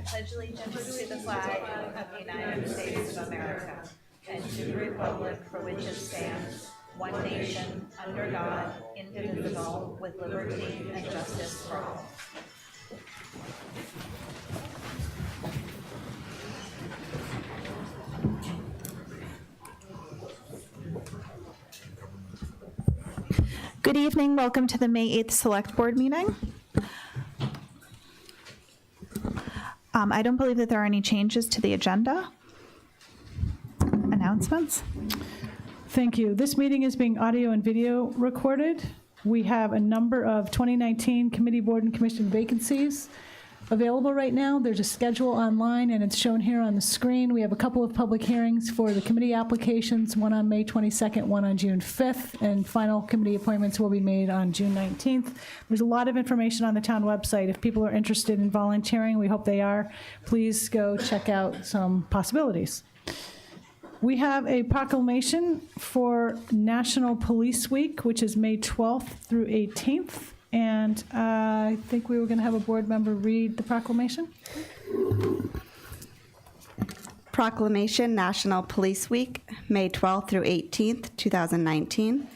pledge allegiance to the flag of the United States of America and to the republic for which it stands, one nation, under God, indivisible, with liberty and justice for all. Good evening. Welcome to the May 8th Select Board meeting. I don't believe that there are any changes to the agenda. Announcements? Thank you. This meeting is being audio and video recorded. We have a number of 2019 committee, board, and commission vacancies available right now. There's a schedule online, and it's shown here on the screen. We have a couple of public hearings for the committee applications, one on May 22nd, one on June 5th, and final committee appointments will be made on June 19th. There's a lot of information on the town website. If people are interested in volunteering, we hope they are, please go check out some possibilities. We have a proclamation for National Police Week, which is May 12th through 18th. And I think we were going to have a board member read the proclamation. Proclamation National Police Week, May 12th through 18th, 2019.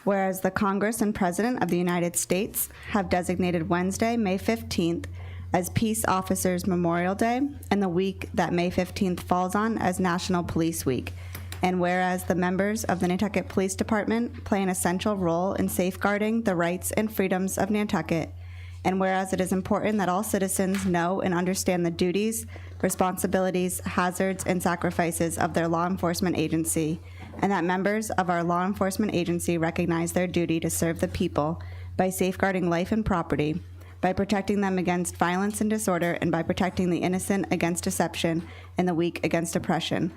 Whereas the Congress and President of the United States have designated Wednesday, May 15th, as Peace Officers Memorial Day, and the week that May 15th falls on as National Police Week. And whereas the members of the Nantucket Police Department play an essential role in safeguarding the rights and freedoms of Nantucket, and whereas it is important that all citizens know and understand the duties, responsibilities, hazards, and sacrifices of their law enforcement agency, and that members of our law enforcement agency recognize their duty to serve the people by safeguarding life and property, by protecting them against violence and disorder, and by protecting the innocent against deception and the weak against oppression.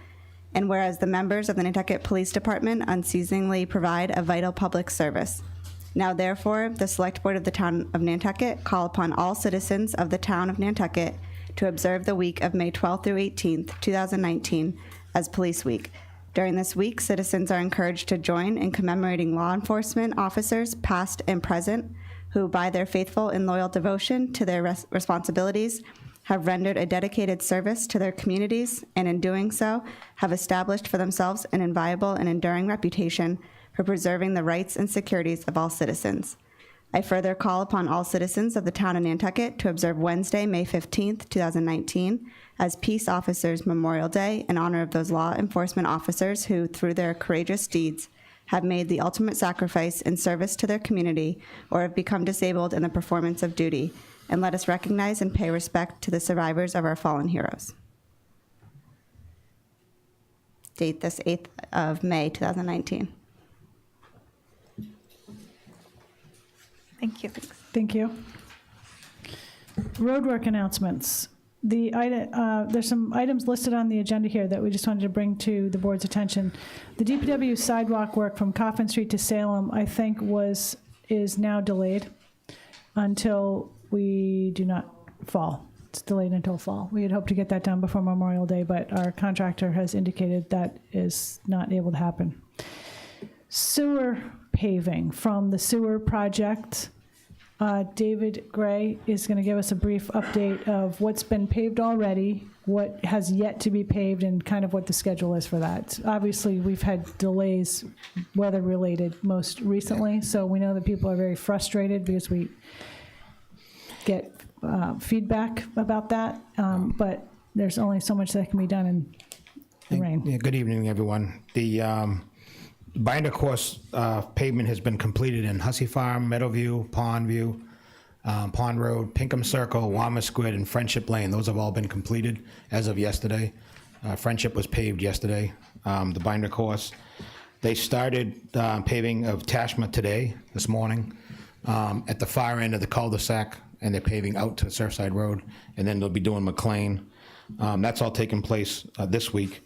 And whereas the members of the Nantucket Police Department unceasingly provide a vital public service. Now therefore, the Select Board of the Town of Nantucket call upon all citizens of the Town of Nantucket to observe the week of May 12th through 18th, 2019 as Police Week. During this week, citizens are encouraged to join in commemorating law enforcement officers, past and present, who by their faithful and loyal devotion to their responsibilities have rendered a dedicated service to their communities, and in doing so, have established for themselves an inviolable and enduring reputation for preserving the rights and securities of all citizens. I further call upon all citizens of the Town of Nantucket to observe Wednesday, May 15th, 2019, as Peace Officers Memorial Day in honor of those law enforcement officers who, through their courageous deeds, have made the ultimate sacrifice in service to their community or have become disabled in the performance of duty. And let us recognize and pay respect to the survivors of our fallen heroes. Date this 8th of May, 2019. Thank you. Thank you. Roadwork announcements. There's some items listed on the agenda here that we just wanted to bring to the board's attention. The DPW sidewalk work from Coffin Street to Salem, I think, is now delayed until we do not fall. It's delayed until fall. We had hoped to get that done before Memorial Day, but our contractor has indicated that is not able to happen. Sewer paving from the sewer project. David Gray is going to give us a brief update of what's been paved already, what has yet to be paved, and kind of what the schedule is for that. Obviously, we've had delays, weather-related most recently, so we know that people are very frustrated because we get feedback about that, but there's only so much that can be done in the rain. Yeah, good evening, everyone. The binder course pavement has been completed in Hussey Farm, Meadowview, Pondview, Pond Road, Pinkham Circle, Wama Squid, and Friendship Lane. Those have all been completed as of yesterday. Friendship was paved yesterday, the binder course. They started paving of Tashma today, this morning, at the far end of the cul-de-sac, and they're paving out to Surfside Road, and then they'll be doing McLean. That's all taking place this week.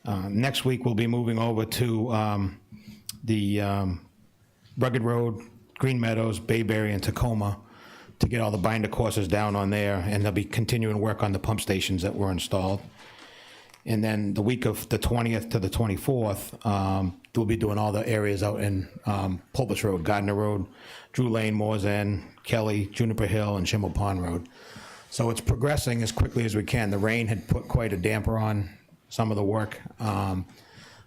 Next week, we'll be moving over to the Rugged Road, Green Meadows, Bayberry, and Tacoma to get all the binder courses down on there, and they'll be continuing work on the pump stations that were installed. And then the week of the 20th to the 24th, we'll be doing all the areas out in Pulvis Road, Gardner Road, Drew Lane, Moore's End, Kelly, Juniper Hill, and Schimmel Pond Road. So it's progressing as quickly as we can. The rain had put quite a damper on some of the work.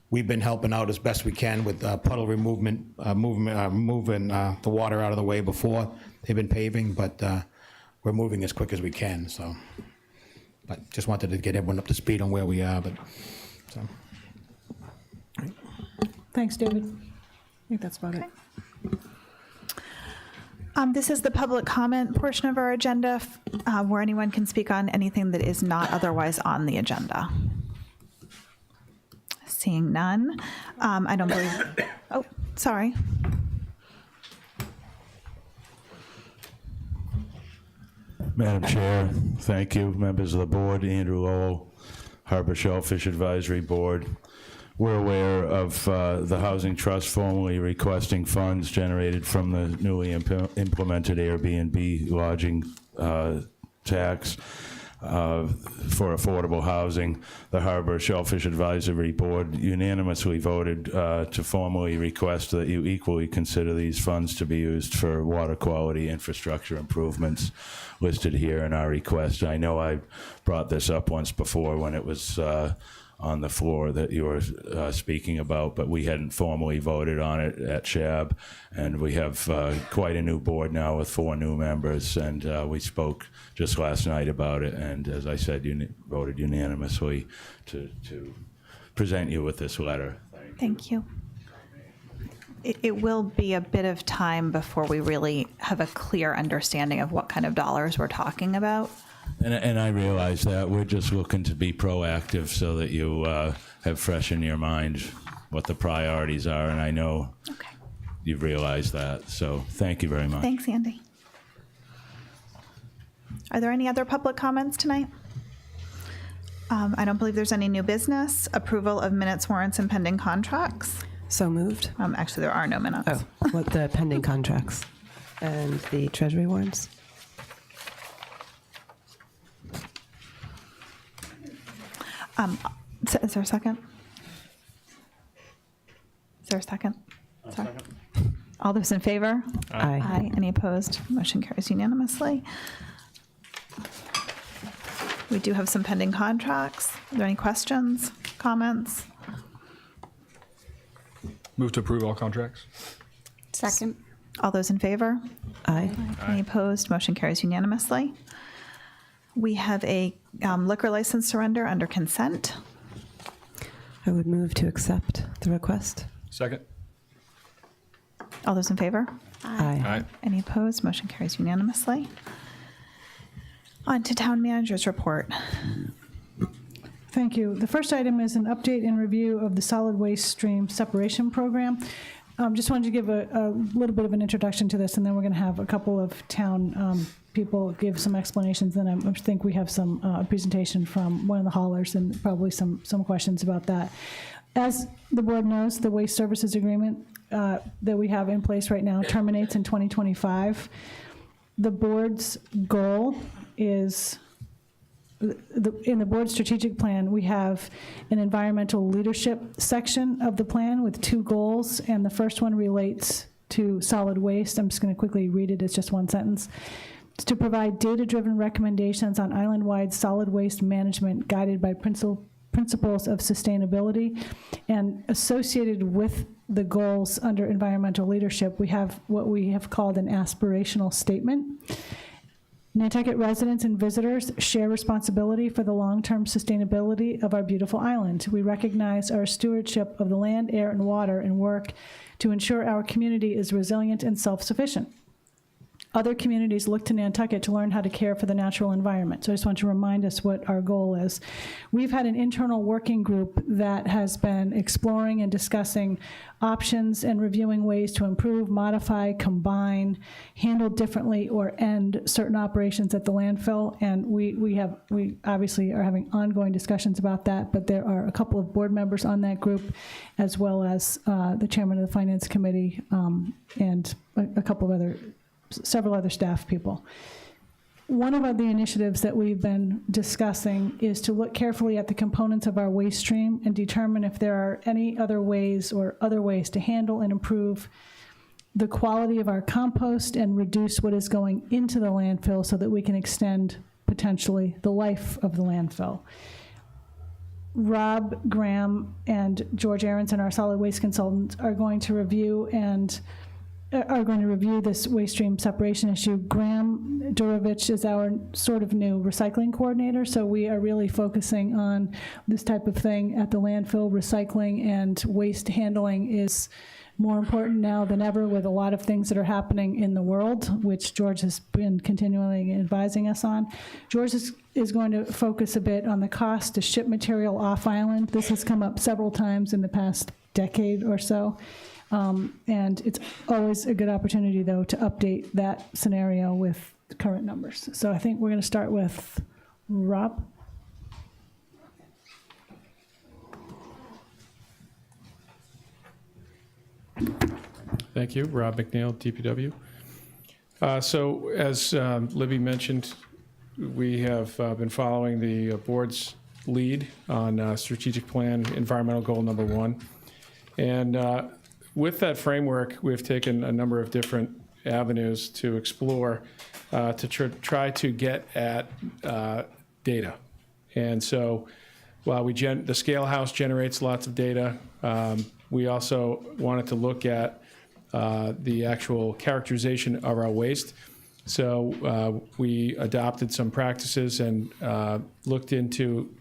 We've been helping out as best we can with puddle moving the water out of the way before they've been paving, but we're moving as quick as we can, so. But just wanted to get everyone up to speed on where we are, but, so. Thanks, David. I think that's about it. This is the public comment portion of our agenda, where anyone can speak on anything that is not otherwise on the agenda. Seeing none, I don't believe, oh, sorry. Madam Chair, thank you. Members of the board, Andrew Lowell, Harbor Shellfish Advisory Board. We're aware of the Housing Trust formally requesting funds generated from the newly implemented Airbnb lodging tax for affordable housing. The Harbor Shellfish Advisory Board unanimously voted to formally request that you equally consider these funds to be used for water quality infrastructure improvements listed here in our request. I know I brought this up once before when it was on the floor that you were speaking about, but we hadn't formally voted on it at SHAB, and we have quite a new board now with 4 new members, and we spoke just last night about it, and as I said, voted unanimously to present you with this letter. Thank you. It will be a bit of time before we really have a clear understanding of what kind of dollars we're talking about. And I realize that. We're just looking to be proactive so that you have fresh in your mind what the priorities are, and I know you've realized that. So thank you very much. Thanks, Andy. Are there any other public comments tonight? I don't believe there's any new business. Approval of minutes, warrants, and pending contracts. So moved. Actually, there are no minutes. Oh, what the pending contracts and the treasury warrants? Is there a second? Is there a second? Sorry. All those in favor? Aye. Aye. Any opposed? Motion carries unanimously. We do have some pending contracts. Are there any questions, comments? Move to approve all contracts. Second. All those in favor? Aye. Any opposed? Motion carries unanimously. We have a liquor license surrender under consent. I would move to accept the request. Second. All those in favor? Aye. Aye. Any opposed? Motion carries unanimously. On to town manager's report. Thank you. The first item is an update and review of the solid waste stream separation program. Just wanted to give a little bit of an introduction to this, and then we're going to have a couple of town people give some explanations. Then I think we have some presentation from one of the haulers and probably some questions about that. As the board knows, the waste services agreement that we have in place right now terminates in 2025. The board's goal is, in the board strategic plan, we have an environmental leadership section of the plan with 2 goals, and the first one relates to solid waste. I'm just going to quickly read it. It's just one sentence. It's to provide data-driven recommendations on island-wide solid waste management guided by principles of sustainability. And associated with the goals under environmental leadership, we have what we have called an aspirational statement. Nantucket residents and visitors share responsibility for the long-term sustainability of our beautiful island. We recognize our stewardship of the land, air, and water and work to ensure our community is resilient and self-sufficient. Other communities look to Nantucket to learn how to care for the natural environment. So I just want to remind us what our goal is. We've had an internal working group that has been exploring and discussing options and reviewing ways to improve, modify, combine, handle differently, or end certain operations at the landfill. And we obviously are having ongoing discussions about that, but there are a couple of board members on that group, as well as the chairman of the finance committee and a couple of several other staff people. One of the initiatives that we've been discussing is to look carefully at the components of our waste stream and determine if there are any other ways to handle and improve the quality of our compost and reduce what is going into the landfill so that we can extend potentially the life of the landfill. Rob Graham and George Aronson, our solid waste consultants, are going to review this waste stream separation issue. Graham Durovich is our sort of new recycling coordinator, so we are really focusing on this type of thing at the landfill. Recycling and waste handling is more important now than ever with a lot of things that are happening in the world, which George has been continually advising us on. George is going to focus a bit on the cost to ship material off island. This has come up several times in the past decade or so. And it's always a good opportunity, though, to update that scenario with current numbers. So I think we're going to start with Rob. Thank you. Rob McNeil, DPW. So as Libby mentioned, we have been following the board's lead on strategic plan environmental goal number 1. And with that framework, we've taken a number of different avenues to explore to try to get at data. And so while the scale house generates lots of data, we also wanted to look at the actual characterization of our waste. So we adopted some practices and looked into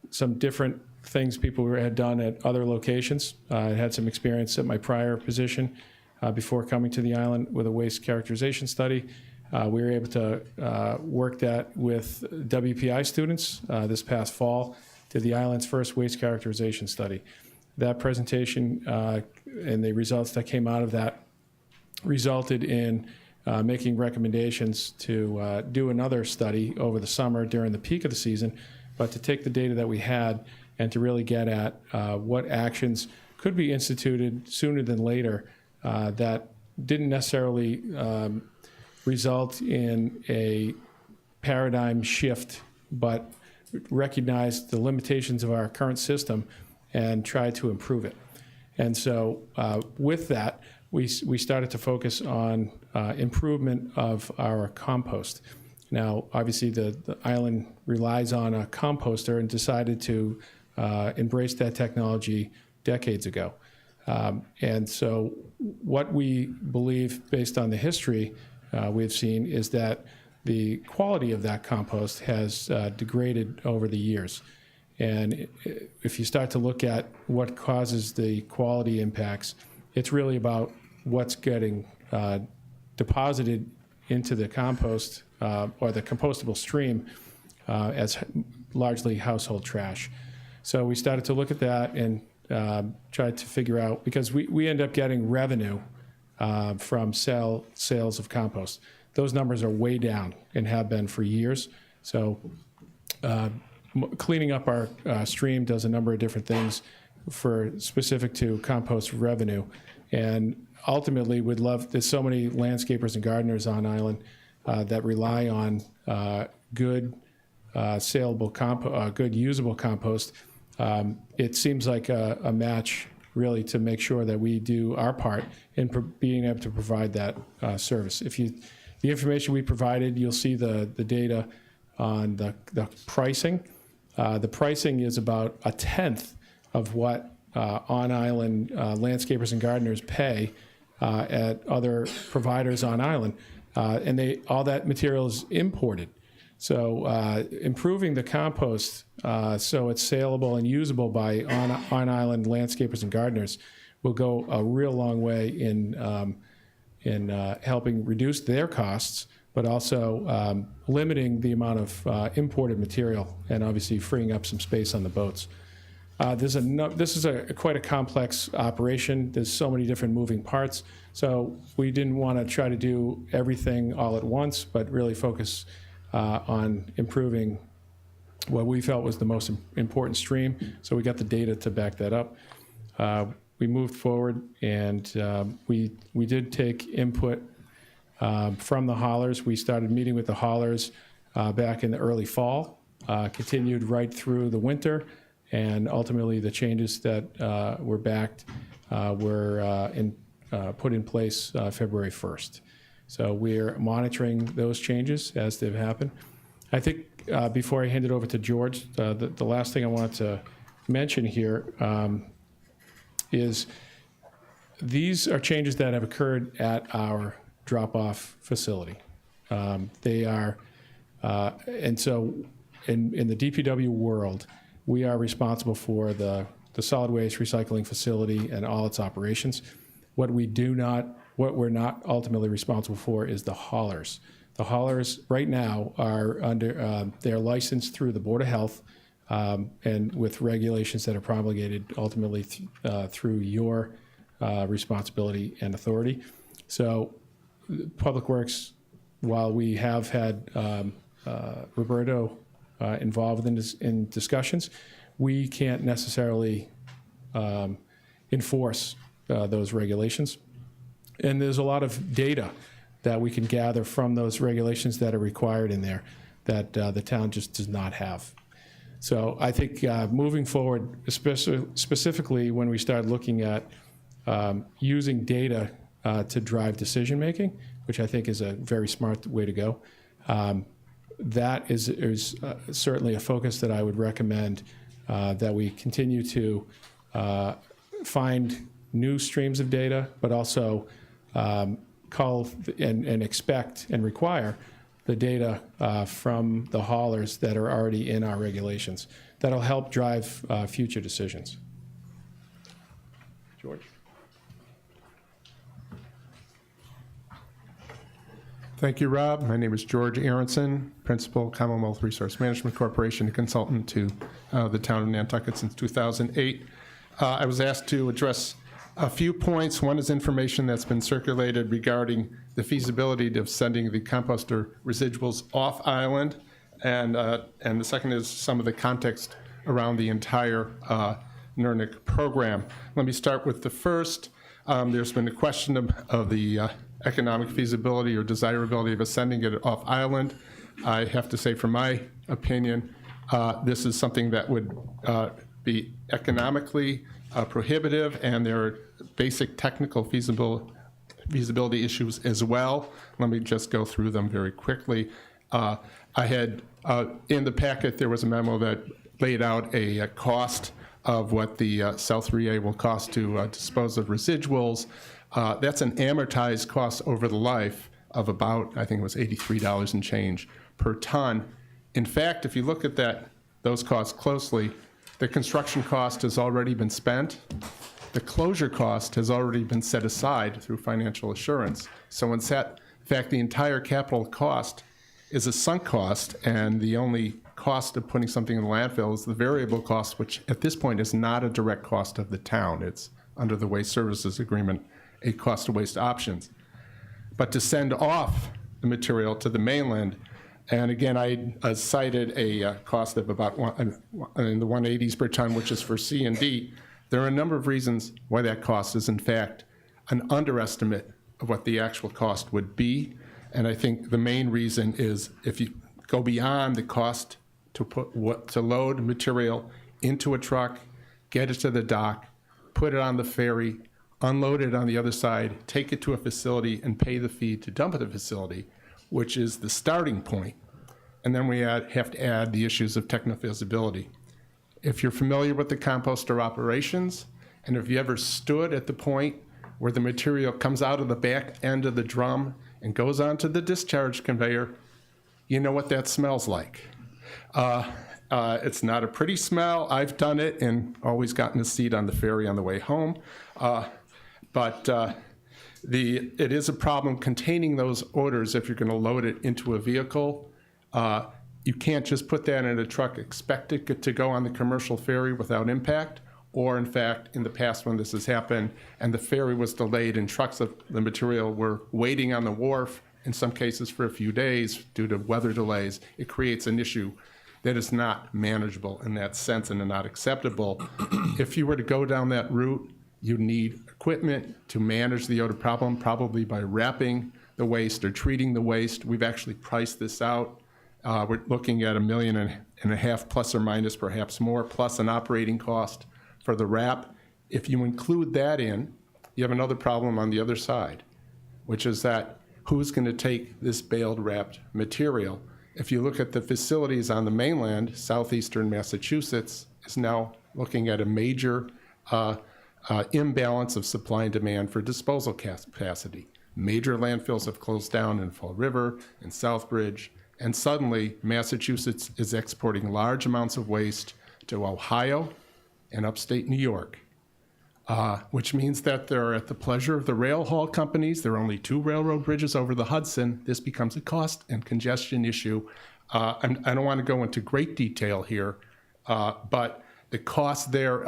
some different things people had done at other locations. I had some experience at my prior position before coming to the island with a waste characterization study. We were able to work that with WPI students this past fall to the island's first waste characterization study. That presentation and the results that came out of that resulted in making recommendations to do another study over the summer during the peak of the season, but to take the data that we had and to really get at what actions could be instituted sooner than later that didn't necessarily result in a paradigm shift, but recognize the limitations of our current system and try to improve it. And so with that, we started to focus on improvement of our compost. Now, obviously, the island relies on a composter and decided to embrace that technology decades ago. And so what we believe, based on the history we've seen, is that the quality of that compost has degraded over the years. And if you start to look at what causes the quality impacts, it's really about what's getting deposited into the compost or the compostable stream as largely household trash. So we started to look at that and tried to figure out, because we end up getting revenue from sales of compost. Those numbers are way down and have been for years. So cleaning up our stream does a number of different things specific to compost revenue. And ultimately, there's so many landscapers and gardeners on island that rely on good saleable good usable compost. It seems like a match really to make sure that we do our part in being able to provide that service. The information we provided, you'll see the data on the pricing. The pricing is about a tenth of what on-island landscapers and gardeners pay at other providers on island, and all that material is imported. So improving the compost so it's saleable and usable by on-island landscapers and gardeners will go a real long way in helping reduce their costs, but also limiting the amount of imported material and obviously freeing up some space on the boats. This is quite a complex operation. There's so many different moving parts. So we didn't want to try to do everything all at once, but really focus on improving what we felt was the most important stream. So we got the data to back that up. We moved forward, and we did take input from the haulers. We started meeting with the haulers back in the early fall, continued right through the winter, and ultimately the changes that were backed were put in place February 1st. So we're monitoring those changes as they've happened. I think before I hand it over to George, the last thing I wanted to mention here is these are changes that have occurred at our drop-off facility. They are, and so in the DPW world, we are responsible for the solid waste recycling facility and all its operations. What we're not ultimately responsible for is the haulers. The haulers right now are under, they're licensed through the Board of Health and with regulations that are promulgated ultimately through your responsibility and authority. So Public Works, while we have had Roberto involved in discussions, we can't necessarily enforce those regulations. And there's a lot of data that we can gather from those regulations that are required in there that the town just does not have. So I think moving forward, specifically when we start looking at using data to drive decision-making, which I think is a very smart way to go, that is certainly a focus that I would recommend that we continue to find new streams of data, but also call and expect and require the data from the haulers that are already in our regulations. That'll help drive future decisions. George? Thank you, Rob. My name is George Aronson, Principal, Commonwealth Resource Management Corporation, a consultant to the town of Nantucket since 2008. I was asked to address a few points. One is information that's been circulated regarding the feasibility of sending the composter residuals off island, and the second is some of the context around the entire NERNIC program. Let me start with the first. There's been a question of the economic feasibility or desirability of sending it off island. I have to say, from my opinion, this is something that would be economically prohibitive, and there are basic technical feasibility issues as well. Let me just go through them very quickly. I had, in the packet, there was a memo that laid out a cost of what the South 3A will cost to dispose of residuals. That's an amortized cost over the life of about, I think it was $83 and change per ton. In fact, if you look at those costs closely, the construction cost has already been spent. The closure cost has already been set aside through financial assurance. So in fact, the entire capital cost is a sunk cost, and the only cost of putting something in the landfill is the variable cost, which at this point is not a direct cost of the town. It's under the Waste Services Agreement, a cost of waste options. But to send off the material to the mainland, and again, I cited a cost of about in the 180s per ton, which is for C and D. There are a number of reasons why that cost is in fact an underestimate of what the actual cost would be. And I think the main reason is if you go beyond the cost to load material into a truck, get it to the dock, put it on the ferry, unload it on the other side, take it to a facility, and pay the fee to dump at the facility, which is the starting point. And then we have to add the issues of techno-feasibility. If you're familiar with the composter operations, and if you ever stood at the point where the material comes out of the back end of the drum and goes onto the discharge conveyor, you know what that smells like. It's not a pretty smell. I've done it and always gotten a seat on the ferry on the way home. But it is a problem containing those odors if you're going to load it into a vehicle. You can't just put that in a truck, expect it to go on the commercial ferry without impact, or in fact, in the past when this has happened and the ferry was delayed and trucks of the material were waiting on the wharf, in some cases for a few days due to weather delays, it creates an issue that is not manageable in that sense and not acceptable. If you were to go down that route, you need equipment to manage the odor problem, probably by wrapping the waste or treating the waste. We've actually priced this out. We're looking at $1.5 million plus or minus, perhaps more, plus an operating cost for the wrap. If you include that in, you have another problem on the other side, which is that who's going to take this baled wrapped material? If you look at the facilities on the mainland, southeastern Massachusetts is now looking at a major imbalance of supply and demand for disposal capacity. Major landfills have closed down in Fall River and Southbridge, and suddenly Massachusetts is exporting large amounts of waste to Ohio and upstate New York, which means that they're at the pleasure of the rail haul companies. There are only 2 railroad bridges over the Hudson. This becomes a cost and congestion issue. I don't want to go into great detail here, but the cost there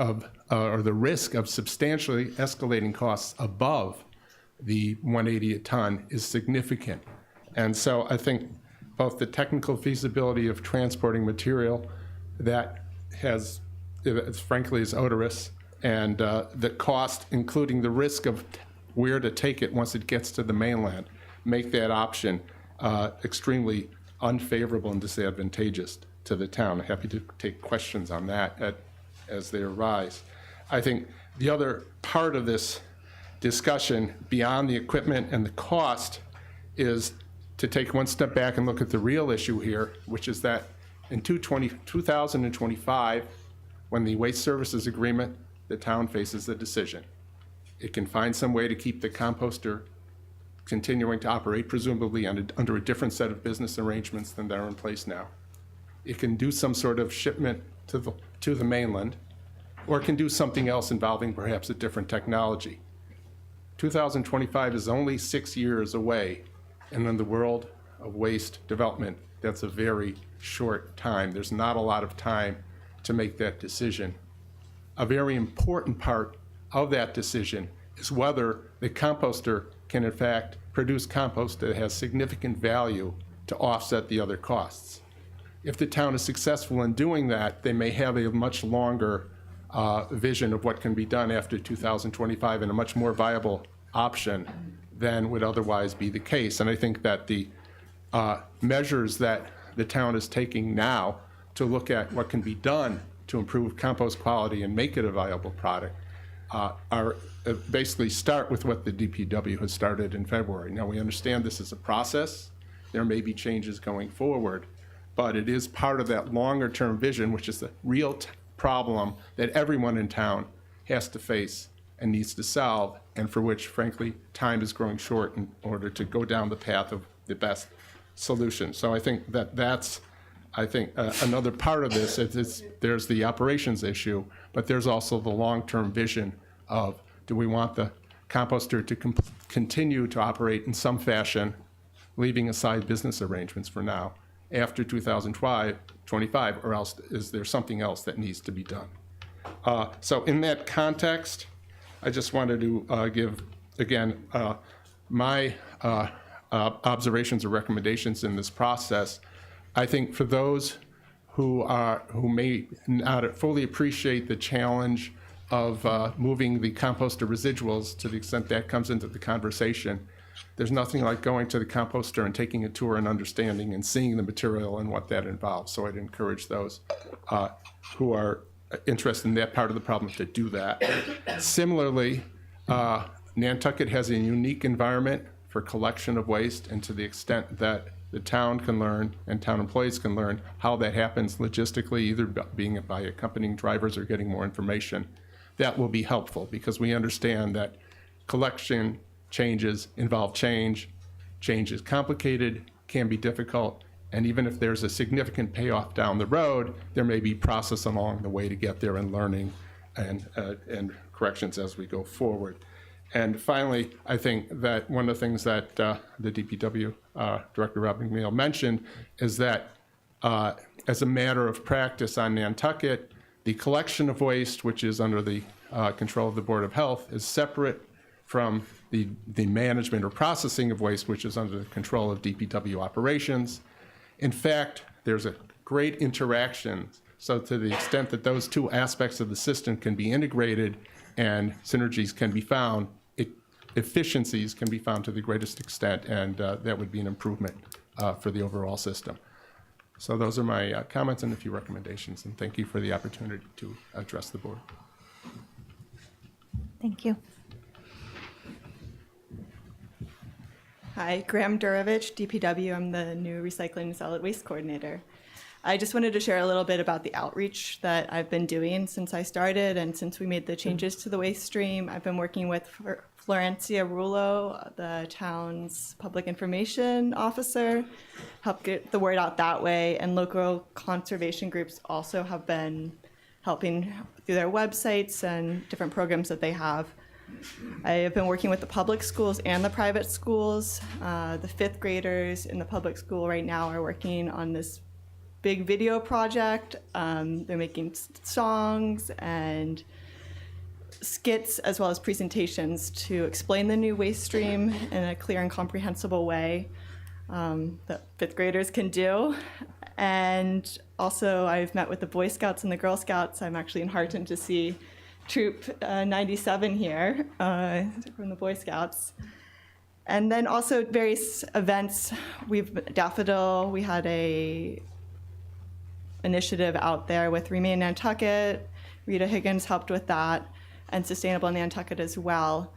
or the risk of substantially escalating costs above the 180 a ton is significant. And so I think both the technical feasibility of transporting material that frankly is odorous, and the cost, including the risk of where to take it once it gets to the mainland, make that option extremely unfavorable and disadvantageous to the town. I'm happy to take questions on that as they arise. I think the other part of this discussion, beyond the equipment and the cost, is to take one step back and look at the real issue here, which is that in 2025, when the waste services agreement, the town faces a decision. It can find some way to keep the composter continuing to operate, presumably under a different set of business arrangements than that are in place now. It can do some sort of shipment to the mainland, or it can do something else involving perhaps a different technology. 2025 is only 6 years away, and in the world of waste development, that's a very short time. There's not a lot of time to make that decision. A very important part of that decision is whether the composter can in fact produce compost that has significant value to offset the other costs. If the town is successful in doing that, they may have a much longer vision of what can be done after 2025 and a much more viable option than would otherwise be the case. And I think that the measures that the town is taking now to look at what can be done to improve compost quality and make it a viable product are basically start with what the DPW has started in February. Now, we understand this is a process. There may be changes going forward, but it is part of that longer term vision, which is the real problem that everyone in town has to face and needs to solve, and for which, frankly, time is growing short in order to go down the path of the best solution. So I think that's another part of this. There's the operations issue, but there's also the long-term vision of, do we want the composter to continue to operate in some fashion, leaving aside business arrangements for now, after 2025, or else is there something else that needs to be done? So in that context, I just wanted to give, again, my observations or recommendations in this process. I think for those who may not fully appreciate the challenge of moving the composter residuals, to the extent that comes into the conversation, there's nothing like going to the composter and taking a tour and understanding and seeing the material and what that involves. So I'd encourage those who are interested in that part of the problem to do that. Similarly, Nantucket has a unique environment for collection of waste, and to the extent that the town can learn and town employees can learn how that happens logistically, either being by accompanying drivers or getting more information, that will be helpful, because we understand that collection changes involve change. Change is complicated, can be difficult, and even if there's a significant payoff down the road, there may be process along the way to get there, and learning and corrections as we go forward. And finally, I think that one of the things that the DPW Director Rob McNeil mentioned is that as a matter of practice on Nantucket, the collection of waste, which is under the control of the Board of Health, is separate from the management or processing of waste, which is under the control of DPW operations. In fact, there's a great interaction. So to the extent that those two aspects of the system can be integrated and synergies can be found, efficiencies can be found to the greatest extent, and that would be an improvement for the overall system. So those are my comments and a few recommendations, and thank you for the opportunity to address the board. Thank you. Hi, Graham Durovich, DPW. I'm the new Recycling and Solid Waste Coordinator. I just wanted to share a little bit about the outreach that I've been doing since I started and since we made the changes to the waste stream. I've been working with Florencia Rulo, the town's public information officer, help get the word out that way, and local conservation groups also have been helping through their websites and different programs that they have. I have been working with the public schools and the private schools. The fifth graders in the public school right now are working on this big video project. They're making songs and skits as well as presentations to explain the new waste stream in a clear and comprehensible way that fifth graders can do. And also I've met with the Boy Scouts and the Girl Scouts. I'm actually heartened to see Troop 97 here from the Boy Scouts. And then also various events. Daffodil, we had a initiative out there with Remain Nantucket. Rita Higgins helped with that, and Sustainable Nantucket as well,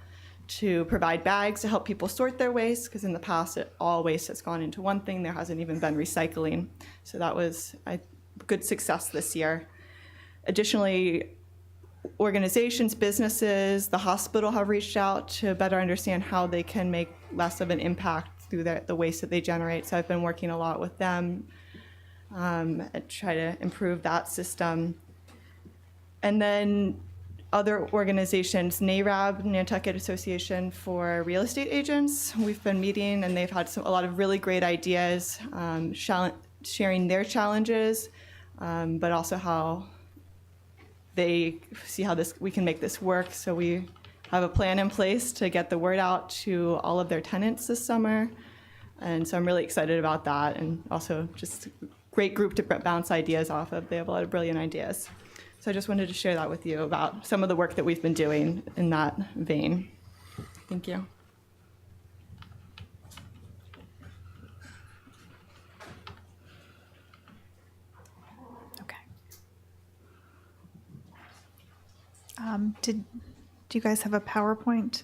to provide bags to help people sort their waste, because in the past all waste has gone into one thing. There hasn't even been recycling. So that was a good success this year. Additionally, organizations, businesses, the hospital have reached out to better understand how they can make less of an impact through the waste that they generate. So I've been working a lot with them and try to improve that system. And then other organizations, NARAB, Nantucket Association for Real Estate Agents, we've been meeting and they've had a lot of really great ideas, sharing their challenges, but also how they see how we can make this work. So we have a plan in place to get the word out to all of their tenants this summer. And so I'm really excited about that, and also just a great group to bounce ideas off of. They have a lot of brilliant ideas. So I just wanted to share that with you about some of the work that we've been doing in that vein. Thank you. Okay. Do you guys have a PowerPoint?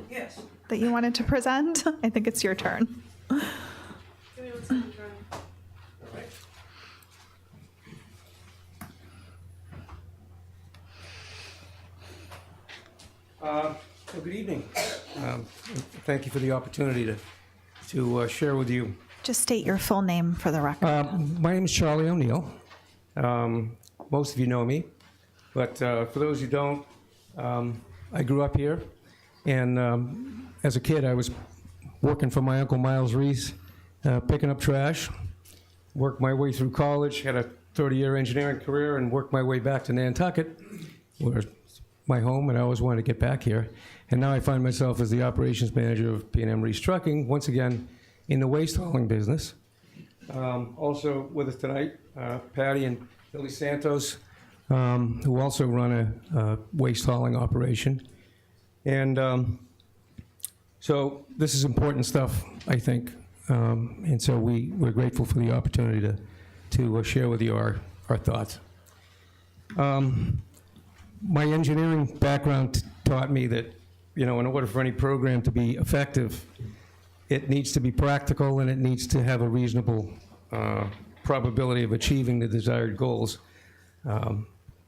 Yes. That you wanted to present? I think it's your turn. Well, good evening. Thank you for the opportunity to share with you. Just state your full name for the record. My name is Charlie O'Neill. Most of you know me, but for those who don't, I grew up here, and as a kid I was working for my Uncle Miles Reese, picking up trash, worked my way through college, had a 30-year engineering career, and worked my way back to Nantucket, where my home, and I always wanted to get back here. And now I find myself as the operations manager of P&M Reese Trucking, once again in the waste hauling business. Also with us tonight, Patty and Billy Santos, who also run a waste hauling operation. And so this is important stuff, I think. And so we're grateful for the opportunity to share with you our thoughts. My engineering background taught me that, in order for any program to be effective, it needs to be practical and it needs to have a reasonable probability of achieving the desired goals.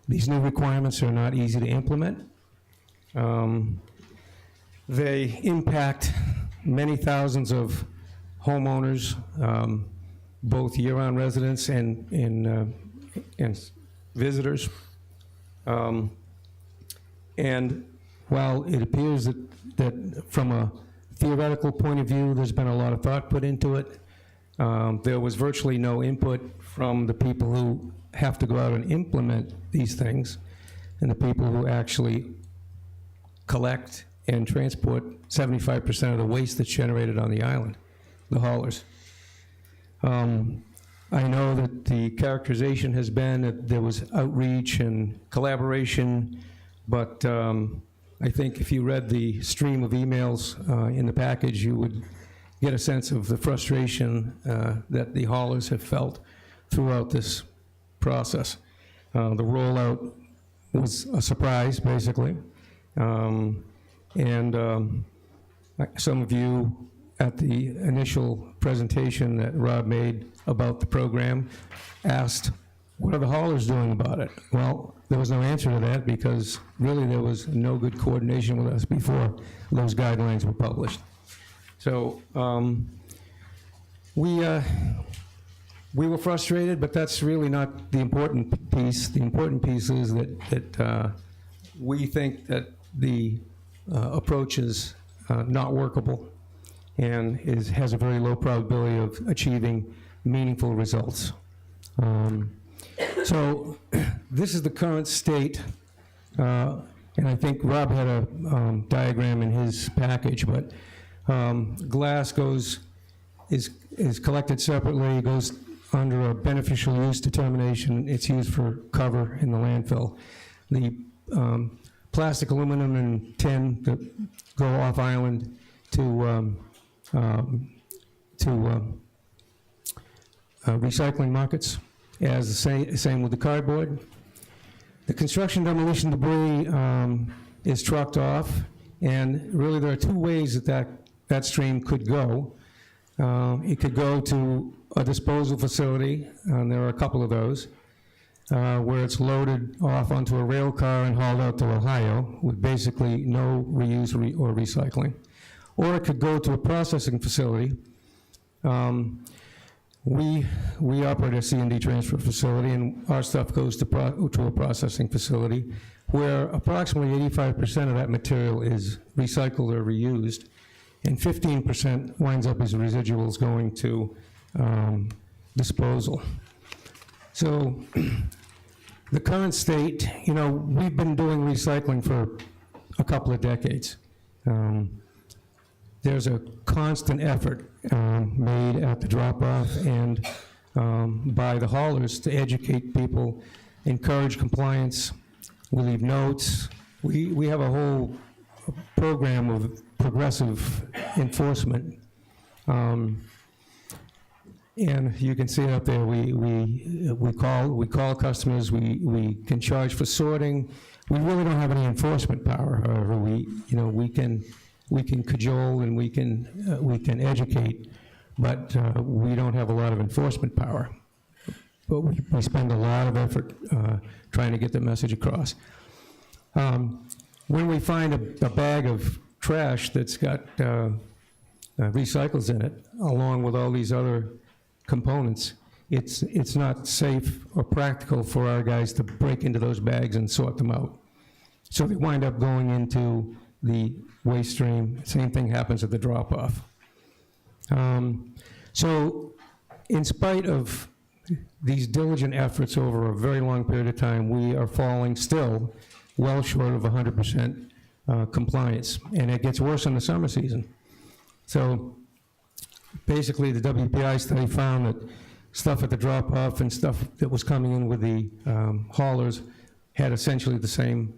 These new requirements are not easy to implement. They impact many thousands of homeowners, both year-round residents and visitors. And while it appears that from a theoretical point of view, there's been a lot of thought put into it, there was virtually no input from the people who have to go out and implement these things, and the people who actually collect and transport 75% of the waste that's generated on the island, the haulers. I know that the characterization has been that there was outreach and collaboration, but I think if you read the stream of emails in the package, you would get a sense of the frustration that the haulers have felt throughout this process. The rollout was a surprise, basically. And like some of you at the initial presentation that Rob made about the program asked, what are the haulers doing about it? Well, there was no answer to that because really there was no good coordination with us before those guidelines were published. So we were frustrated, but that's really not the important piece. The important piece is that we think that the approach is not workable and has a very low probability of achieving meaningful results. So this is the current state, and I think Rob had a diagram in his package, but glass is collected separately, goes under a beneficial use determination. It's used for cover in the landfill. The plastic, aluminum, and tin that go off island to recycling markets, as the same with the cardboard. The construction demolition debris is trucked off, and really there are two ways that stream could go. It could go to a disposal facility, and there are a couple of those, where it's loaded off onto a rail car and hauled out to Ohio with basically no reuse or recycling. Or it could go to a processing facility. We operate a C&D transfer facility, and our stuff goes to a processing facility where approximately 85% of that material is recycled or reused, and 15% winds up as residuals going to disposal. So the current state, we've been doing recycling for a couple of decades. There's a constant effort made at the drop-off and by the haulers to educate people, encourage compliance. We leave notes. We have a whole program of progressive enforcement. And you can see it up there. We call customers. We can charge for sorting. We really don't have any enforcement power. However, we can cajole and we can educate, but we don't have a lot of enforcement power. But we spend a lot of effort trying to get the message across. When we find a bag of trash that's got recycles in it, along with all these other components, it's not safe or practical for our guys to break into those bags and sort them out. So they wind up going into the waste stream. Same thing happens at the drop-off. So in spite of these diligent efforts over a very long period of time, we are falling still well short of 100% compliance, and it gets worse in the summer season. So basically the WPI study found that stuff at the drop-off and stuff that was coming in with the haulers had essentially the same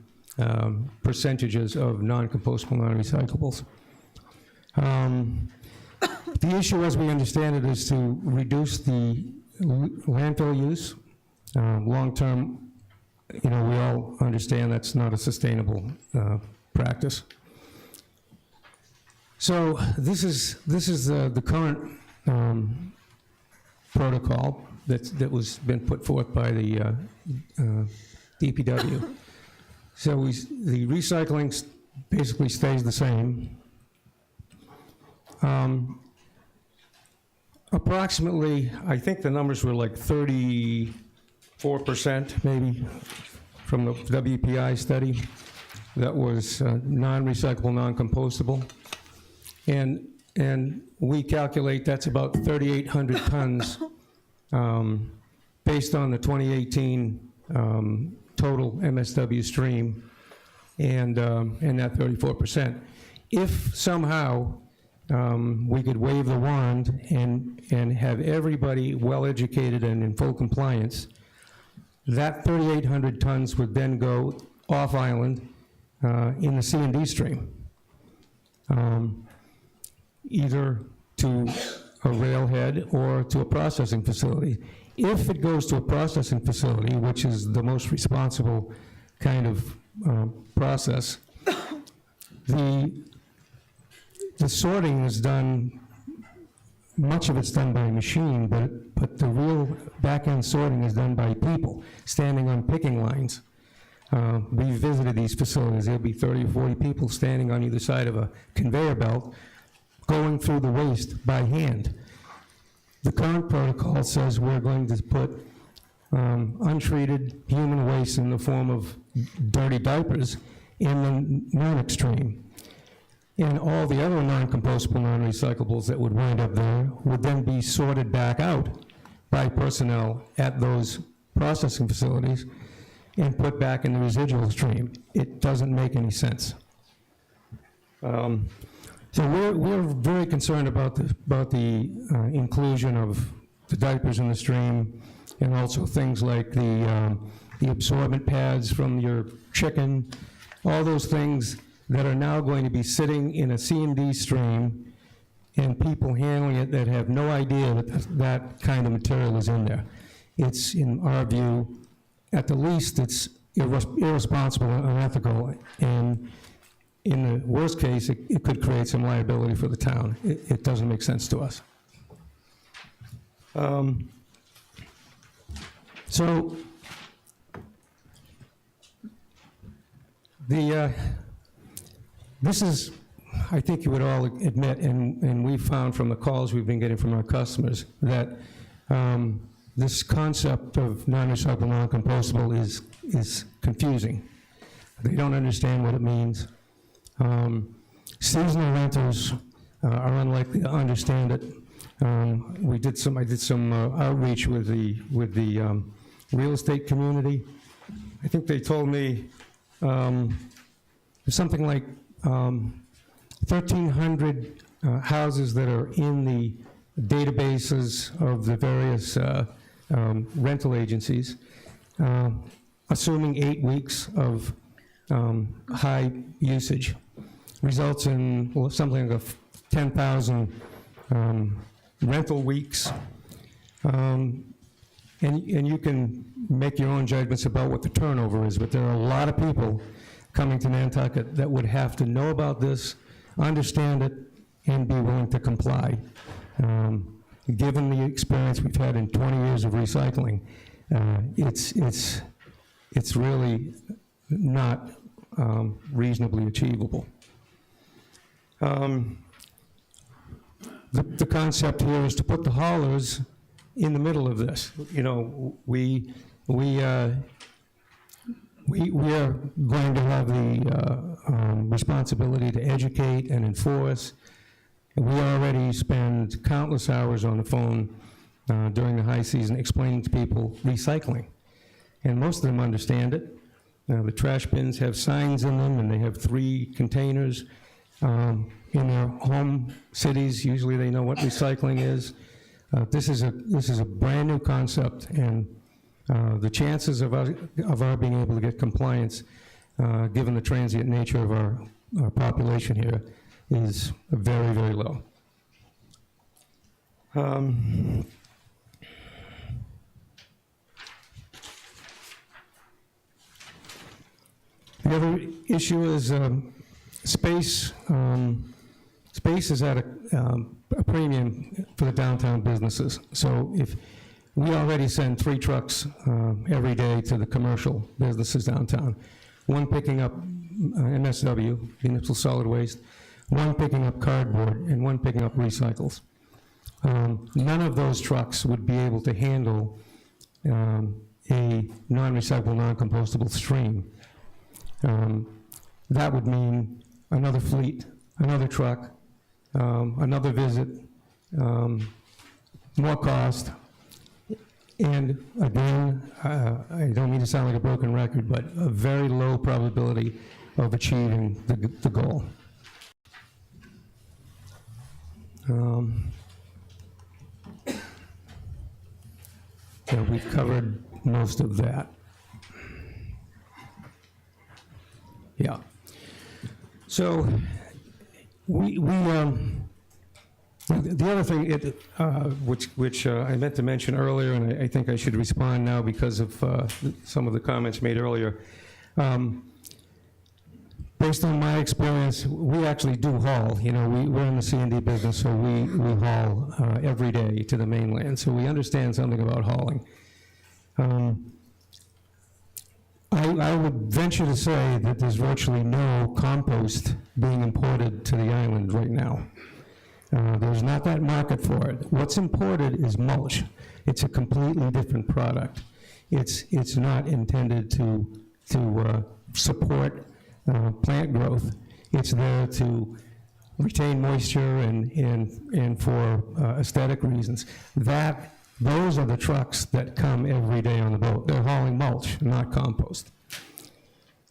percentages of non-compostable, non-recyclables. The issue, as we understand it, is to reduce the landfill use. Long-term, we all understand that's not a sustainable practice. So this is the current protocol that was been put forth by the DPW. So the recycling basically stays the same. Approximately, I think the numbers were like 34% maybe from the WPI study that was non-recyclable, non-compostable. And we calculate that's about 3,800 tons based on the 2018 total MSW stream and that 34%. If somehow we could wave the wand and have everybody well-educated and in full compliance, that 3,800 tons would then go off-island in the C&D stream, either to a railhead or to a processing facility. If it goes to a processing facility, which is the most responsible kind of process, the the sorting is done, much of it's done by machine, but the real back-end sorting is done by people standing on picking lines. We visited these facilities. There'll be 30 or 40 people standing on either side of a conveyor belt going through the waste by hand. The current protocol says we're going to put untreated human waste in the form of dirty diapers in the non-extreme. And all the other non-compostable, non-recyclables that would wind up there would then be sorted back out by personnel at those processing facilities and put back in the residual stream. It doesn't make any sense. So we're very concerned about the inclusion of the diapers in the stream, and also things like the absorbent pads from your chicken, all those things that are now going to be sitting in a C&D stream, and people handling it that have no idea that that kind of material is in there. It's, in our view, at the least, it's irresponsible and unethical, and in the worst case, it could create some liability for the town. It doesn't make sense to us. So this is, I think you would all admit, and we've found from the calls we've been getting from our customers, that this concept of non-recyclable, non-compostable is confusing. They don't understand what it means. Seasonal renters are unlikely to understand it. I did some outreach with the real estate community. I think they told me something like 1,300 houses that are in the databases of the various rental agencies, assuming 8 weeks of high usage, results in something like 10,000 rental weeks. And you can make your own judgments about what the turnover is, but there are a lot of people coming to Nantucket that would have to know about this, understand it, and be willing to comply. Given the experience we've had in 20 years of recycling, it's really not reasonably achievable. The concept here is to put the haulers in the middle of this. You know, we are going to have the responsibility to educate and enforce. We already spend countless hours on the phone during the high season explaining to people recycling, and most of them understand it. The trash bins have signs in them, and they have 3 containers. In their home cities, usually they know what recycling is. This is a brand new concept, and the chances of our being able to get compliance, given the transient nature of our population here, is very, very low. The other issue is space. Space is at a premium for the downtown businesses. So if we already send 3 trucks every day to the commercial businesses downtown, 1 picking up MSW, municipal solid waste, 1 picking up cardboard, and 1 picking up recycles. None of those trucks would be able to handle a non-recyclable, non-compostable stream. That would mean another fleet, another truck, another visit, more cost, and again, I don't mean to sound like a broken record, but a very low probability of achieving the goal. So we've covered most of that. Yeah. So the other thing which I meant to mention earlier, and I think I should respond now because of some of the comments made earlier. based on my experience, we actually do haul. You know, we're in the C&D business, so we haul every day to the mainland, so we understand something about hauling. I would venture to say that there's virtually no compost being imported to the island right now. There's not that market for it. What's imported is mulch. It's a completely different product. It's not intended to support plant growth. It's there to retain moisture and for aesthetic reasons. Those are the trucks that come every day on the boat. They're hauling mulch, not compost.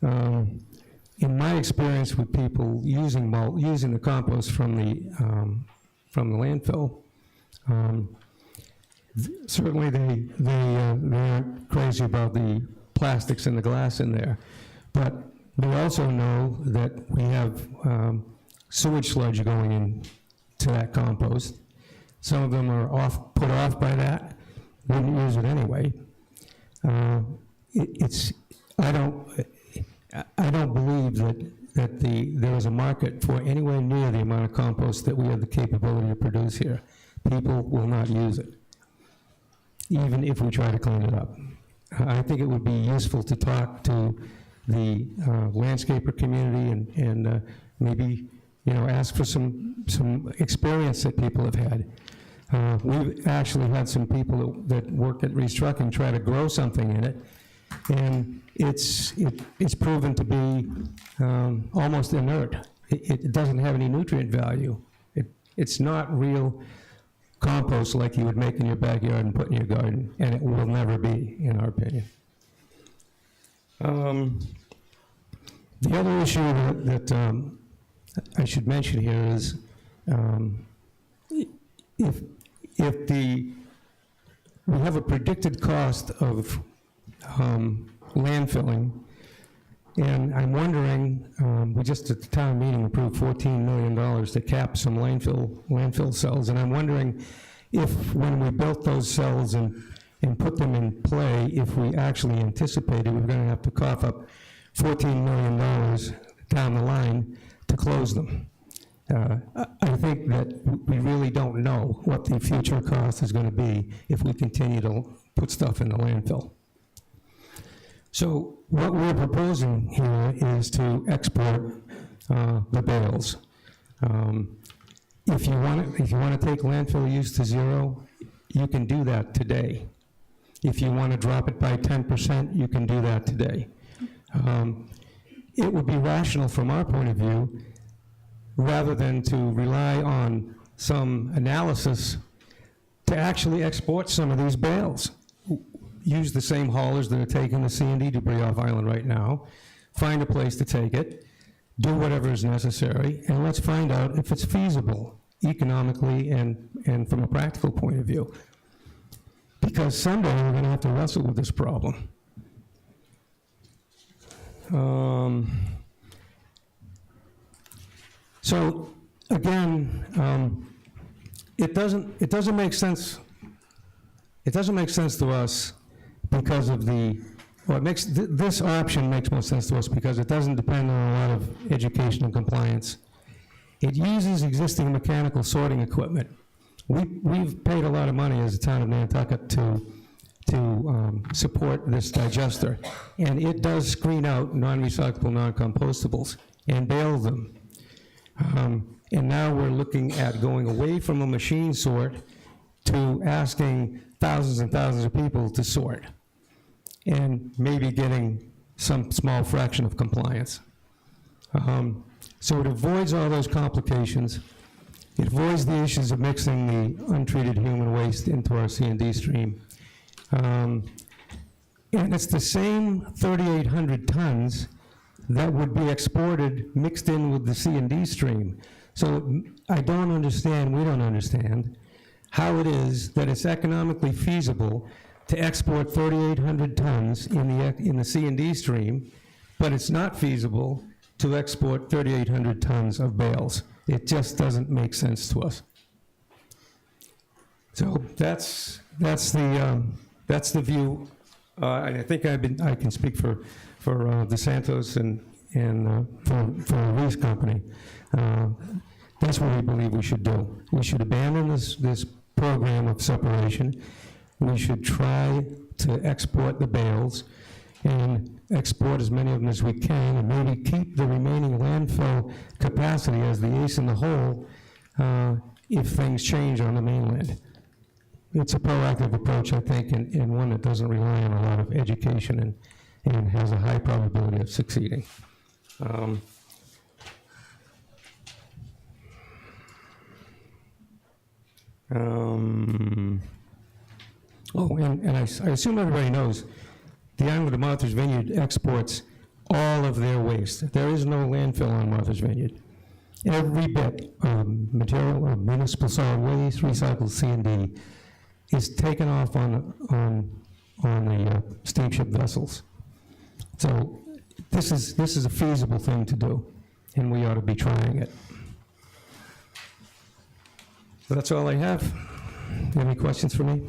In my experience with people using the compost from the landfill, certainly they aren't crazy about the plastics and the glass in there, but they also know that we have sewage sludge going into that compost. Some of them are put off by that, wouldn't use it anyway. I don't believe that there is a market for anywhere near the amount of compost that we have the capability to produce here. People will not use it, even if we try to clean it up. I think it would be useful to talk to the landscaper community and maybe, you know, ask for some experience that people have had. We've actually had some people that work at Reese Trucking try to grow something in it, and it's proven to be almost inert. It doesn't have any nutrient value. It's not real compost like you would make in your backyard and put in your garden, and it will never be, in our opinion. The other issue that I should mention here is we have a predicted cost of landfilling, and I'm wondering, we just at the town meeting approved $14 million to cap some landfill cells, and I'm wondering if when we built those cells and put them in play, if we actually anticipated we were going to have to cough up $14 million down the line to close them. I think that we really don't know what the future cost is going to be if we continue to put stuff in the landfill. So what we're proposing here is to export the bales. If you want to take landfill use to zero, you can do that today. If you want to drop it by 10%, you can do that today. It would be rational from our point of view, rather than to rely on some analysis, to actually export some of these bales. Use the same haulers that are taking the C&D debris off island right now, find a place to take it, do whatever is necessary, and let's find out if it's feasible economically and from a practical point of view. Because someday we're going to have to wrestle with this problem. So again, it doesn't make sense. It doesn't make sense to us because of this option makes more sense to us because it doesn't depend on a lot of education and compliance. It uses existing mechanical sorting equipment. We've paid a lot of money as a town of Nantucket to support this digester, and it does screen out non-recyclable, non-compostables and bale them. And now we're looking at going away from a machine sort to asking thousands and thousands of people to sort, and maybe getting some small fraction of compliance. So it avoids all those complications. It avoids the issues of mixing the untreated human waste into our C&D stream. And it's the same 3,800 tons that would be exported mixed in with the C&D stream. So I don't understand, we don't understand, how it is that it's economically feasible to export 3,800 tons in the C&D stream, but it's not feasible to export 3,800 tons of bales. It just doesn't make sense to us. So that's the view, and I think I can speak for DeSantos and for a waste company. That's what we believe we should do. We should abandon this program of separation. We should try to export the bales and export as many of them as we can, and maybe keep the remaining landfill capacity as the ace in the hole if things change on the mainland. It's a proactive approach, I think, and one that doesn't rely on a lot of education and has a high probability of succeeding. And I assume everybody knows the Island of Martha's Vineyard exports all of their waste. There is no landfill on Martha's Vineyard. Every bit of material of municipal solid waste, recycled C&D, is taken off on the steamship vessels. So this is a feasible thing to do, and we ought to be trying it. So that's all I have. Any questions for me?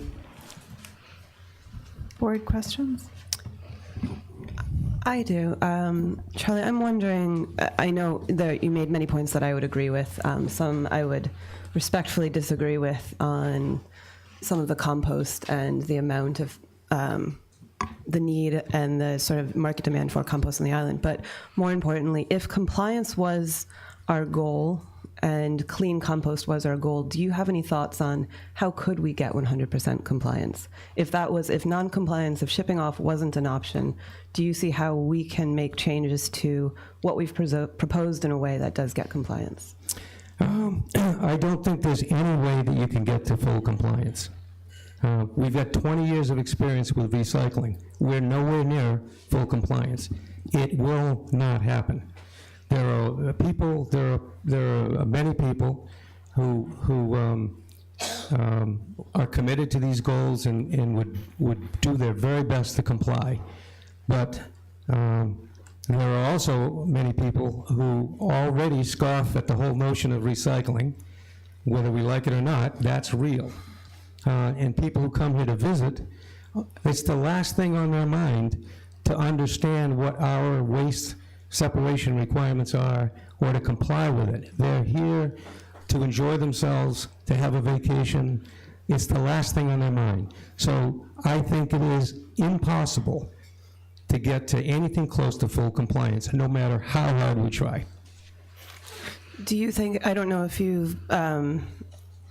Board questions? I do. Charlie, I'm wondering, I know that you made many points that I would agree with. Some I would respectfully disagree with on some of the compost and the amount of the need and the sort of market demand for compost on the island. But more importantly, if compliance was our goal and clean compost was our goal, do you have any thoughts on how could we get 100% compliance? If non-compliance, if shipping off wasn't an option, do you see how we can make changes to what we've proposed in a way that does get compliance? I don't think there's any way that you can get to full compliance. We've got 20 years of experience with recycling. We're nowhere near full compliance. It will not happen. There are people. There are many people who are committed to these goals and would do their very best to comply. But there are also many people who already scoff at the whole notion of recycling, whether we like it or not. That's real. And people who come here to visit, it's the last thing on their mind to understand what our waste separation requirements are or to comply with it. They're here to enjoy themselves, to have a vacation. It's the last thing on their mind. So I think it is impossible to get to anything close to full compliance, no matter how hard we try. Do you think, I don't know if you've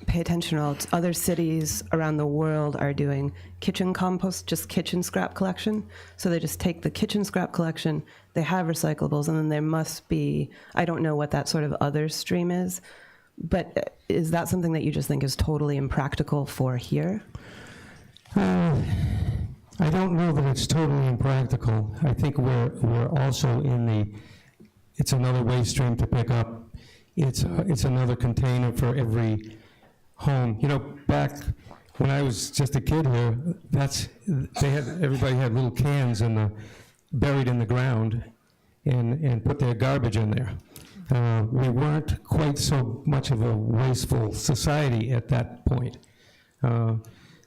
pay attention at all, other cities around the world are doing kitchen compost, just kitchen scrap collection. So they just take the kitchen scrap collection, they have recyclables, and then there must be, I don't know what that sort of other stream is, but is that something that you just think is totally impractical for here? I don't know that it's totally impractical. I think we're also it's another waste stream to pick up. It's another container for every home. You know, back when I was just a kid here, everybody had little cans buried in the ground and put their garbage in there. We weren't quite so much of a wasteful society at that point.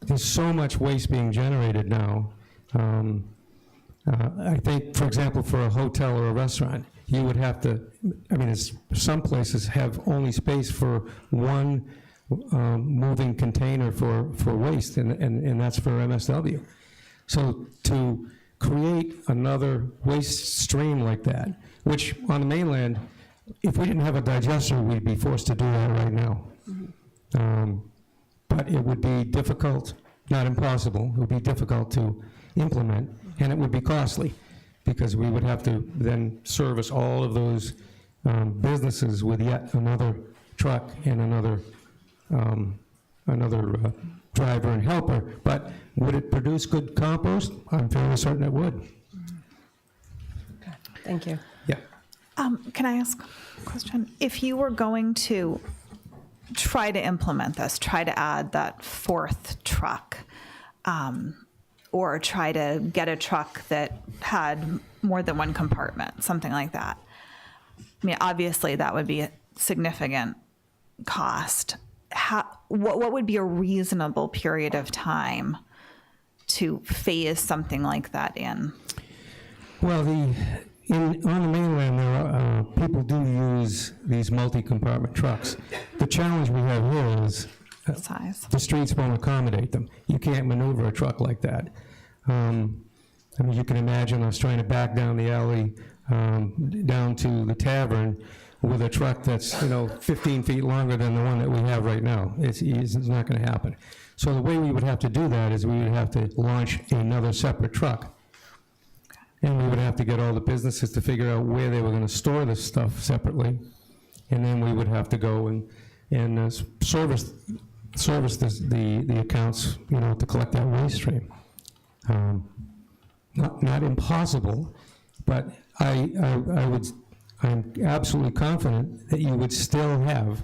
There's so much waste being generated now. I think, for example, for a hotel or a restaurant, you would have to, some places have only space for one moving container for waste, and that's for MSW. So to create another waste stream like that, which on the mainland, if we didn't have a digester, we'd be forced to do that right now. But it would be difficult, not impossible, it would be difficult to implement, and it would be costly, because we would have to then service all of those businesses with yet another truck and another driver and helper. But would it produce good compost? I'm fairly certain it would. Okay. Thank you. Yeah. Can I ask a question? If you were going to try to implement this, try to add that fourth truck, or try to get a truck that had more than one compartment, something like that. I mean, obviously that would be a significant cost. What would be a reasonable period of time to phase something like that in? Well, On the mainland, there are, people do use these multi-compartment trucks. The challenge we have here is Size. the streets won't accommodate them. You can't maneuver a truck like that. I mean, you can imagine us trying to back down the alley down to the tavern with a truck that's, 15 feet longer than the one that we have right now. It's not going to happen. So the way we would have to do that is we would have to launch another separate truck. And we would have to get all the businesses to figure out where they were going to store this stuff separately. And then we would have to go and service the accounts, to collect that waste stream. Not impossible, but I'm absolutely confident that you would still have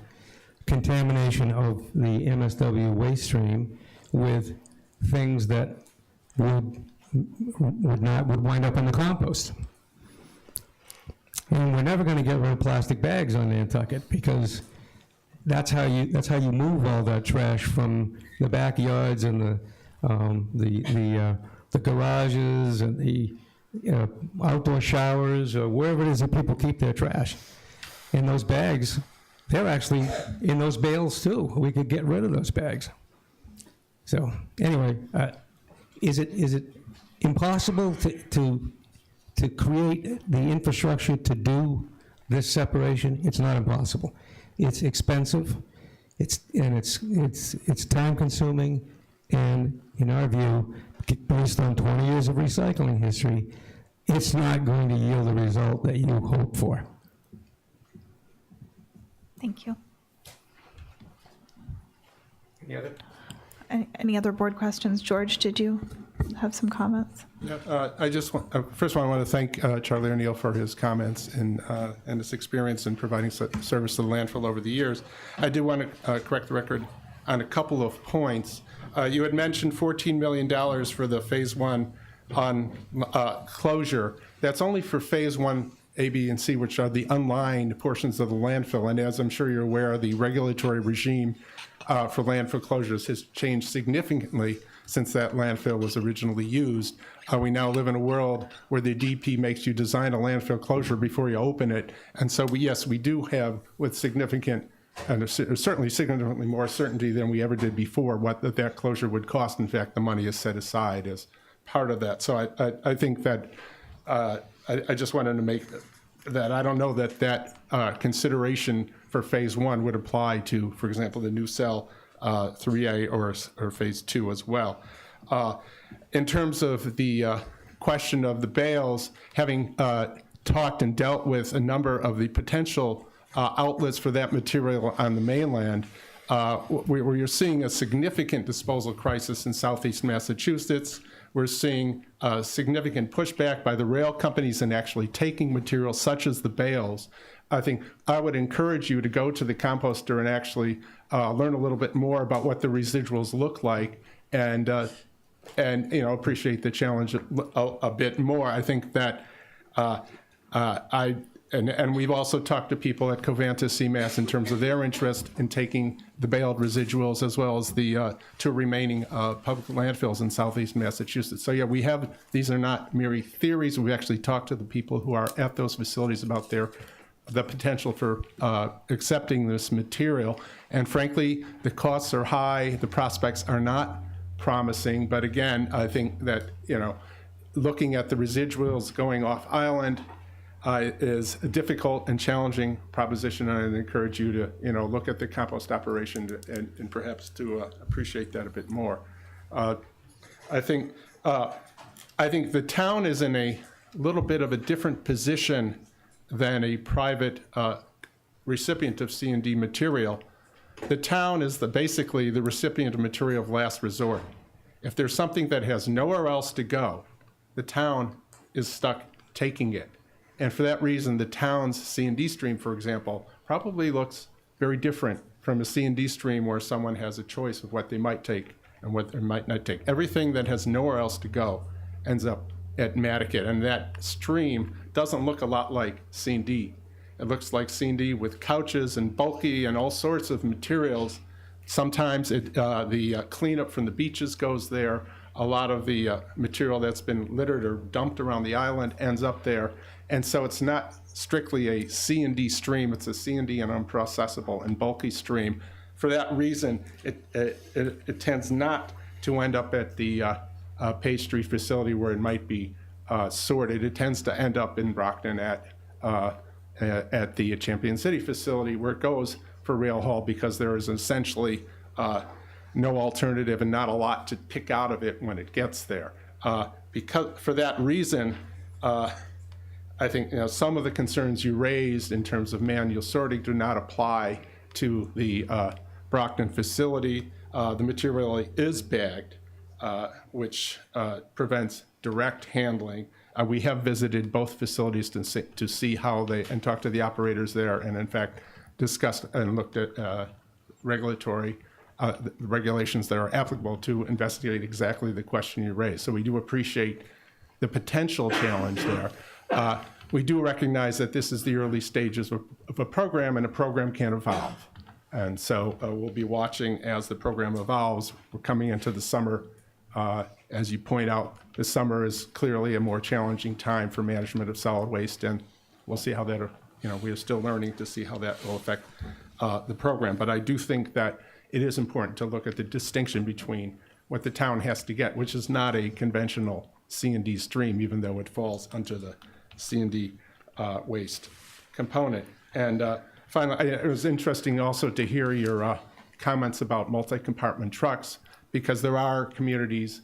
contamination of the MSW waste stream with things that would wind up in the compost. And we're never going to get rid of plastic bags on Nantucket, because that's how you move all that trash from the backyards and the garages and the outdoor showers, or wherever it is that people keep their trash. And those bags, they're actually in those bales too. We could get rid of those bags. So anyway, is it impossible to create the infrastructure to do this separation? It's not impossible. It's expensive. It's time consuming, and in our view, based on 20 years of recycling history, it's not going to yield the result that you hope for. Thank you. Any other? Any other board questions? George, did you have some comments? Yeah, I just want, first of all, I want to thank Charlie O'Neill for his comments and his experience in providing service to the landfill over the years. I do want to correct the record on a couple of points. You had mentioned $14 million for the Phase 1 on closure. That's only for Phase 1, A, B, and C, which are the unlined portions of the landfill. And as I'm sure you're aware, the regulatory regime for landfill closures has changed significantly since that landfill was originally used. We now live in a world where the DP makes you design a landfill closure before you open it. And so, we do have, with significant, and certainly significantly more certainty than we ever did before, what that closure would cost. In fact, the money is set aside as part of that. So I think that I just wanted to make that I don't know that consideration for Phase 1 would apply to, for example, the new cell 3A or Phase 2 as well. In terms of the question of the bales, having talked and dealt with a number of the potential outlets for that material on the mainland, where you're seeing a significant disposal crisis in southeast Massachusetts. We're seeing significant pushback by the rail companies in actually taking materials such as the bales. I think I would encourage you to go to the composter and actually learn a little bit more about what the residuals look like, and appreciate the challenge a bit more. I think that and we've also talked to people at Covanta CMAS in terms of their interest in taking the baled residuals, as well as the two remaining public landfills in southeast Massachusetts. So we have, these are not mere theories. We've actually talked to the people who are at those facilities about the potential for accepting this material. And frankly, the costs are high, the prospects are not promising. But again, I think that, looking at the residuals going off island is a difficult and challenging proposition, and I'd encourage you to, look at the compost operation and perhaps to appreciate that a bit more. I think the town is in a little bit of a different position than a private recipient of C&D material. The town is basically the recipient of material of last resort. If there's something that has nowhere else to go, the town is stuck taking it. And for that reason, the town's C&D stream, for example, probably looks very different from a C&D stream where someone has a choice of what they might take and what they might not take. Everything that has nowhere else to go ends up at Nantucket, and that stream doesn't look a lot like C&D. It looks like C&D with couches and bulky and all sorts of materials. Sometimes the cleanup from the beaches goes there. a lot of the material that's been littered or dumped around the island ends up there. And so it's not strictly a C&D stream, it's a C&D and unprocessable and bulky stream. For that reason, it tends not to end up at the Page Street facility where it might be sorted. It tends to end up in Brockton at the Champion City facility where it goes for rail haul, because there is essentially no alternative and not a lot to pick out of it when it gets there. Because for that reason, I think some of the concerns you raised in terms of manual sorting do not apply to the Brockton facility. The material is bagged, which prevents direct handling. We have visited both facilities to see how they, and talked to the operators there, and in fact discussed and looked at regulatory regulations that are applicable to investigate exactly the question you raised. So we do appreciate the potential challenge there. We do recognize that this is the early stages of a program, and a program can evolve. And so we'll be watching as the program evolves. We're coming into the summer. As you point out, the summer is clearly a more challenging time for management of solid waste, and we'll see how that, we are still learning to see how that will affect the program. But I do think that it is important to look at the distinction between what the town has to get, which is not a conventional C&D stream, even though it falls under the C&D waste component. And finally, it was interesting also to hear your comments about multi-compartment trucks, because there are communities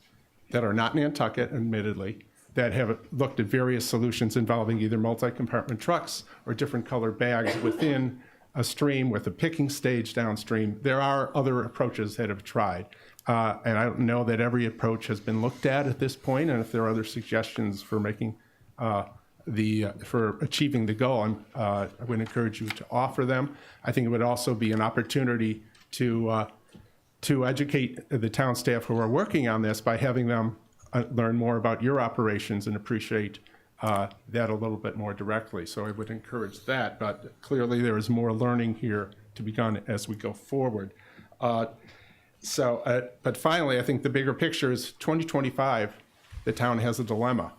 that are not Nantucket, admittedly, that have looked at various solutions involving either multi-compartment trucks or different colored bags within a stream with a picking stage downstream. There are other approaches that have tried. And I don't know that every approach has been looked at this point, and if there are other suggestions for making for achieving the goal, I would encourage you to offer them. I think it would also be an opportunity to educate the town staff who are working on this by having them learn more about your operations and appreciate that a little bit more directly. So I would encourage that, but clearly there is more learning here to be done as we go forward. But finally, I think the bigger picture is 2025, the town has a dilemma.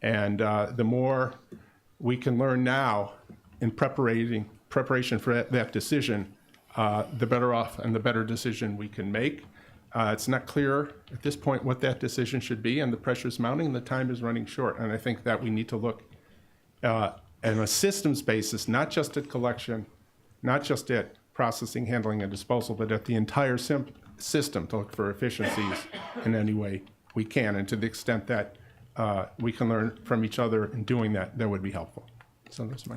And the more we can learn now in preparation for that decision, the better off and the better decision we can make. It's not clear at this point what that decision should be, and the pressure's mounting and the time is running short. And I think that we need to look on a systems basis, not just at collection, not just at processing, handling, and disposal, but at the entire system to look for efficiencies in any way we can. And to the extent that we can learn from each other in doing that, that would be helpful. So that's my.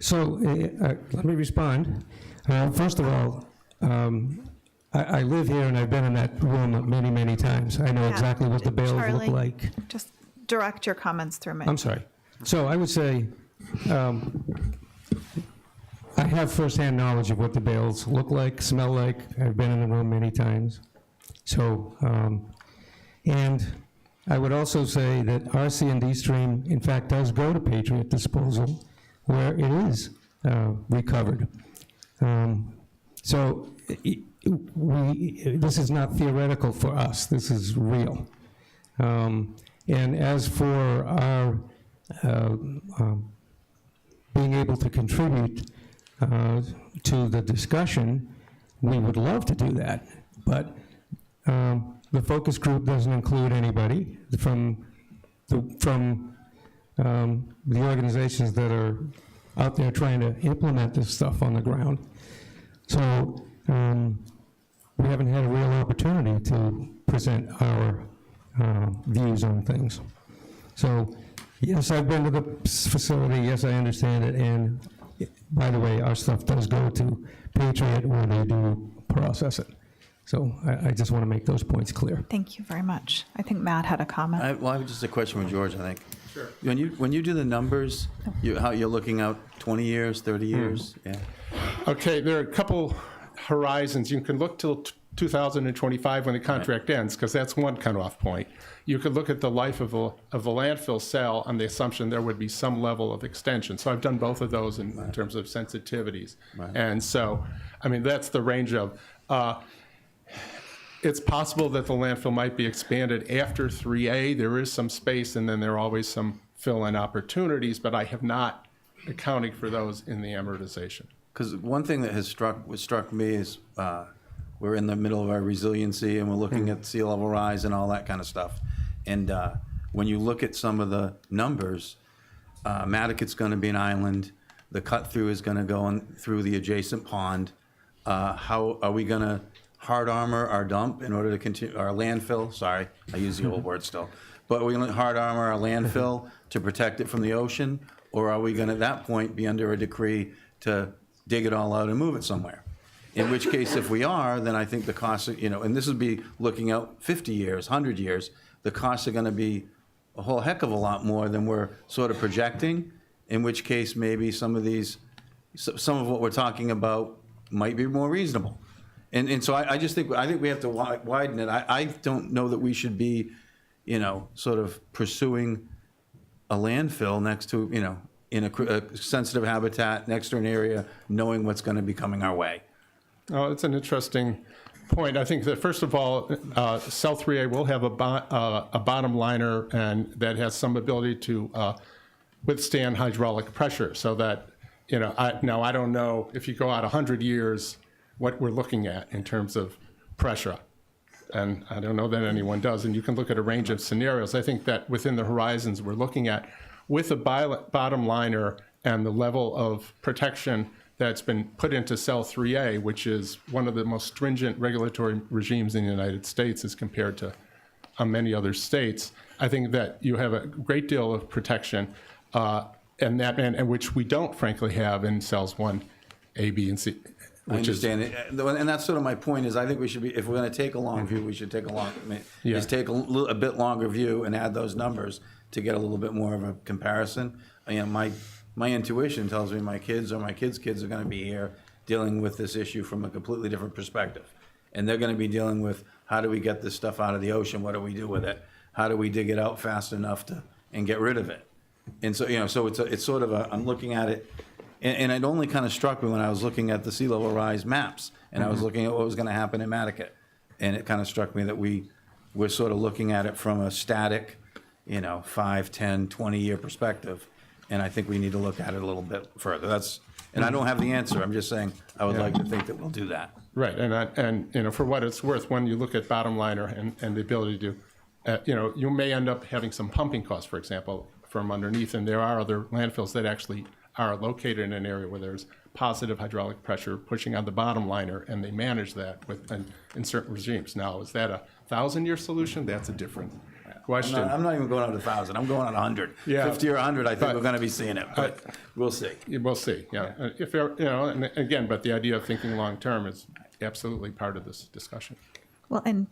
So let me respond. First of all, I live here and I've been in that room many, many times. I know exactly what the bales Charlie, look like. Just direct your comments through me. I'm sorry. So I would say I have firsthand knowledge of what the bales look like, smell like. I've been in the room many times. So, and I would also say that our C&D stream, in fact, does go to Patriot Disposal, where it is recovered. So this is not theoretical for us. This is real. And as for our being able to contribute to the discussion, we would love to do that. But the focus group doesn't include anybody from the organizations that are out there trying to implement this stuff on the ground. So we haven't had a real opportunity to present our views on things. So yes, I've been to the facility, yes, I understand it, and by the way, our stuff does go to Patriot where they do process it. So I just want to make those points clear. Thank you very much. I think Matt had a comment. I have just a question for George, I think. Sure. When you do the numbers, how you're looking out 20 years, 30 years? Yeah. Okay, there are a couple horizons. You can look till 2025 when the contract ends, because that's one cutoff point. You could look at the life of a landfill cell on the assumption there would be some level of extension. So I've done both of those in terms of sensitivities. Right. And so, I mean, that's the range of, It's possible that the landfill might be expanded after 3A. There is some space, and then there are always some fill-in opportunities, but I have not accounting for those in the amortization. Because one thing that has struck me is we're in the middle of our resiliency and we're looking at sea level rise and all that kind of stuff. And when you look at some of the numbers, Nantucket's going to be an island. The cut through is going to go on through the adjacent pond. How are we going to hard armor our dump in order to continue our landfill? Sorry, I use the old word still. But are we going to hard armor our landfill to protect it from the ocean? Or are we going to, at that point, be under a decree to dig it all out and move it somewhere? In which case, if we are, then I think the costs, and this would be looking out 50 years, 100 years, the costs are going to be a whole heck of a lot more than we're sort of projecting, in which case maybe some of what we're talking about might be more reasonable. And so I think we have to widen it. I don't know that we should be, sort of pursuing a landfill next to, in a sensitive habitat next to an area, knowing what's going to be coming our way. Oh, it's an interesting point. I think that, first of all, Cell 3A will have a bottom liner, and that has some ability to withstand hydraulic pressure, so that, I don't know if you go out 100 years what we're looking at in terms of pressure. And I don't know that anyone does. And you can look at a range of scenarios. I think that within the horizons we're looking at, with a bottom liner and the level of protection that's been put into Cell 3A, which is one of the most stringent regulatory regimes in the United States as compared to many other states, I think that you have a great deal of protection, and which we don't, frankly, have in Cells 1A, B, and C. I understand it. And that's sort of my point is I think we should be, if we're going to take a long view, we should take take a bit longer view and add those numbers to get a little bit more of a comparison. My intuition tells me my kids or my kids' kids are going to be here dealing with this issue from a completely different perspective. And they're going to be dealing with, how do we get this stuff out of the ocean? What do we do with it? How do we dig it out fast enough and get rid of it? And so, so it's sort of I'm looking at it. And it only kind of struck me when I was looking at the sea level rise maps, and I was looking at what was going to happen in Nantucket. And it kind of struck me that we're sort of looking at it from a static, 5, 10, 20-year perspective. And I think we need to look at it a little bit further. And I don't have the answer. I'm just saying I would like to think that we'll do that. Right. And for what it's worth, when you look at bottom liner and the ability to, you may end up having some pumping costs, for example, from underneath. And there are other landfills that actually are located in an area where there's positive hydraulic pressure pushing on the bottom liner, and they manage that in certain regimes. Now, is that a 1,000-year solution? That's a different question. I'm not even going on 1,000. I'm going on 100. Yeah. 50 or 100, I think we're going to be seeing it, but we'll see. We'll see. Yeah. If and again, but the idea of thinking long term is absolutely part of this discussion. Well, and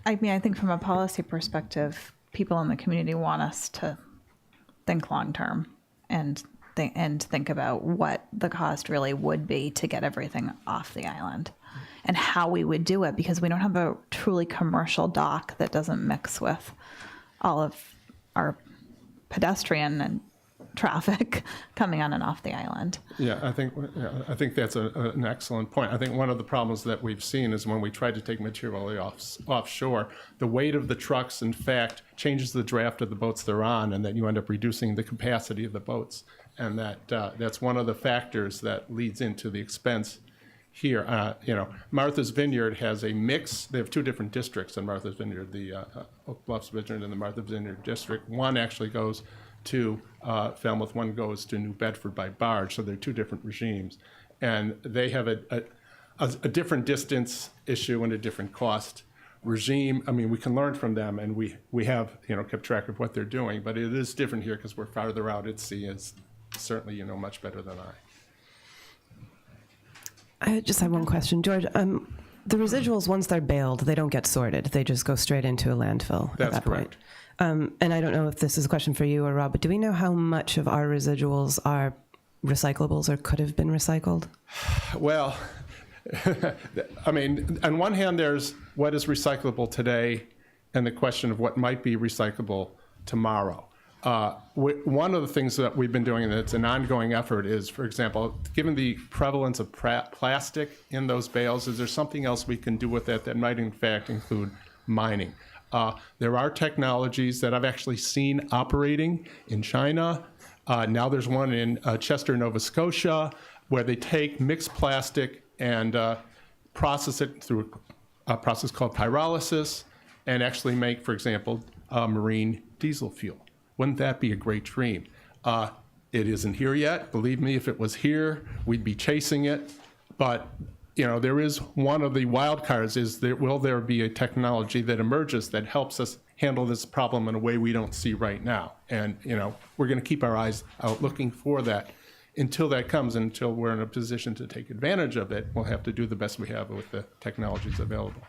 I think from a policy perspective, people in the community want us to think long term and think about what the cost really would be to get everything off the island and how we would do it, because we don't have a truly commercial dock that doesn't mix with all of our pedestrian and traffic coming on and off the island. Yeah, I think that's an excellent point. I think one of the problems that we've seen is when we try to take material offshore, the weight of the trucks, in fact, changes the draft of the boats they're on, and then you end up reducing the capacity of the boats. And that's one of the factors that leads into the expense here. Martha's Vineyard has a mix. They have two different districts in Martha's Vineyard, the Oak Bluffs Vineyard and the Martha's Vineyard district. One actually goes to Falmouth, one goes to New Bedford by barge, so they're two different regimes. And they have a different distance issue and a different cost regime. I mean, we can learn from them, and we have kept track of what they're doing, but it is different here because we're farther out at sea, as certainly much better than I just have one question, George. The residuals, once they're baled, they don't get sorted. They just go straight into a landfill at that correct. point. And I don't know if this is a question for you or Rob, but do we know how much of our residuals are recyclables or could have been recycled? Well, I mean, on one hand, there's what is recyclable today and the question of what might be recyclable tomorrow. One of the things that we've been doing, and it's an ongoing effort, is, for example, given the prevalence of plastic in those bales, is there something else we can do with that might in fact include mining? There are technologies that I've actually seen operating in China. Now there's one in Chester, Nova Scotia, where they take mixed plastic and process it through a process called pyrolysis and actually make, for example, marine diesel fuel. Wouldn't that be a great dream? It isn't here yet. Believe me, if it was here, we'd be chasing it. But there is one of the wild cards is will there be a technology that emerges that helps us handle this problem in a way we don't see right now? And we're going to keep our eyes out looking for that. Until that comes, until we're in a position to take advantage of it, we'll have to do the best we have with the technologies available.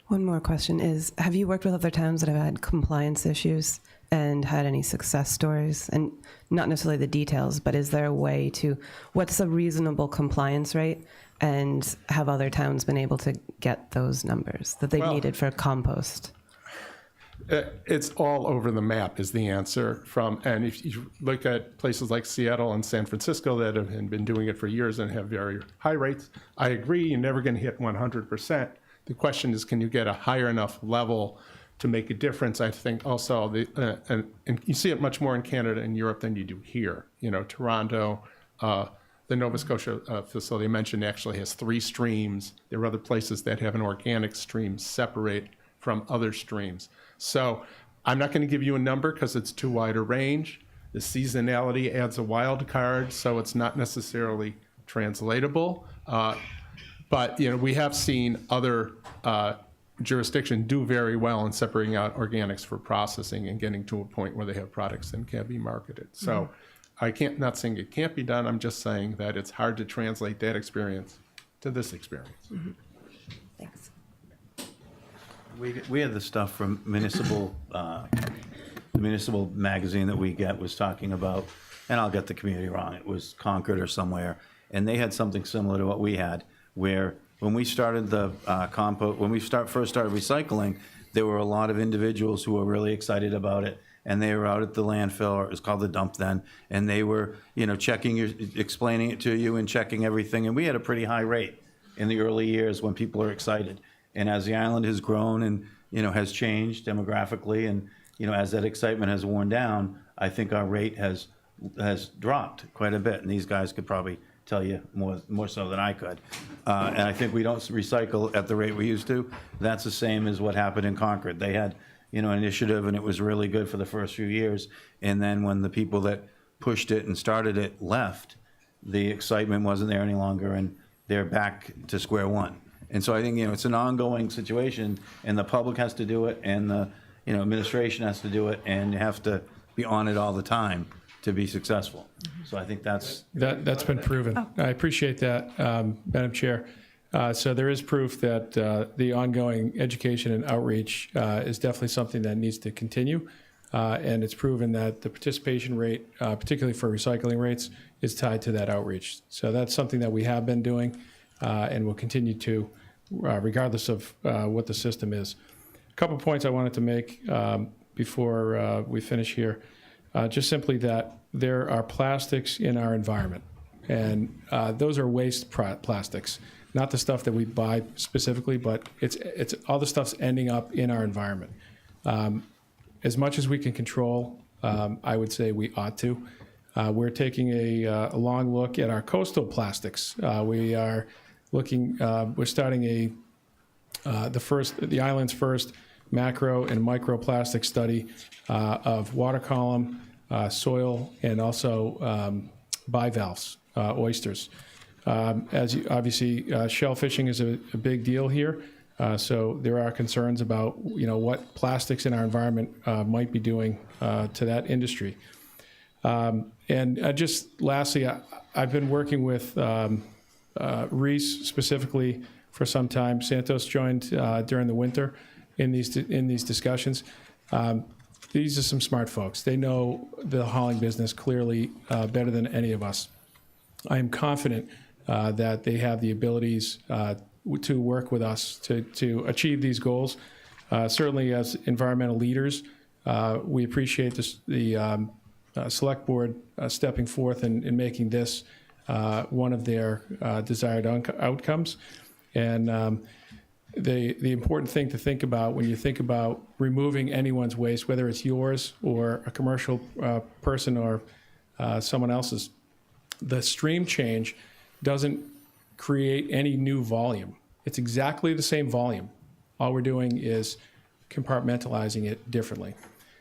One more question is, have you worked with other towns that have had compliance issues and had any success stories? And not necessarily the details, but is there a way to, what's a reasonable compliance rate? And have other towns been able to get those numbers that they've needed for compost? It's all over the map is the answer. And if you look at places like Seattle and San Francisco that have been doing it for years and have very high rates, I agree, you're never going to hit 100%. The question is, can you get a higher enough level to make a difference? I think also, and you see it much more in Canada and Europe than you do here. Toronto, the Nova Scotia facility I mentioned actually has 3 streams. There are other places that have an organic stream separate from other streams. So I'm not going to give you a number because it's too wide a range. The seasonality adds a wild card, so it's not necessarily translatable. But we have seen other jurisdictions do very well in separating out organics for processing and getting to a point where they have products that can be marketed. So not saying it can't be done. I'm just saying that it's hard to translate that experience to this experience. Mm-hmm. Thanks. We had the stuff from municipal, the municipal magazine that we get was talking about, and I'll get the community wrong, it was Concord or somewhere, and they had something similar to what we had, where when we started the compost, when we first started recycling, there were a lot of individuals who were really excited about it, and they were out at the landfill, or it was called the dump then, and they were, explaining it to you and checking everything, and we had a pretty high rate in the early years when people are excited. And as the island has grown and, has changed demographically and, as that excitement has worn down, I think our rate has dropped quite a bit. And these guys could probably tell you more so than I could. And I think we don't recycle at the rate we used to. That's the same as what happened in Concord. They had, an initiative and it was really good for the first few years. And then when the people that pushed it and started it left, the excitement wasn't there any longer and they're back to square one. And so I think, it's an ongoing situation, and the public has to do it, and the, administration has to do it, and you have to be on it all the time to be successful. So I think that's been proven. I appreciate that, Madam Chair. So there is proof that the ongoing education and outreach is definitely something that needs to continue, and it's proven that the participation rate, particularly for recycling rates, is tied to that outreach. So that's something that we have been doing, and will continue to. Regardless of what the system is. A couple points I wanted to make before we finish here. Just simply that there are plastics in our environment, and those are waste plastics, not the stuff that we buy specifically, but it's all the stuff's ending up in our environment. As much as we can control, I would say we ought to. We're taking a long look at our coastal plastics. We are looking, we're starting the island's first macro and microplastic study of water column, soil, and also bivalves, oysters. Obviously, shell fishing is a big deal here. So there are concerns about, what plastics in our environment might be doing to that industry. And just lastly, I've been working with Reese specifically for some time. Santos joined during the winter in these discussions. These are some smart folks. They know the hauling business clearly better than any of us. I am confident that they have the abilities to work with us to achieve these goals. Certainly as environmental leaders, We appreciate the Select Board stepping forth and making this one of their desired outcomes. And the important thing to think about when you think about removing anyone's waste, whether it's yours or a commercial person or someone else's, the stream change doesn't create any new volume. It's exactly the same volume. All we're doing is compartmentalizing it differently.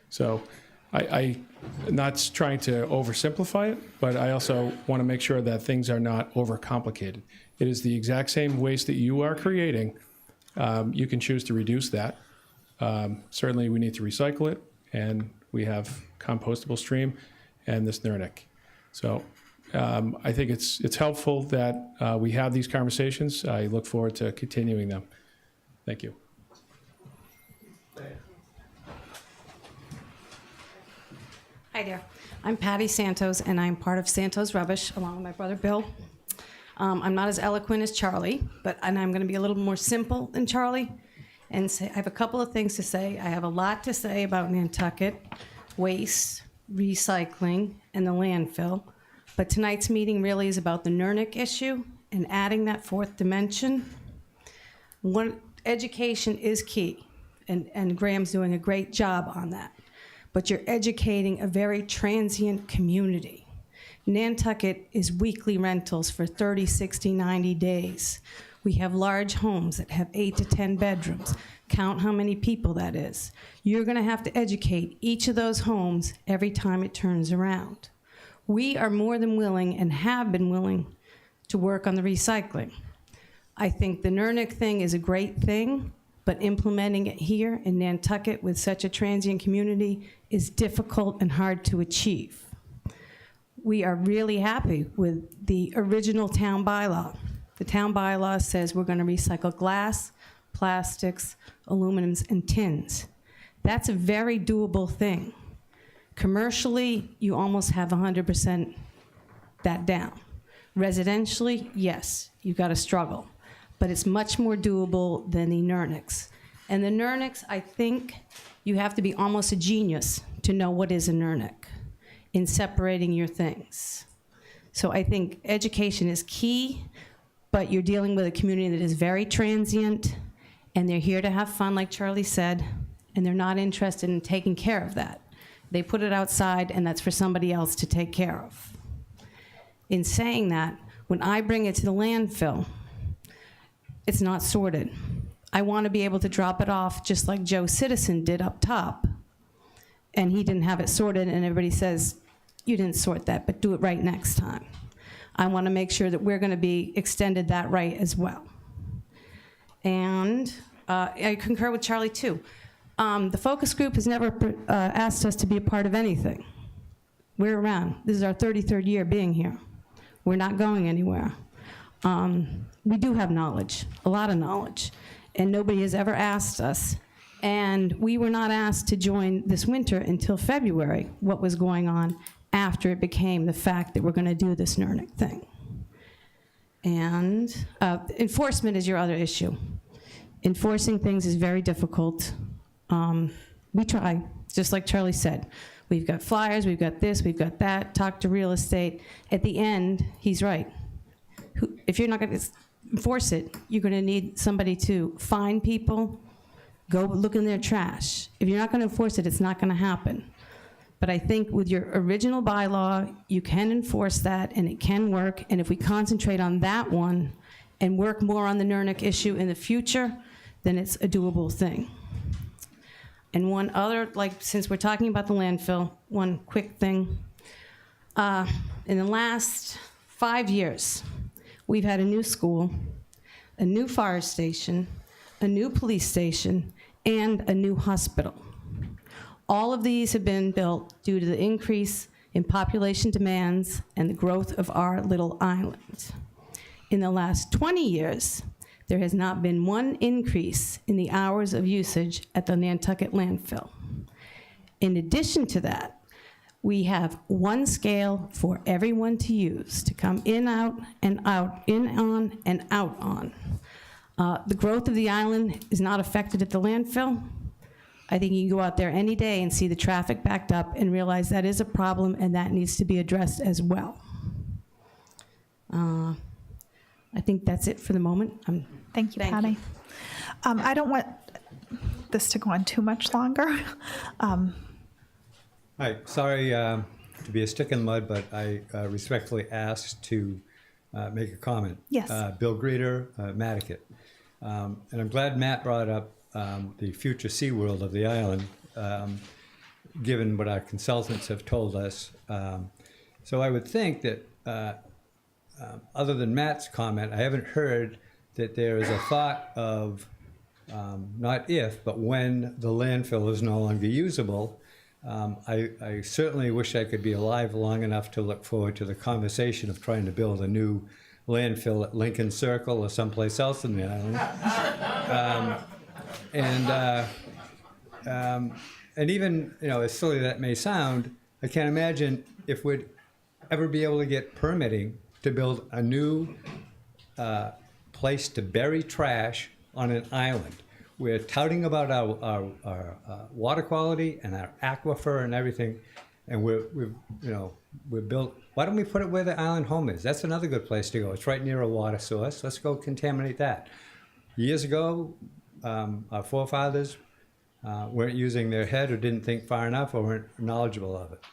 So I'm not trying to oversimplify it, but I also want to make sure that things are not overcomplicated. It is the exact same waste that you are creating. You can choose to reduce that. Certainly we need to recycle it, and we have compostable stream and this Nurnik. So I think it's helpful that we have these conversations. I look forward to continuing them. Thank you. Hi there. I'm Patty Santos, and I'm part of Santos Rubbish, along with my brother Bill. I'm not as eloquent as Charlie, and I'm going to be a little more simple than Charlie. And say, I have a couple of things to say. I have a lot to say about Nantucket, waste, recycling, and the landfill. But tonight's meeting really is about the Nurnik issue and adding that fourth dimension. Education is key, and Graham's doing a great job on that. But you're educating a very transient community. Nantucket is weekly rentals for 30, 60, 90 days. We have large homes that have 8 to 10 bedrooms. Count how many people that is. You're gonna have to educate each of those homes every time it turns around. We are more than willing and have been willing to work on the recycling. I think the Nurnik thing is a great thing, but implementing it here in Nantucket with such a transient community is difficult and hard to achieve. We are really happy with the original town bylaw. The town bylaw says we're gonna recycle glass, plastics, aluminums, and tins. That's a very doable thing. Commercially, you almost have 100% that down. Residentially, yes, you gotta struggle, but it's much more doable than the Nurniks. And the Nurniks, I think you have to be almost a genius to know what is a Nurnik in separating your things. So I think education is key, but you're dealing with a community that is very transient, and they're here to have fun, like Charlie said, and they're not interested in taking care of that. They put it outside, and that's for somebody else to take care of. In saying that, when I bring it to the landfill, it's not sorted. I want to be able to drop it off just like Joe Citizen did up top, and he didn't have it sorted, and everybody says, you didn't sort that, but do it right next time. I want to make sure that we're going to be extended that right as well. And I concur with Charlie too. The focus group has never asked us to be a part of anything. We're around. This is our 33rd year being here. We're not going anywhere. We do have knowledge, a lot of knowledge, and nobody has ever asked us. And we were not asked to join this winter until February, what was going on after it became the fact that we're going to do this Nurnik thing. And enforcement is your other issue. Enforcing things is very difficult. We try, just like Charlie said. We've got flyers, we've got this, we've got that, talk to real estate. At the end, he's right. If you're not going to enforce it, you're going to need somebody to find people, go look in their trash. If you're not going to enforce it, it's not going to happen. But I think with your original bylaw, you can enforce that, and it can work. And if we concentrate on that one and work more on the Nurnik issue in the future, then it's a doable thing. And one other, since we're talking about the landfill, one quick thing. In the last 5 years, we've had a new school, a new fire station, a new police station, and a new hospital. All of these have been built due to the increase in population demands and the growth of our little island. In the last 20 years, there has not been one increase in the hours of usage at the Nantucket landfill. In addition to that, we have one scale for everyone to use, to come in, out, and out, in, on, and out on. The growth of the island is not affected at the landfill. I think you can go out there any day and see the traffic backed up and realize that is a problem and that needs to be addressed as well. I think that's it for the moment. Thank you, Thank Patty. I don't want this to go on too much longer. Hi, sorry to be a stick in the mud, but I respectfully asked to make a comment. Yes. Bill Greeter, Nantucket. And I'm glad Matt brought up the future SeaWorld of the island, given what our consultants have told us. So I would think that, other than Matt's comment, I haven't heard that there is a thought of not if, but when the landfill is no longer usable. I certainly wish I could be alive long enough to look forward to the conversation of trying to build a new landfill at Lincoln Circle or someplace else in the island. And even, as silly that may sound, I can't imagine if we'd ever be able to get permitting to build a new place to bury trash on an island. We're touting about our water quality and our aquifer and everything, and we've built. Why don't we put it where the island home is? That's another good place to go. It's right near a water source. Let's go contaminate that. Years ago, our forefathers weren't using their head or didn't think far enough or weren't knowledgeable of it.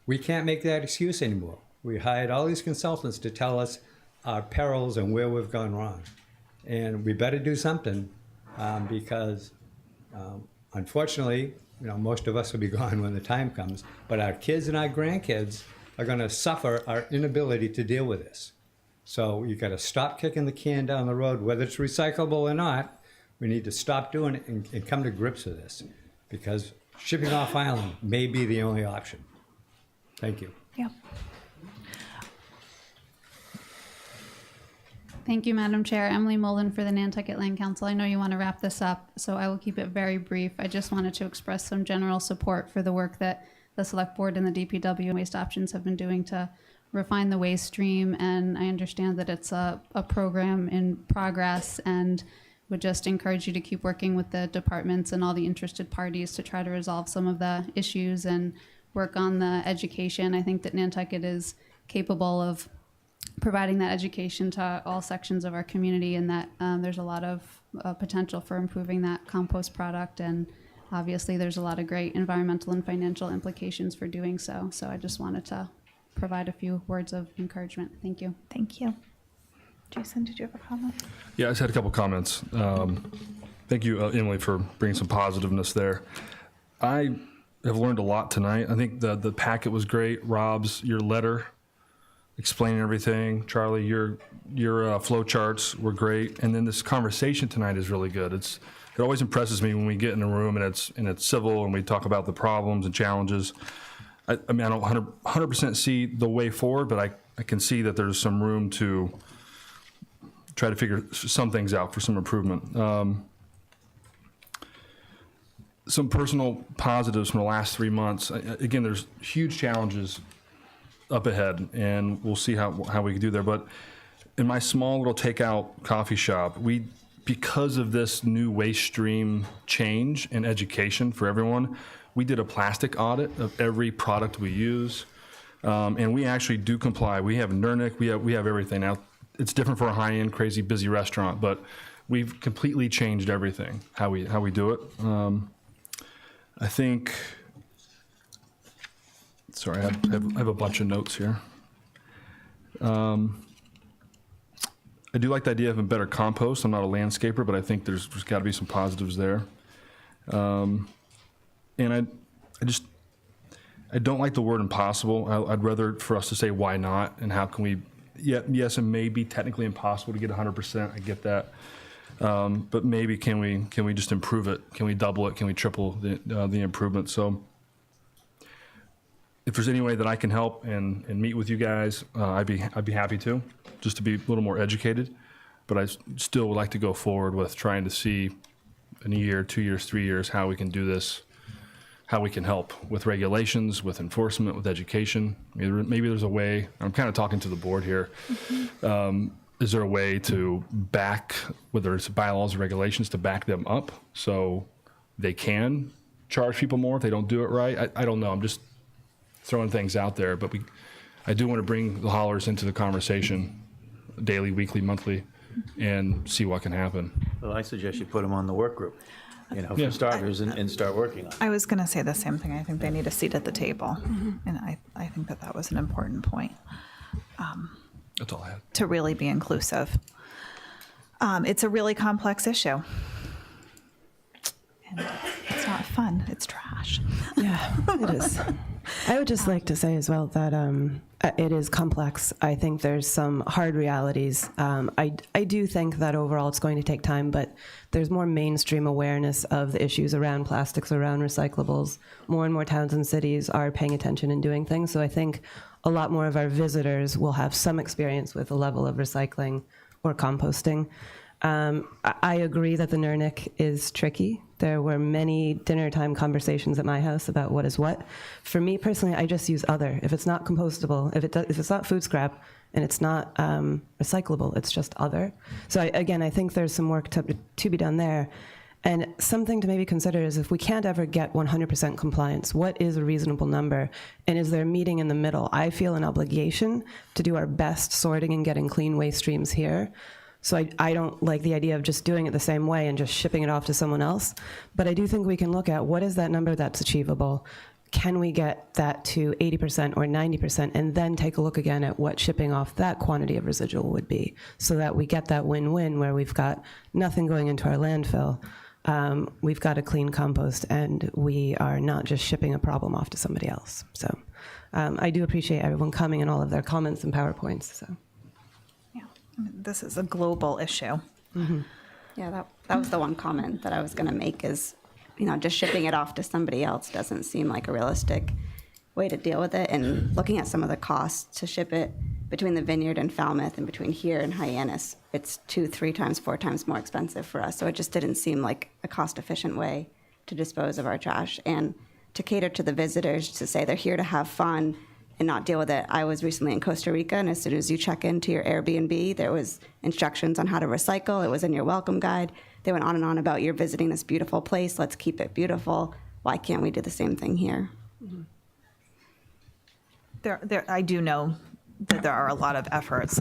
We can't make that excuse anymore. We hired all these consultants to tell us our perils and where we've gone wrong. And we better do something because unfortunately, most of us will be gone when the time comes, but our kids and our grandkids are gonna suffer our inability to deal with this. So you gotta stop kicking the can down the road, whether it's recyclable or not. We need to stop doing it and come to grips with this, because shipping off island may be the only option. Thank you. Yeah. Thank you, Madam Chair. Emily Mullen for the Nantucket Land Council. I know you want to wrap this up, so I will keep it very brief. I just wanted to express some general support for the work that the Select Board and the DPW and Waste Options have been doing to refine the waste stream, and I understand that it's a program in progress, and would just encourage you to keep working with the departments and all the interested parties to try to resolve some of the issues and work on the education. I think that Nantucket is capable of providing that education to all sections of our community, and that there's a lot of potential for improving that compost product, and obviously there's a lot of great environmental and financial implications for doing so. So I just wanted to provide a few words of encouragement. Thank you. Thank you. Jason, did you have a comment? Yeah, I just had a couple comments. Thank you, Emily, for bringing some positiveness there. I have learned a lot tonight. I think the packet was great. Rob's, your letter explaining everything. Charlie, your flow charts were great. And then this conversation tonight is really good. It always impresses me when we get in a room and it's civil and we talk about the problems and challenges. I mean, I don't 100% see the way forward, but I can see that there's some room to try to figure some things out for some improvement. Some personal positives from the last 3 months. Again, there's huge challenges up ahead, and we'll see how we can do there. But in my small little takeout coffee shop, because of this new waste stream change and education for everyone, we did a plastic audit of every product we use, and we actually do comply. We have NERNIC, we have everything. Now, it's different for a high-end, crazy, busy restaurant, but we've completely changed everything, how we do it. I think, sorry, I have a bunch of notes here. I do like the idea of a better compost. I'm not a landscaper, but I think there's got to be some positives there. And I don't like the word impossible. I'd rather for us to say why not and how can we. Yes, it may be technically impossible to get 100%. I get that, but maybe can we just improve it? Can we double it? Can we triple the improvement? So, if there's any way that I can help and meet with you guys, I'd be happy to, just to be a little more educated. But I still would like to go forward with trying to see in a year, 2 years, 3 years how we can do this, how we can help with regulations, with enforcement, with education. Maybe there's a way. I'm kind of talking to the board here. Mm-hmm. Is there a way to back, whether it's bylaws or regulations, to back them up so they can charge people more if they don't do it right. I don't know. I'm just throwing things out there, but I do want to bring the haulers into the conversation daily, weekly, monthly, and see what can happen. Well, I suggest you put them on the work group, for starters, and start working on it. I was going to say the same thing. I think they need a seat at the table. And I think that was an important point. That's all I had. To really be inclusive. It's a really complex issue. And it's not fun, it's trash. Yeah, it is. I would just like to say as well that it is complex. I think there's some hard realities. I do think that overall it's going to take time, but there's more mainstream awareness of the issues around plastics, around recyclables. More and more towns and cities are paying attention and doing things. So I think a lot more of our visitors will have some experience with a level of recycling or composting. I agree that the Nurnic is tricky. There were many dinner time conversations at my house about what is what. For me personally, I just use other. If it's not compostable, if it's not food scrap and it's not recyclable, it's just other. So I think there's some work to be done there. And something to maybe consider is if we can't ever get 100% compliance, what is a reasonable number? And is there a meeting in the middle? I feel an obligation to do our best sorting and getting clean waste streams here. So I don't like the idea of just doing it the same way and just shipping it off to someone else. But I do think we can look at what is that number that's achievable. Can we get that to 80% or 90%, and then take a look again at what shipping off that quantity of residual would be, so that we get that win-win where we've got nothing going into our landfill, we've got a clean compost, and we are not just shipping a problem off to somebody else. So I do appreciate everyone coming and all of their comments and PowerPoints. So. This is a global issue. Mm-hmm. Yeah, that was the one comment that I was going to make is, just shipping it off to somebody else doesn't seem like a realistic way to deal with it. And looking at some of the costs to ship it between the Vineyard and Falmouth and between here and Hyannis, it's 2, 3 times, 4 times more expensive for us. So it just didn't seem like a cost-efficient way to dispose of our trash and to cater to the visitors, to say they're here to have fun and not deal with it. I was recently in Costa Rica, and as soon as you check into your Airbnb, there was instructions on how to recycle. It was in your welcome guide. They went on and on about, you're visiting this beautiful place, let's keep it beautiful. Why can't we do the same thing here? I do know that there are a lot of efforts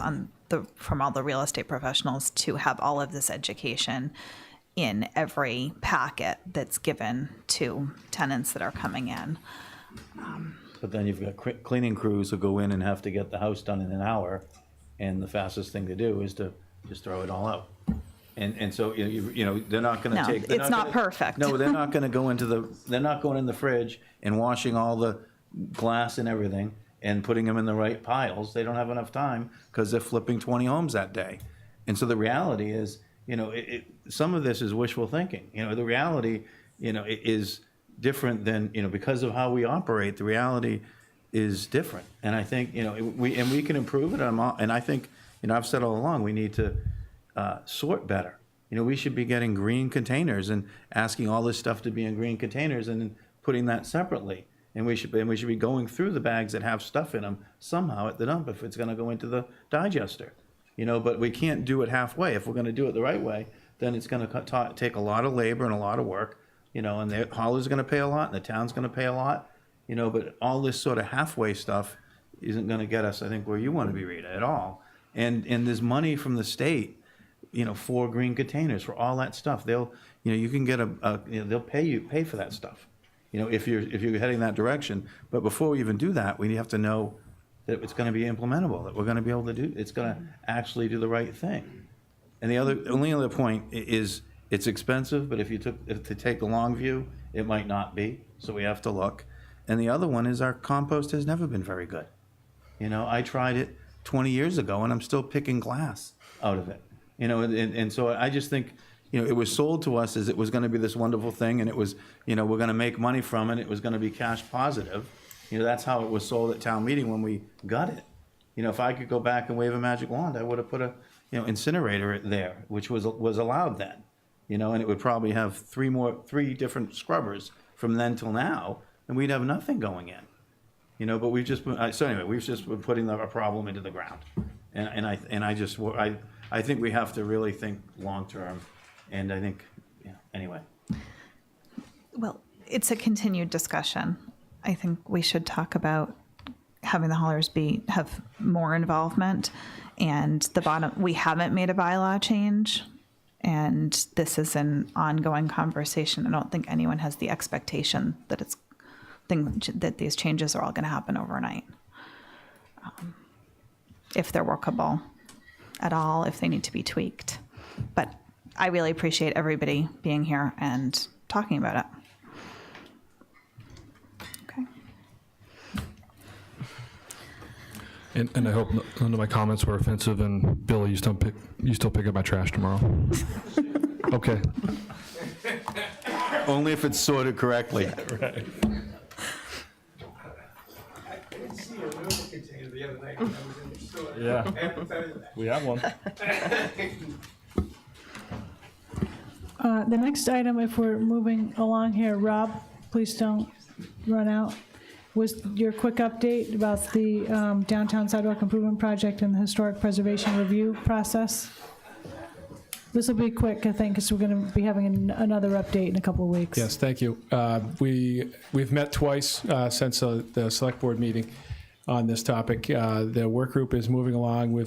from all the real estate professionals to have all of this education in every packet that's given to tenants that are coming in. But then you've got cleaning crews who go in and have to get the house done in an hour, and the fastest thing to do is to just throw it all out. And so they're not going to take. It's not perfect. No, they're not going to go they're not going in the fridge and washing all the glass and everything and putting them in the right piles. They don't have enough time because they're flipping 20 homes that day. And so the reality is, some of this is wishful thinking. The reality, is different than, because of how we operate, the reality is different. And I think, we can improve it. And I think, I've said all along, we need to sort better. We should be getting green containers and asking all this stuff to be in green containers and then putting that separately. And we should be going through the bags that have stuff in them somehow at the dump if it's going to go into the digester. But we can't do it halfway. If we're going to do it the right way, then it's going to take a lot of labor and a lot of work. And the hauler's going to pay a lot, and the town's going to pay a lot, but all this sort of halfway stuff isn't going to get us, I think, where you want to be, Rita, at all. And there's money from the state, for green containers, for all that stuff. They'll, you can get they'll pay for that stuff, if you're heading that direction. But before we even do that, we have to know that it's going to be implementable, that we're going to be able to do, it's going to actually do the right thing. And the only other point is, it's expensive, but if to take a long view, it might not be. So we have to look. And the other one is our compost has never been very good. I tried it 20 years ago, and I'm still picking glass out of it. And so I just think, it was sold to us as it was going to be this wonderful thing, and it was, we're going to make money from it. It was going to be cash positive. That's how it was sold at town meeting when we got it. If I could go back and wave a magic wand, I would have put a, incinerator there, which was allowed then. And it would probably have 3 different scrubbers from then till now, and we'd have nothing going in. But we've just been, we've just been putting a problem into the ground. And I think we have to really think long term, and I think, anyway. Well, it's a continued discussion. I think we should talk about having the haulers have more involvement. And we haven't made a bylaw change, and this is an ongoing conversation. I don't think anyone has the expectation that that these changes are all going to happen overnight. If they're workable at all, if they need to be tweaked. But I really appreciate everybody being here and talking about it. Okay. And I hope none of my comments were offensive. And Billy, you still pick up my trash tomorrow. Okay. Only if it's sorted correctly. Right. I didn't see a milk container the other night when I was in the store. Yeah. I have to tell you that. We have one. The next item, if we're moving along here, Rob, please don't run out, was your quick update about the downtown sidewalk improvement project and the historic preservation review process. This will be quick, I think, because we're going to be having another update in a couple of weeks. Yes, thank you. We've met twice since the select board meeting on this topic. The work group is moving along. We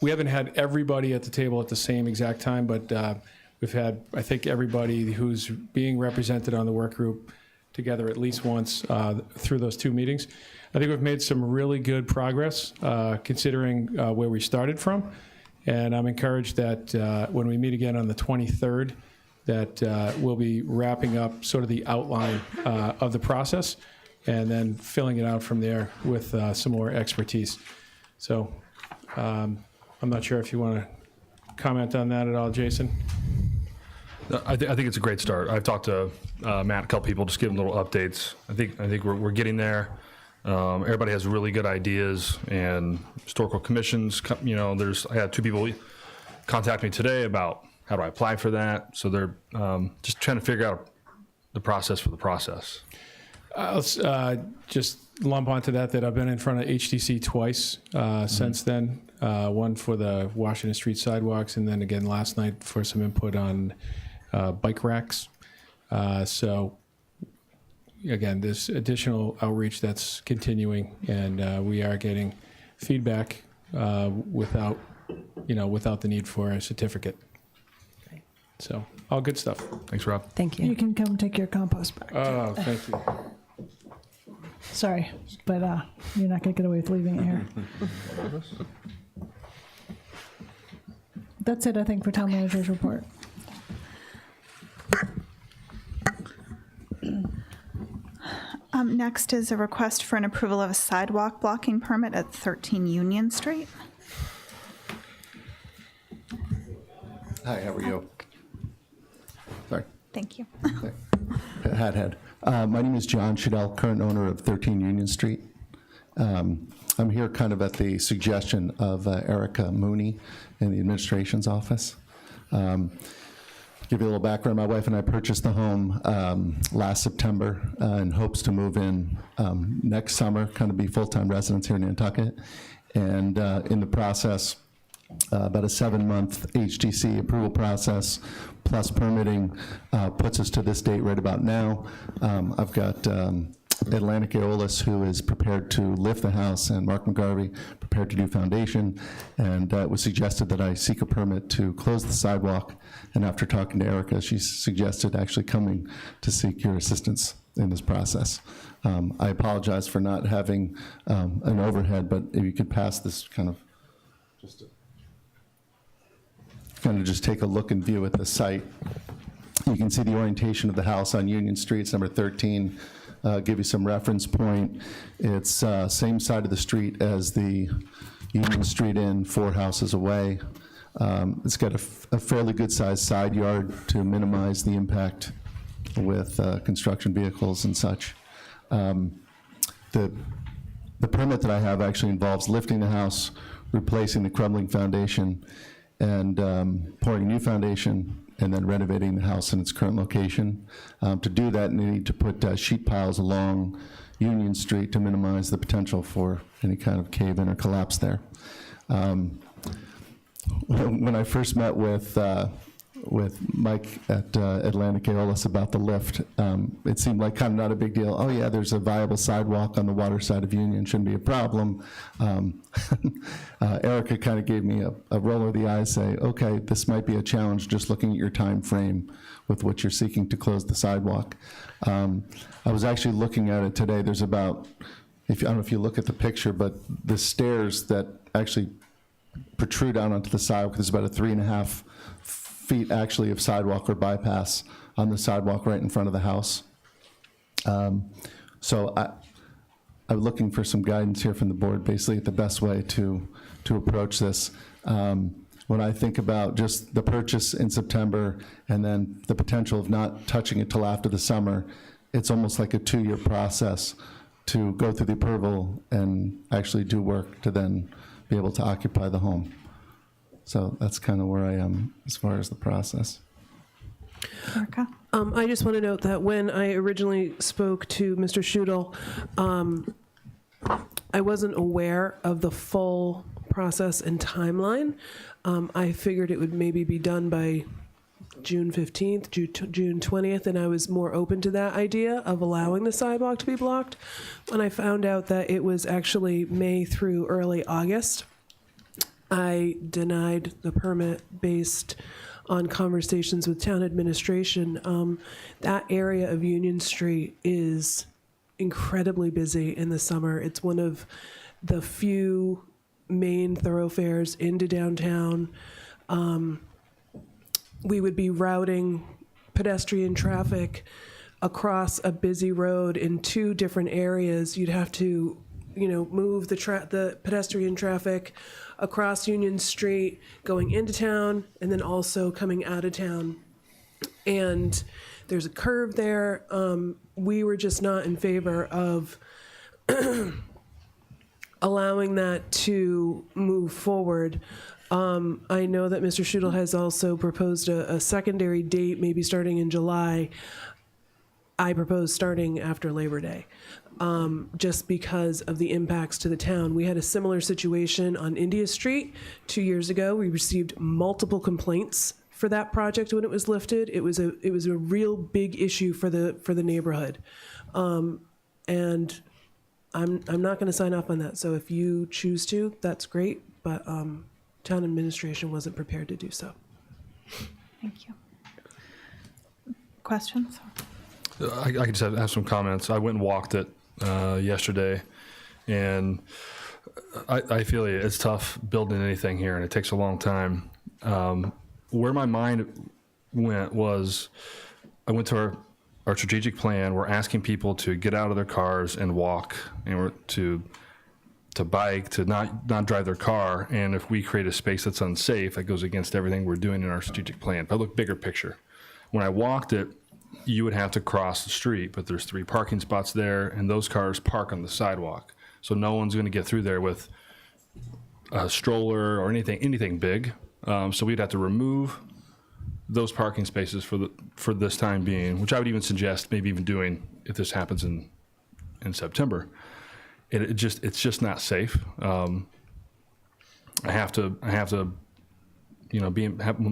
haven't had everybody at the table at the same exact time, but we've had, I think, everybody who's being represented on the work group together at least once through those two meetings. I think we've made some really good progress considering where we started from. And I'm encouraged that when we meet again on the 23rd, that we'll be wrapping up sort of the outline of the process and then filling it out from there with some more expertise. So I'm not sure if you want to comment on that at all, Jason. I think it's a great start. I've talked to Matt, a couple people, just give them little updates. I think we're getting there. Everybody has really good ideas, and historical commissions. I had two people contact me today about how do I apply for that. So they're just trying to figure out the process for the process. Let's just lump onto that I've been in front of HTC twice since then. One for the Washington Street sidewalks, and then again last night for some input on bike racks. So again, there's additional outreach that's continuing, and we are getting feedback without the need for a certificate. Great. So all good stuff. Thanks, Rob. Thank you. You can come take your compost back. Oh, thank you. Sorry, but you're not going to get away with leaving it here. That's it, I think, for town manager's report. Next is a request for an approval of a sidewalk blocking permit at 13 Union Street. Hi, how are you? Sorry. Thank you. My name is John Shadell, current owner of 13 Union Street. I'm here kind of at the suggestion of Erica Mooney in the administration's office. Give you a little background. My wife and I purchased the home last September in hopes to move in next summer, kind of be full-time residents here in Nantucket. And in the process, about a 7-month HDC approval process plus permitting puts us to this date right about now. I've got Atlantic Aeolus, who is prepared to lift the house, and Mark McGarvey prepared to do foundation, and it was suggested that I seek a permit to close the sidewalk, and after talking to Erica, she suggested actually coming to seek your assistance in this process. I apologize for not having an overhead, but if you could pass this kind of just take a look and view at the site. You can see the orientation of the house on Union Street. It's number 13. Give you some reference point. It's same side of the street as the Union Street Inn, 4 houses away. It's got a fairly good sized side yard to minimize the impact with construction vehicles and such. The permit that I have actually involves lifting the house, replacing the crumbling foundation, and pouring new foundation, and then renovating the house in its current location. To do that, you need to put sheet piles along Union Street to minimize the potential for any kind of cave-in or collapse there. When I first met with with Mike at Atlantic Aeolus about the lift. It seemed like kind of not a big deal. Oh yeah, there's a viable sidewalk on the water side of Union, shouldn't be a problem. Erica kind of gave me a roll of the eyes, say, okay, this might be a challenge just looking at your time frame with what you're seeking to close the sidewalk. I was actually looking at it today. There's about, I don't know if you look at the picture, but the stairs that actually protrude out onto the sidewalk, there's about a 3.5 feet actually of sidewalk or bypass on the sidewalk right in front of the house. So I'm looking for some guidance here from the board, basically the best way to approach this. When I think about just the purchase in September and then the potential of not touching it till after the summer, it's almost like a 2-year process to go through the approval and actually do work to then be able to occupy the home. So that's kind of where I am as far as the process. Erica? I just want to note that when I originally spoke to Mr. Schudel, I wasn't aware of the full process and timeline. I figured it would maybe be done by June 15th, June 20th, and I was more open to that idea of allowing the sidewalk to be blocked. When I found out that it was actually May through early August, I denied the permit based on conversations with town administration. That area of Union Street is incredibly busy in the summer. It's one of the few main thoroughfares into downtown. We would be routing pedestrian traffic across a busy road in 2 different areas. You'd have to, move the pedestrian traffic across Union Street, going into town, and then also coming out of town. And there's a curve there. We were just not in favor of allowing that to move forward. I know that Mr. Schudel has also proposed a secondary date, maybe starting in July. I propose starting after Labor Day, just because of the impacts to the town. We had a similar situation on India Street 2 years ago. We received multiple complaints for that project when it was lifted. It was a real big issue for the neighborhood, and I'm not going to sign off on that. So if you choose to, that's great, but town administration wasn't prepared to do so. Thank you. Questions? I could just have some comments. I went and walked it yesterday, and I feel it's tough building anything here, and it takes a long time. Where my mind went was, I went to our strategic plan. We're asking people to get out of their cars and walk, and to bike, to not drive their car. And if we create a space that's unsafe, that goes against everything we're doing in our strategic plan. If I look bigger picture, when I walked it, you would have to cross the street, but there's 3 parking spots there, and those cars park on the sidewalk. So no one's going to get through there with a stroller or anything big. So we'd have to remove those parking spaces for this time being, which I would even suggest maybe even doing if this happens in September. It's just not safe. I have to have my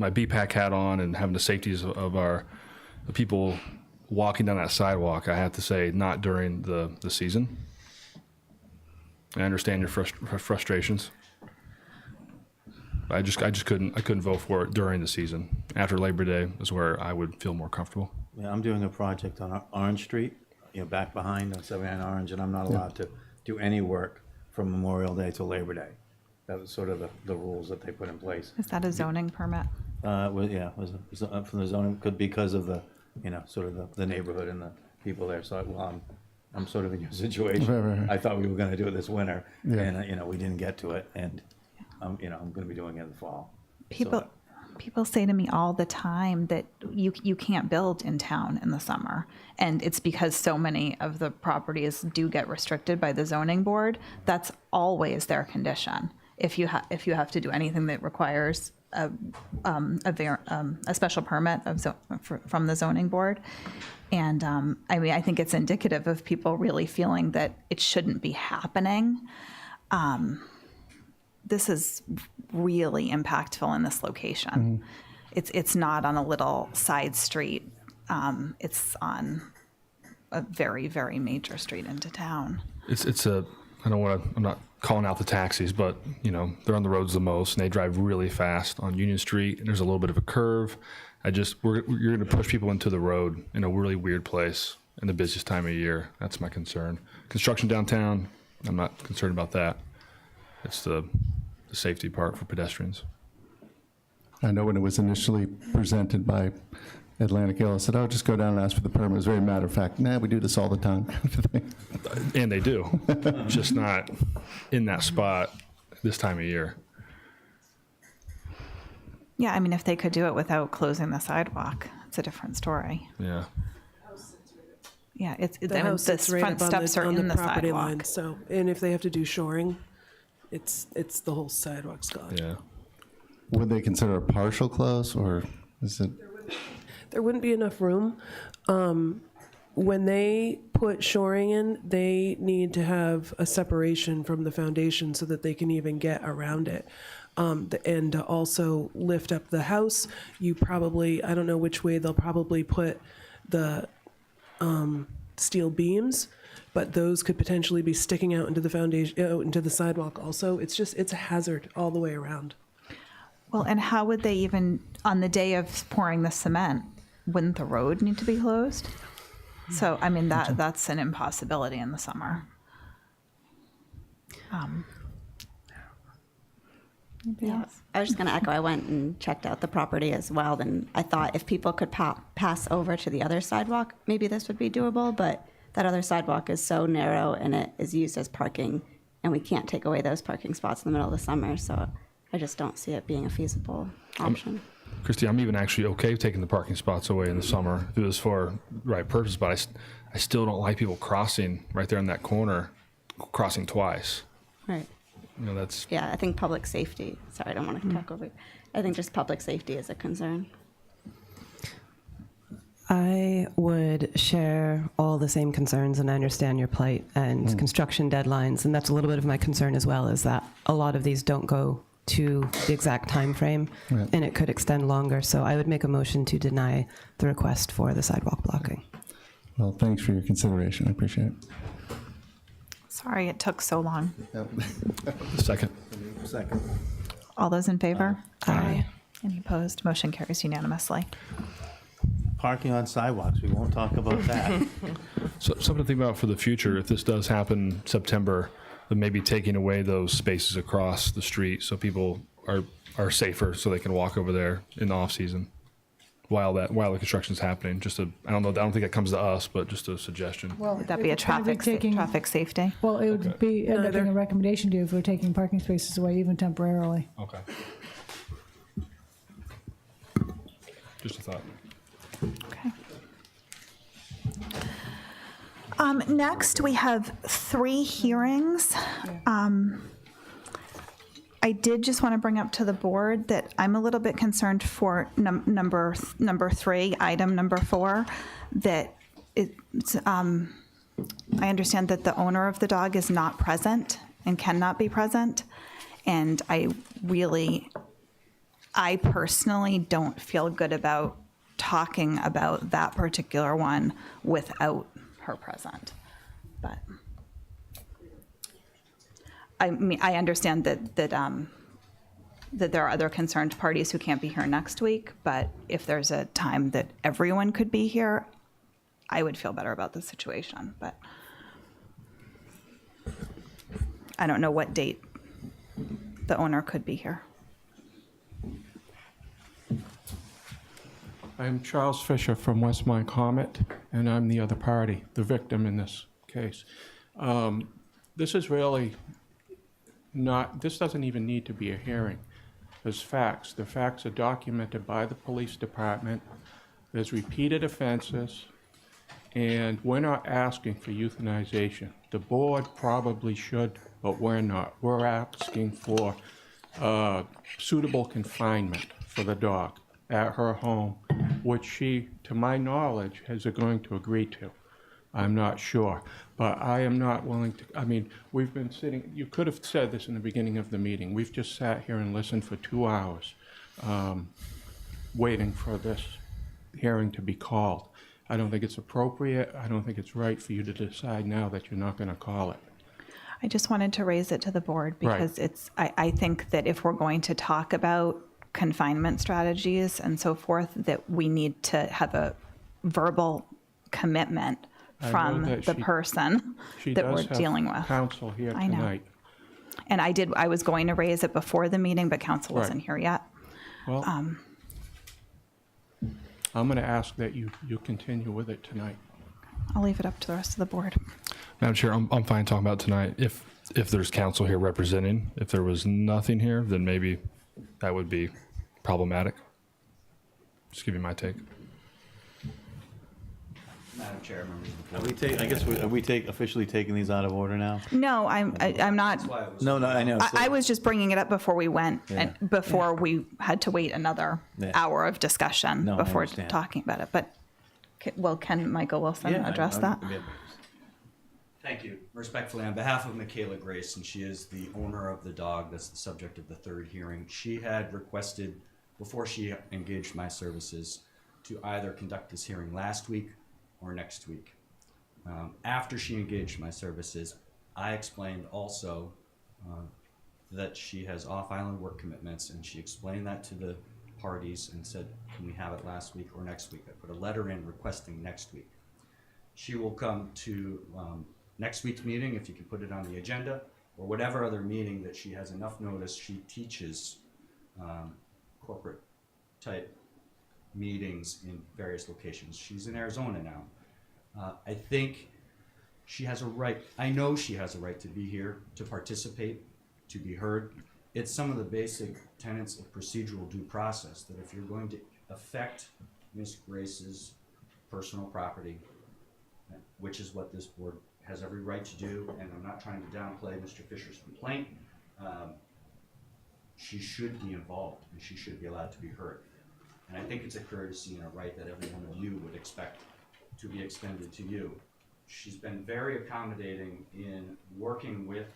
BPAC hat on and having the safeties of the people walking down that sidewalk. I have to say, not during the season. I understand your frustrations. I just couldn't vote for it during the season. After Labor Day is where I would feel more comfortable. Yeah, I'm doing a project on Orange Street, back behind on 79 Orange, and I'm not allowed to do any work from Memorial Day to Labor Day. That was sort of the rules that they put in place. Is that a zoning permit? It was from the zoning, because of the, sort of the neighborhood and the people there. So I'm sort of in your situation. Right. I thought we were going to do it this winter, Yeah. and we didn't get to it, and I'm going to be doing it in the fall. People say to me all the time that you can't build in town in the summer, and it's because so many of the properties do get restricted by the zoning board. That's always their condition. If you have to do anything that requires a special permit from the zoning board, and I think it's indicative of people really feeling that it shouldn't be happening. This is really impactful in this location. it's not on a little side street. It's on a very, very major street into town. I'm not calling out the taxis, but you know, they're on the roads the most and they drive really fast on Union Street and there's a little bit of a curve. You're going to push people into the road in a really weird place in the busiest time of year. That's my concern. Construction downtown, I'm not concerned about that. It's the safety part for pedestrians. I know when it was initially presented by Atlantic Hill, I said, oh, just go down and ask for the permit. It was very matter of fact, we do this all the time. And they do, just not in that spot this time of year. Yeah, I mean, if they could do it without closing the sidewalk, it's a different story. Yeah. Yeah, The house the sits right front up on steps are on in the property sidewalk. line. So, and if they have to do shoring, it's the whole sidewalk's gone. Yeah. Would they consider a partial close, or is it? There wouldn't be enough room. When they put shoring in, they need to have a separation from the foundation so that they can even get around it. And to also lift up the house, you probably, I don't know which way they'll probably put the steel beams, but those could potentially be sticking out into the foundation, out into the sidewalk also. It's a hazard all the way around. Well, and how would they even, on the day of pouring the cement, wouldn't the road need to be closed? So, I mean, that's an impossibility in the summer. Yeah, I was just going to echo. I went and checked out the property as well, and I thought if people could pass over to the other sidewalk, maybe this would be doable, but that other sidewalk is so narrow and it is used as parking, and we can't take away those parking spots in the middle of the summer, so I just don't see it being a feasible option. Christy, I'm even actually okay taking the parking spots away in the summer if it was for the right purpose, but I still don't like people crossing right there in that corner, crossing twice. Right. You know, that's... Yeah, I think public safety, sorry, I don't want to talk over you. I think just public safety is a concern. I would share all the same concerns, and I understand your plight and construction deadlines, and that's a little bit of my concern as well, is that a lot of these don't go to the exact time frame, and it could extend longer. So I would make a motion to deny the request for the sidewalk blocking. Well, thanks for your consideration. I appreciate it. Sorry it took so long. Second. All those in favor? Aye. Any opposed? Motion carries unanimously. Parking on sidewalks, we won't talk about that. So something to think about for the future, if this does happen September, then maybe taking away those spaces across the street so people are safer, so they can walk over there in the off season while the construction's happening. I don't think that comes to us, but just a suggestion. Well, Would that be a traffic safety? Well, it would be end up being a recommendation to you if we're taking parking spaces away, even temporarily. Okay. Just a thought. Okay. Next, we have 3 hearings. I did just want to bring up to the board that I'm a little bit concerned for number 3, item number 4, that it's, I understand that the owner of the dog is not present and cannot be present. And I personally don't feel good about talking about that particular one without her present. But I mean, I understand that there are other concerned parties who can't be here next week, but if there's a time that everyone could be here, I would feel better about the situation. But I don't know what date the owner could be here. I'm Charles Fisher from Westmont Comet, and I'm the other party, the victim in this case. This is really not, this doesn't even need to be a hearing. There's facts. The facts are documented by the police department. There's repeated offenses, and we're not asking for euthanization. The board probably should, but we're not. We're asking for suitable confinement for the dog at her home, which she, to my knowledge, is going to agree to. I'm not sure, but I am not willing to, I mean, we've been sitting, you could have said this in the beginning of the meeting. We've just sat here and listened for 2 hours. waiting for this hearing to be called. I don't think it's appropriate. I don't think it's right for you to decide now that you're not going to call it. I just wanted to raise it to the board because Right. I think that if we're going to talk about confinement strategies and so forth, that we need to have a verbal commitment I know from that the person that we're dealing with. Counsel here I know. tonight. And I was going to raise it before the meeting, but council Right. wasn't here yet. Well, I'm going to ask that you continue with it tonight. I'll leave it up to the rest of the board. Madam Chair, I'm fine talking about tonight. If there's counsel here representing, if there was nothing here, then maybe that would be problematic. Just give you my take. Madam Chair, members of the board. Are we officially taking these out of order now? No, I'm not. No, I know. I was just bringing it up before we went and before we had to wait another hour of discussion No, I before understand. talking about it. But, can Michael Wilson address that? Thank you. Respectfully, on behalf of Michaela Grayson, she is the owner of the dog that's the subject of the third hearing. She had requested, before she engaged my services, to either conduct this hearing last week or next week. After she engaged my services, I explained also that she has off-island work commitments, and she explained that to the parties and said, can we have it last week or next week? I put a letter in requesting next week. She will come to next week's meeting, if you can put it on the agenda, or whatever other meeting that she has enough notice. She teaches corporate type meetings in various locations. She's in Arizona now. I think she has a right, I know she has a right to be here, to participate, to be heard. It's some of the basic tenets of procedural due process, that if you're going to affect Ms. Grace's personal property, which is what this board has every right to do, and I'm not trying to downplay Mr. Fisher's complaint, she should be involved and she should be allowed to be heard. And I think it's a courtesy and a right that every one of you would expect to be extended to you. She's been very accommodating in working with,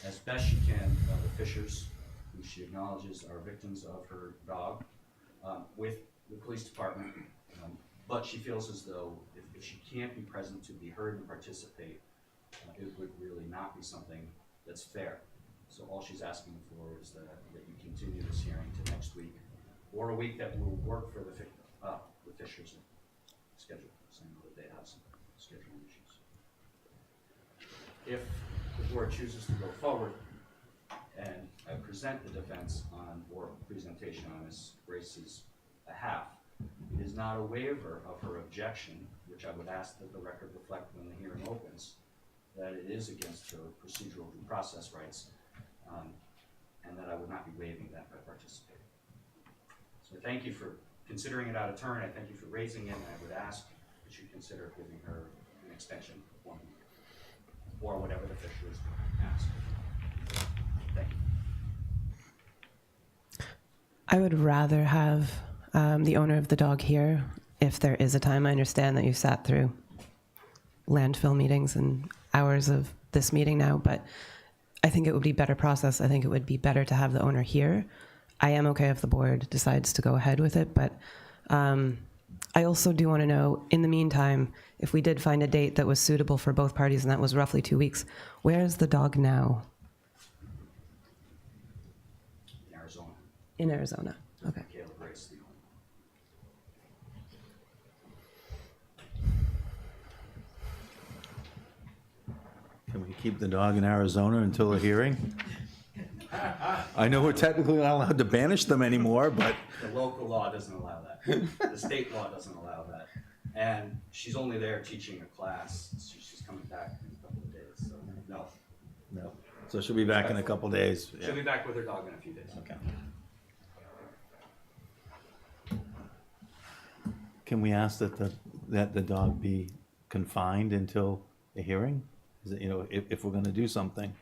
as best she can, the Fishers, who she acknowledges are victims of her dog, with the police department. But she feels as though if she can't be present to be heard and participate, it would really not be something that's fair. So all she's asking for is that you continue this hearing to next week, or a week that will work for the Fishers' schedule. So I know that they have some scheduling issues. If the board chooses to go forward and present the defense on, or presentation on Ms. Grace's behalf, it is not a waiver of her objection, which I would ask that the record reflect when the hearing opens, that it is against her procedural due process rights, and that I would not be waiving that by participating. So thank you for considering it out of turn. I thank you for raising it, and I would ask that you consider giving her an extension of 1 week, or whatever the Fishers ask. Thank you. I would rather have the owner of the dog here if there is a time. I understand that you've sat through landfill meetings and hours of this meeting now, but I think it would be better process. I think it would be better to have the owner here. I am okay if the board decides to go ahead with it, but I also do want to know, in the meantime, if we did find a date that was suitable for both parties, and that was roughly 2 weeks, where is the dog now? In Arizona. In Arizona, okay. Michaela Grace, the owner. Can we keep the dog in Arizona until the hearing? I know we're technically not allowed to banish them anymore, but The local law doesn't allow that. The state law doesn't allow that. And she's only there teaching a class. So she's coming back in a couple of days. So no. so she'll be back in a couple days. She'll be back with her dog in a few days. Okay. Can we ask that the dog be confined until the hearing? Is it, if we're going to do something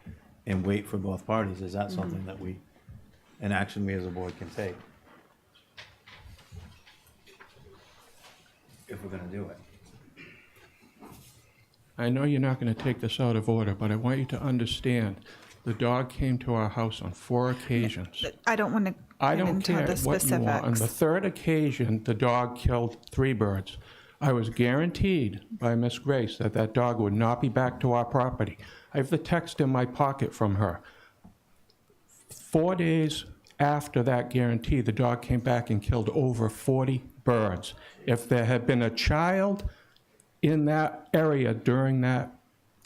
and wait for both parties, is that something that an action we as a board can take? If we're going to do it. I know you're not going to take this out of order, but I want you to understand, the dog came to our house on 4 occasions. I don't want to. I get don't into care the what you want. On the specifics. third occasion, the dog killed 3 birds. I was guaranteed by Miss Grace that that dog would not be back to our property. I have the text in my pocket from her. 4 days after that guarantee, the dog came back and killed over 40 birds. If there had been a child in that area during that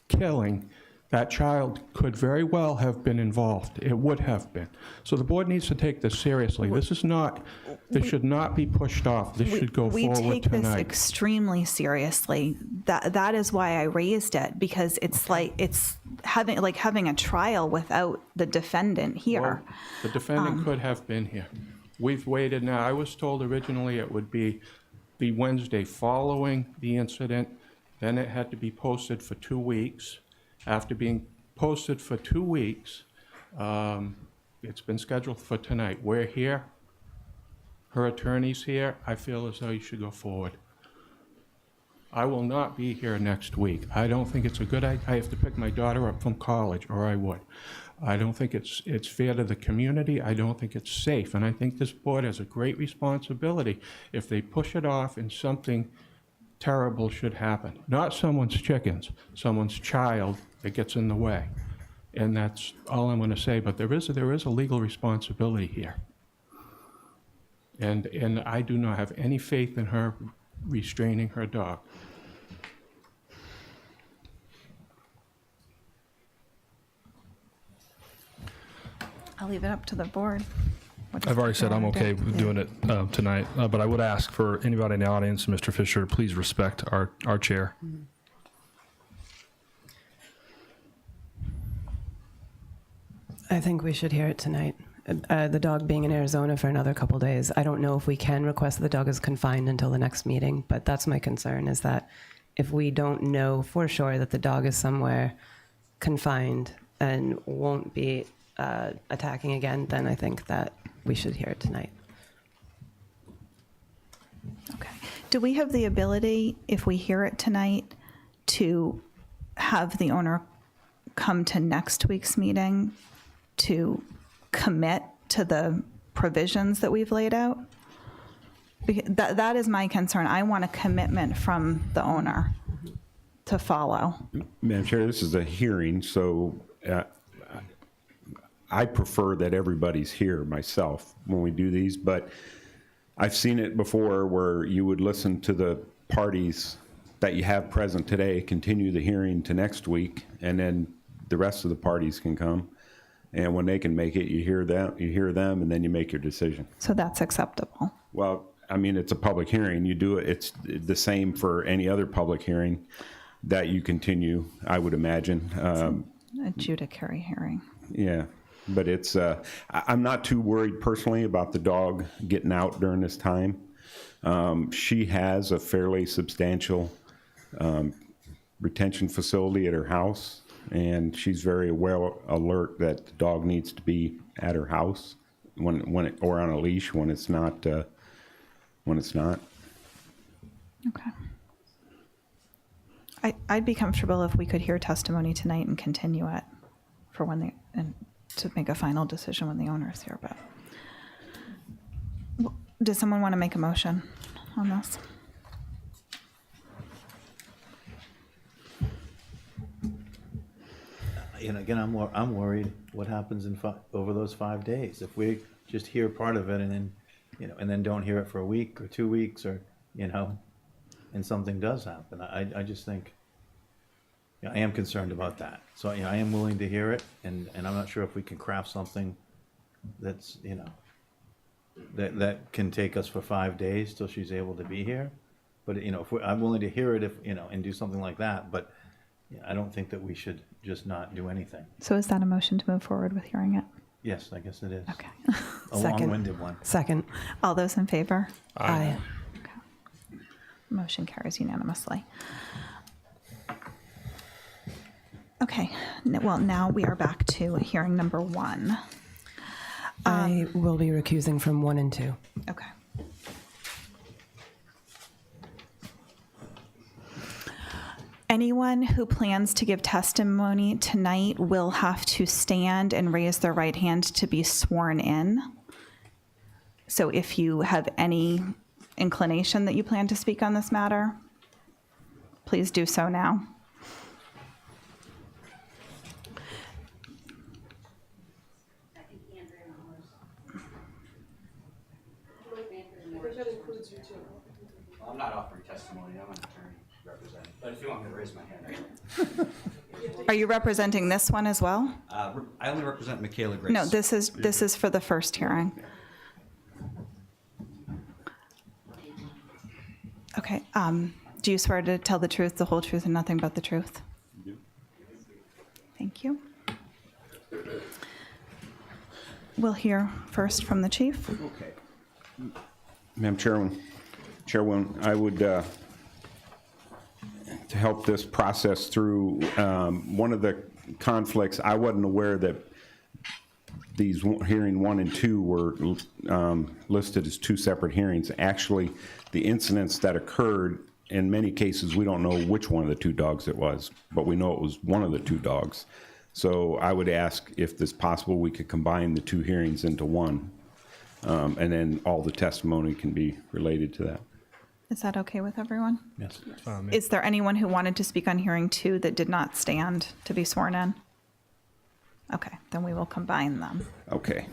killing, that child could very well have been involved. It would have been. So the board needs to take this seriously. This should not be pushed off. This should go We forward take this tonight. extremely seriously. That is why I raised it, because it's like it's having a trial without the defendant here. Well, the defendant could have been here. We've waited now. I was told originally it would be the Wednesday following the incident. Then it had to be posted for 2 weeks. After being posted for 2 weeks, it's been scheduled for tonight. We're here. Her attorney's here. I feel as though you should go forward. I will not be here next week. I don't think it's a good idea. I have to pick my daughter up from college, or I would. I don't think it's fair to the community. I don't think it's safe. And I think this board has a great responsibility. If they push it off and something terrible should happen, not someone's chickens, someone's child that gets in the way. And that's all I'm going to say. But there is a legal responsibility here. And I do not have any faith in her restraining her dog. I'll leave it up to the board. I've already said I'm okay with doing it tonight, but I would ask for anybody in the audience, Mr. Fisher, to please respect our chair. I think we should hear it tonight. The dog being in Arizona for another couple days, I don't know if we can request that the dog is confined until the next meeting, but that's my concern, is that if we don't know for sure that the dog is somewhere confined and won't be attacking again, then I think that we should hear it tonight. Okay. Do we have the ability, if we hear it tonight, to have the owner come to next week's meeting to commit to the provisions that we've laid out? That is my concern. I want a commitment from the owner to follow. Madam Chair, this is a hearing, so I prefer that everybody's here myself when we do these, but I've seen it before where you would listen to the parties that you have present today, continue the hearing to next week, and then the rest of the parties can come. And when they can make it, you hear them, and then you make your decision. So that's acceptable. Well, I mean, it's a public hearing. You do it, it's the same for any other public hearing that you continue, I would imagine. Adjudicatory hearing. Yeah, but it's, I'm not too worried personally about the dog getting out during this time. She has a fairly substantial retention facility at her house, and she's very well alert that the dog needs to be at her house or on a leash when it's not. Okay. I'd be comfortable if we could hear testimony tonight and continue it for when and to make a final decision when the owner is here. But does someone want to make a motion on this? Again, I'm worried what happens over those 5 days. If we just hear part of it and then, and then don't hear it for a week or 2 weeks, or and something does happen. I just think, I am concerned about that. So I am willing to hear it, and I'm not sure if we can craft something that's that can take us for 5 days till she's able to be here. But I'm willing to hear it and do something like that. But I don't think that we should just not do anything. So is that a motion to move forward with hearing it? Yes, I guess it is. Okay. A long-winded one. Second. All those in favor? Aye. Okay. Motion carries unanimously. Okay. Well, now we are back to hearing number 1. I will be recusing from 1 and 2. Okay. Anyone who plans to give testimony tonight will have to stand and raise their right hand to be sworn in. So if you have any inclination that you plan to speak on this matter, please do so now. I'm not offering testimony, I'm an attorney representing, but if you want me to raise my hand, I will. Are you representing this one as well? I only represent Michaela Grace. No, this is for the first hearing. Okay, do you swear to tell the truth, the whole truth, and nothing but the truth? Thank you. We'll hear first from the chief. Okay. Madam Chairwoman, I would, to help this process through, one of the conflicts, I wasn't aware that these hearing 1 and 2 were listed as 2 separate hearings. Actually, the incidents that occurred, in many cases, we don't know which one of the 2 dogs it was, but we know it was one of the 2 dogs. So I would ask if it's possible we could combine the 2 hearings into one, and then all the testimony can be related to that. Is that okay with everyone? Yes. Is there anyone who wanted to speak on hearing 2 that did not stand to be sworn in? Okay, then we will combine them. Okay.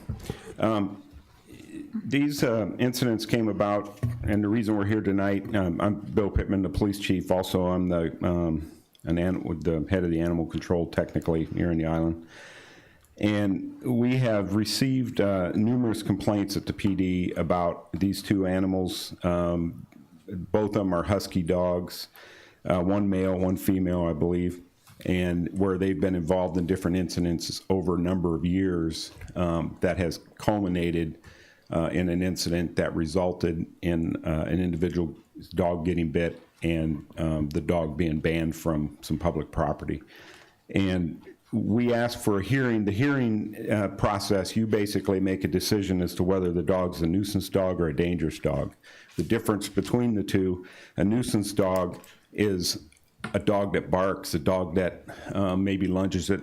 These incidents came about, and the reason we're here tonight, I'm Bill Pittman, the police chief. Also, I'm the head of the animal control, technically, here in the island. And we have received numerous complaints at the PD about these 2 animals. Both of them are husky dogs, one male, one female, I believe, and where they've been involved in different incidents over a number of years that has culminated in an incident that resulted in an individual dog getting bit and the dog being banned from some public property. And we asked for a hearing. The hearing process, you basically make a decision as to whether the dog's a nuisance dog or a dangerous dog. The difference between the 2, a nuisance dog is a dog that barks, a dog that maybe lunges at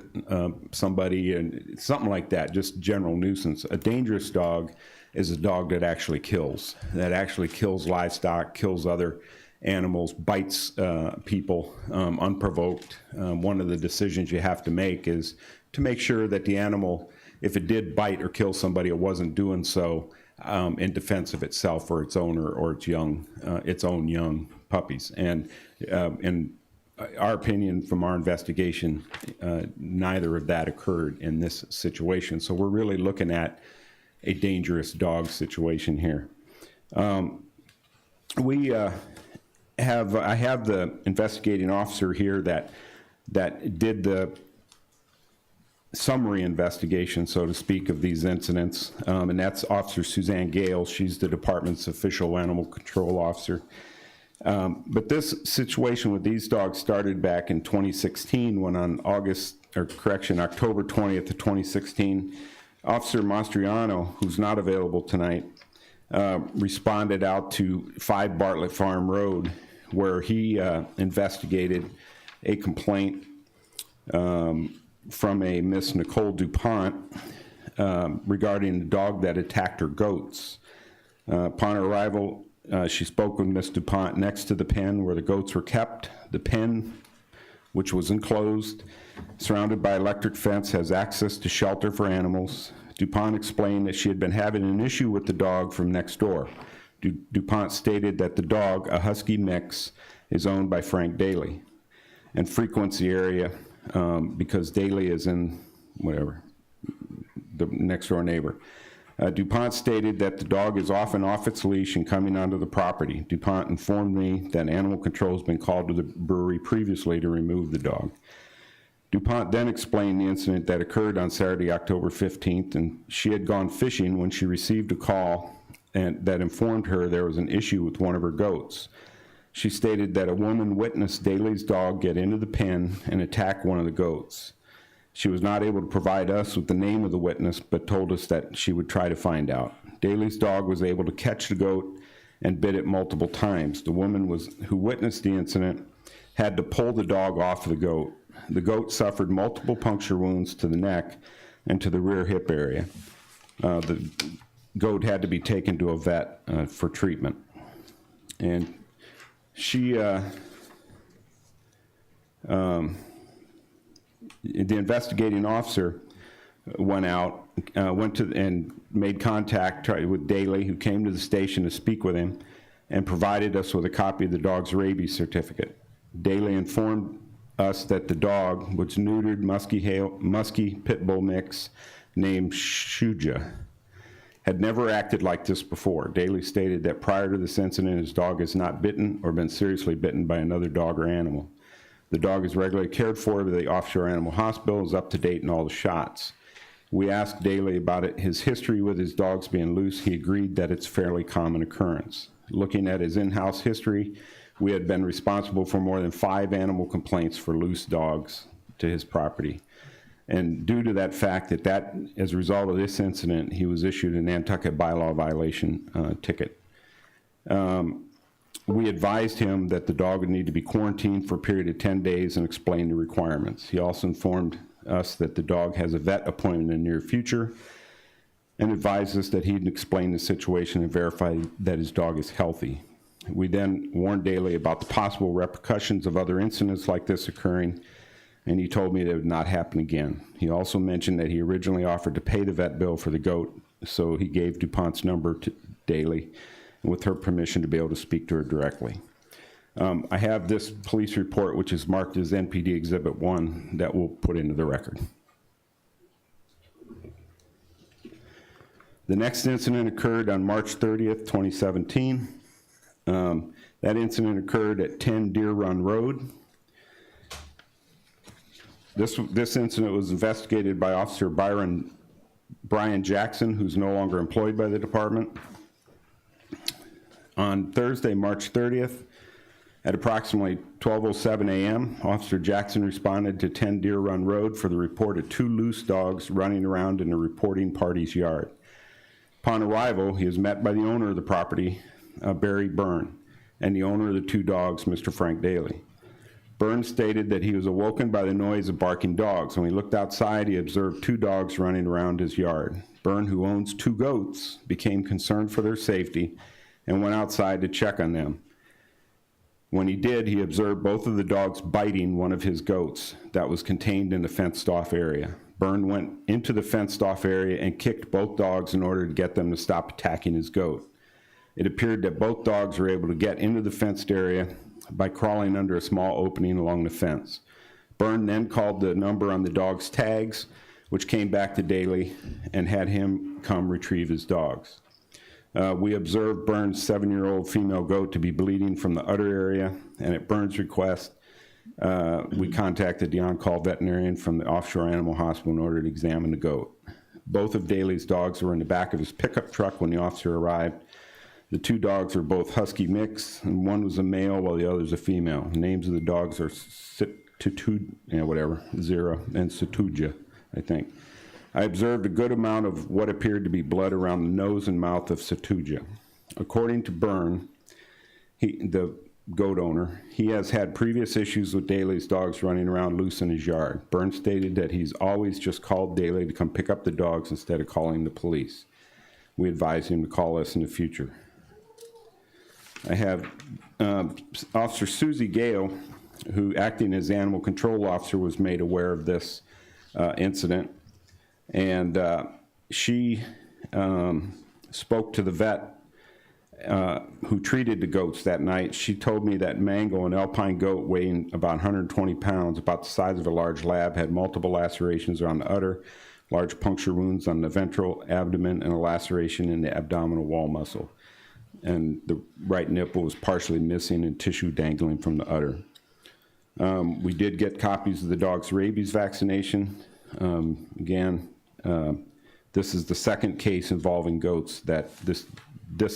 somebody, and something like that, just general nuisance. A dangerous dog is a dog that actually kills livestock, kills other animals, bites people unprovoked. One of the decisions you have to make is to make sure that the animal, if it did bite or kill somebody, it wasn't doing so in defense of itself or its owner or its own young puppies. And in our opinion, from our investigation, neither of that occurred in this situation. So we're really looking at a dangerous dog situation here. I have the investigating officer here that did the summary investigation, so to speak, of these incidents, and that's Officer Suzanne Gale. She's the department's official animal control officer. But this situation with these dogs started back in 2016 when on October 20th of 2016, Officer Mastriano, who's not available tonight, responded out to 5 Bartlett Farm Road, where he investigated a complaint from a Miss Nicole DuPont regarding the dog that attacked her goats. Upon her arrival, she spoke with Miss DuPont next to the pen where the goats were kept. The pen, which was enclosed, surrounded by electric fence, has access to shelter for animals. DuPont explained that she had been having an issue with the dog from next door. DuPont stated that the dog, a husky mix, is owned by Frank Daly and frequents the area because Daly is in the next door neighbor. DuPont stated that the dog is often off its leash and coming onto the property. DuPont informed me that animal control has been called to the brewery previously to remove the dog. DuPont then explained the incident that occurred on Saturday, October 15th, and she had gone fishing when she received a call that informed her there was an issue with one of her goats. She stated that a woman witnessed Daly's dog get into the pen and attack one of the goats. She was not able to provide us with the name of the witness, but told us that she would try to find out. Daly's dog was able to catch the goat and bit it multiple times. The woman who witnessed the incident had to pull the dog off the goat. The goat suffered multiple puncture wounds to the neck and to the rear hip area. goat had to be taken to a vet for treatment. And she, the investigating officer went out, and made contact with Daly, who came to the station to speak with him, and provided us with a copy of the dog's rabies certificate. Daly informed us that the dog was neutered musky pit bull mix named Shuja. Had never acted like this before. Daly stated that prior to this incident, his dog has not bitten or been seriously bitten by another dog or animal. The dog is regularly cared for by the offshore animal hospital, is up to date in all the shots. We asked Daly about his history with his dogs being loose. He agreed that it's a fairly common occurrence. Looking at his in-house history, we had been responsible for more than 5 animal complaints for loose dogs to his property. And due to that fact, that as a result of this incident, he was issued a Nantucket bylaw violation ticket. We advised him that the dog would need to be quarantined for a period of 10 days and explained the requirements. He also informed us that the dog has a vet appointment in the near future and advised us that he'd explain the situation and verify that his dog is healthy. We then warned Daly about the possible repercussions of other incidents like this occurring, and he told me that it would not happen again. He also mentioned that he originally offered to pay the vet bill for the goat, so he gave DuPont's number to Daly, and with her permission to be able to speak to her directly. I have this police report, which is marked as NPD Exhibit 1, that we'll put into the record. The next incident occurred on March 30th, 2017. That incident occurred at 10 Deer Run Road. This incident was investigated by Officer Brian Jackson, who's no longer employed by the department. On Thursday, March 30th, at approximately 12:07 a.m., Officer Jackson responded to 10 Deer Run Road for the report of 2 loose dogs running around in the reporting party's yard. Upon arrival, he was met by the owner of the property, Barry Byrne, and the owner of the 2 dogs, Mr. Frank Daly. Byrne stated that he was awoken by the noise of barking dogs. When he looked outside, he observed 2 dogs running around his yard. Byrne, who owns 2 goats, became concerned for their safety and went outside to check on them. When he did, he observed both of the dogs biting one of his goats that was contained in the fenced-off area. Byrne went into the fenced-off area and kicked both dogs in order to get them to stop attacking his goat. It appeared that both dogs were able to get into the fenced area by crawling under a small opening along the fence. Byrne then called the number on the dog's tags, which came back to Daly, and had him come retrieve his dogs. We observed Byrne's 7-year-old female goat to be bleeding from the udder area, and at Byrne's request, we contacted the on-call veterinarian from the offshore animal hospital in order to examine the goat. Both of Daly's dogs were in the back of his pickup truck when the officer arrived. The 2 dogs are both husky mix, and one was a male while the other is a female. The names of the dogs are Zero and Situja, I think. I observed a good amount of what appeared to be blood around the nose and mouth of Situja. According to Byrne, the goat owner, he has had previous issues with Daly's dogs running around loose in his yard. Byrne stated that he's always just called Daly to come pick up the dogs instead of calling the police. We advise him to call us in the future. I have Officer Susie Gale, who, acting as animal control officer, was made aware of this incident. And she spoke to the vet who treated the goats that night. She told me that Mango, an alpine goat weighing about 120 pounds, about the size of a large lab, had multiple lacerations around the udder, large puncture wounds on the ventral abdomen, and a laceration in the abdominal wall muscle. And the right nipple was partially missing and tissue dangling from the udder. We did get copies of the dog's rabies vaccination. This is the second case involving goats that this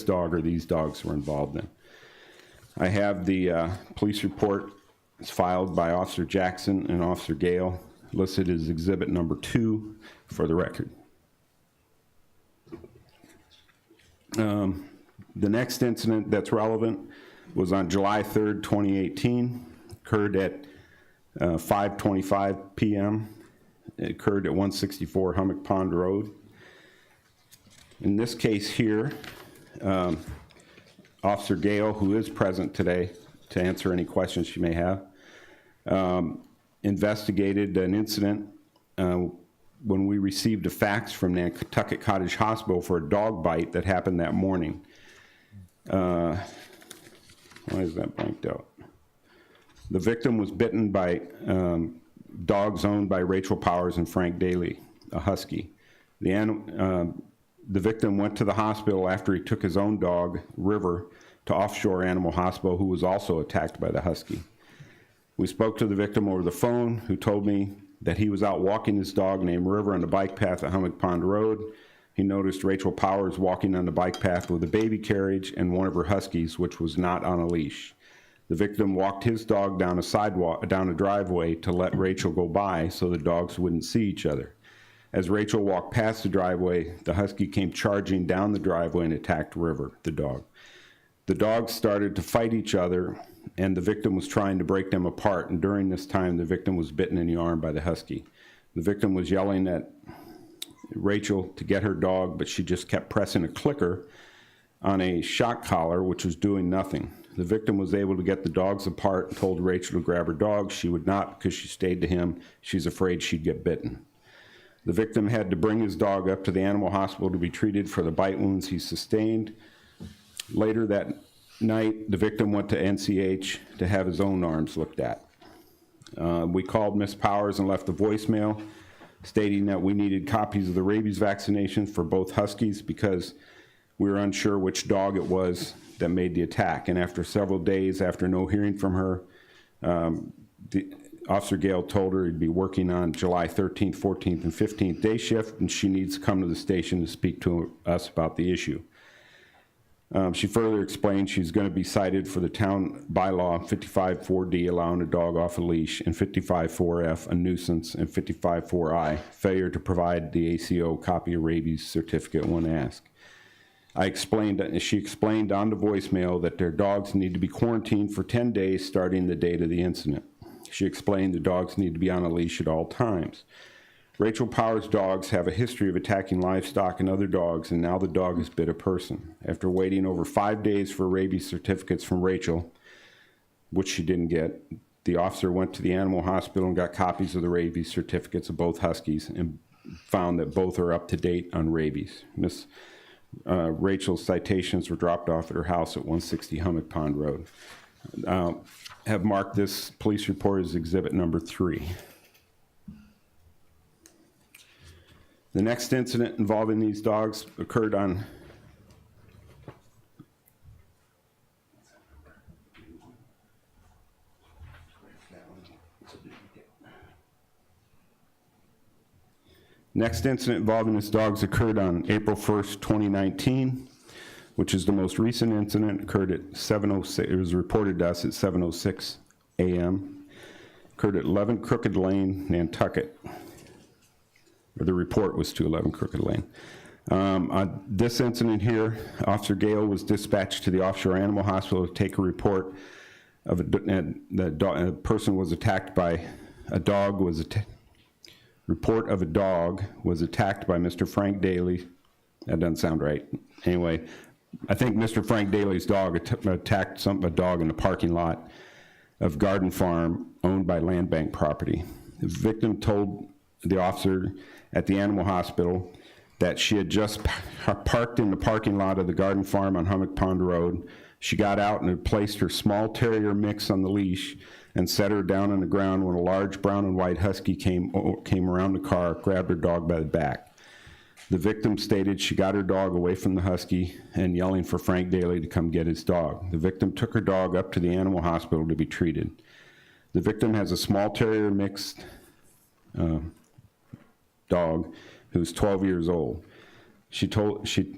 dog or these dogs were involved in. I have the police report. It's filed by Officer Jackson and Officer Gale, listed as exhibit number 2 for the record. The next incident that's relevant was on July 3rd, 2018, occurred at 5:25 p.m. It occurred at 164 Hummock Pond Road. In this case here, Officer Gale, who is present today to answer any questions you may have, investigated an incident when we received a fax from Nantucket Cottage Hospital for a dog bite that happened that morning. Why is that blanked out? The victim was bitten by dogs owned by Rachel Powers and Frank Daly, a husky. The victim went to the hospital after he took his own dog, River, to Offshore Animal Hospital, who was also attacked by the husky. We spoke to the victim over the phone, who told me that he was out walking his dog named River on the bike path at Hummock Pond Road. He noticed Rachel Powers walking on the bike path with a baby carriage and one of her huskies, which was not on a leash. The victim walked his dog down a driveway to let Rachel go by so the dogs wouldn't see each other. As Rachel walked past the driveway, the husky came charging down the driveway and attacked River, the dog. The dogs started to fight each other, and the victim was trying to break them apart, and during this time, the victim was bitten in the arm by the husky. The victim was yelling at Rachel to get her dog, but she just kept pressing a clicker on a shock collar, which was doing nothing. The victim was able to get the dogs apart and told Rachel to grab her dog. She would not because she stayed to him. She's afraid she'd get bitten. The victim had to bring his dog up to the animal hospital to be treated for the bite wounds he sustained. Later that night, the victim went to NCH to have his own arms looked at. We called Miss Powers and left a voicemail stating that we needed copies of the rabies vaccinations for both huskies because we were unsure which dog it was that made the attack. And after several days, after no hearing from her, Officer Gale told her he'd be working on July 13th, 14th, and 15th day shift, and she needs to come to the station to speak to us about the issue. She further explained she's going to be cited for the town bylaw 55-4D, allowing a dog off a leash, and 55-4F, a nuisance, and 55-4I, failure to provide the ACO copy of rabies certificate when asked. She explained on the voicemail that their dogs need to be quarantined for 10 days starting the date of the incident. She explained the dogs need to be on a leash at all times. Rachel Powers' dogs have a history of attacking livestock and other dogs, and now the dog has bit a person. After waiting over 5 days for rabies certificates from Rachel, which she didn't get, the officer went to the animal hospital and got copies of the rabies certificates of both huskies and found that both are up to date on rabies. Rachel's citations were dropped off at her house at 160 Hummock Pond Road. Have marked this police report as exhibit number 3. The next incident involving these dogs occurred on April 1st, 2019, which is the most recent incident. Occurred at 7:06. It was reported to us at 7:06 a.m. Occurred at 11 Crooked Lane, Nantucket. Or the report was to 11 Crooked Lane. On this incident here, Officer Gale was dispatched to the Offshore Animal Hospital to take a report of a person was attacked by a dog. Report of a dog was attacked by Mr. Frank Daly. That doesn't sound right. Anyway, I think Mr. Frank Daly's dog attacked a dog in the parking lot of Garden Farm owned by Land Bank property. The victim told the officer at the animal hospital that she had just parked in the parking lot of the Garden Farm on Hummock Pond Road. She got out and had placed her small terrier mix on the leash and set her down on the ground when a large brown and white husky came around the car, grabbed her dog by the back. The victim stated she got her dog away from the husky and yelling for Frank Daly to come get his dog. The victim took her dog up to the animal hospital to be treated. The victim has a small terrier mixed dog who's 12 years old. She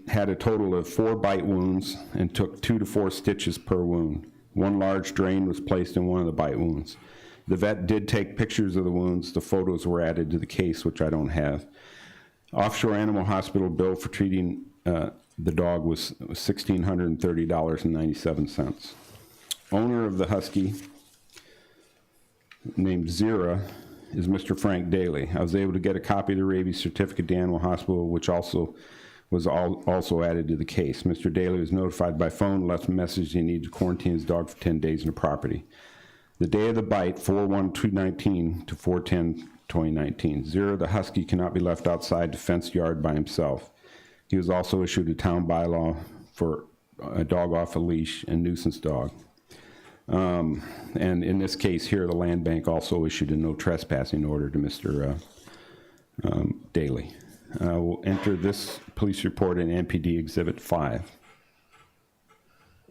had a total of 4 bite wounds and took 2 to 4 stitches per wound. 1 large drain was placed in one of the bite wounds. The vet did take pictures of the wounds. The photos were added to the case, which I don't have. Offshore Animal Hospital bill for treating the dog was $1,630.97. Owner of the husky, named Zira, is Mr. Frank Daly. I was able to get a copy of the rabies certificate to the animal hospital, which also was also added to the case. Mr. Daly was notified by phone, left a message he needed to quarantine his dog for 10 days in the property. The day of the bite, 4/1/2019 to 4/10/2019. 0, the husky cannot be left outside the fenced yard by himself. He was also issued a town bylaw for a dog off a leash and nuisance dog. And in this case here, the land bank also issued a no trespassing order to Mr. Daly. We'll enter this police report in NPD Exhibit 5.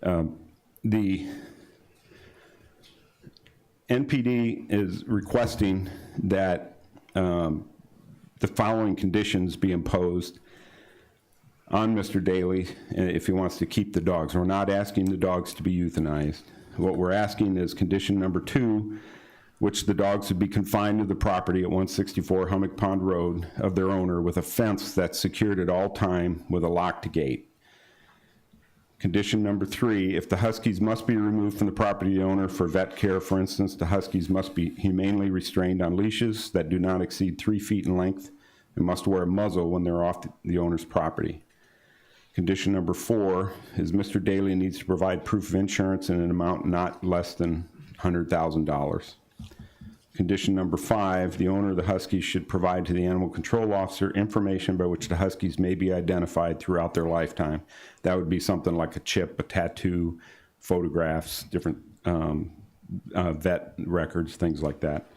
The NPD is requesting that the following conditions be imposed on Mr. Daly if he wants to keep the dogs. We're not asking the dogs to be euthanized. What we're asking is condition number 2, which the dogs would be confined to the property at 164 Hummock Pond Road of their owner with a fence that's secured at all time with a locked gate. Condition number 3, if the huskies must be removed from the property owner for vet care, for instance, the huskies must be humanely restrained on leashes that do not exceed 3 feet in length and must wear a muzzle when they're off the owner's property. Condition number 4 is Mr. Daly needs to provide proof of insurance in an amount not less than $100,000. Condition number 5, the owner of the huskies should provide to the animal control officer information by which the huskies may be identified throughout their lifetime. That would be something like a chip, a tattoo, photographs, different vet records, things like that.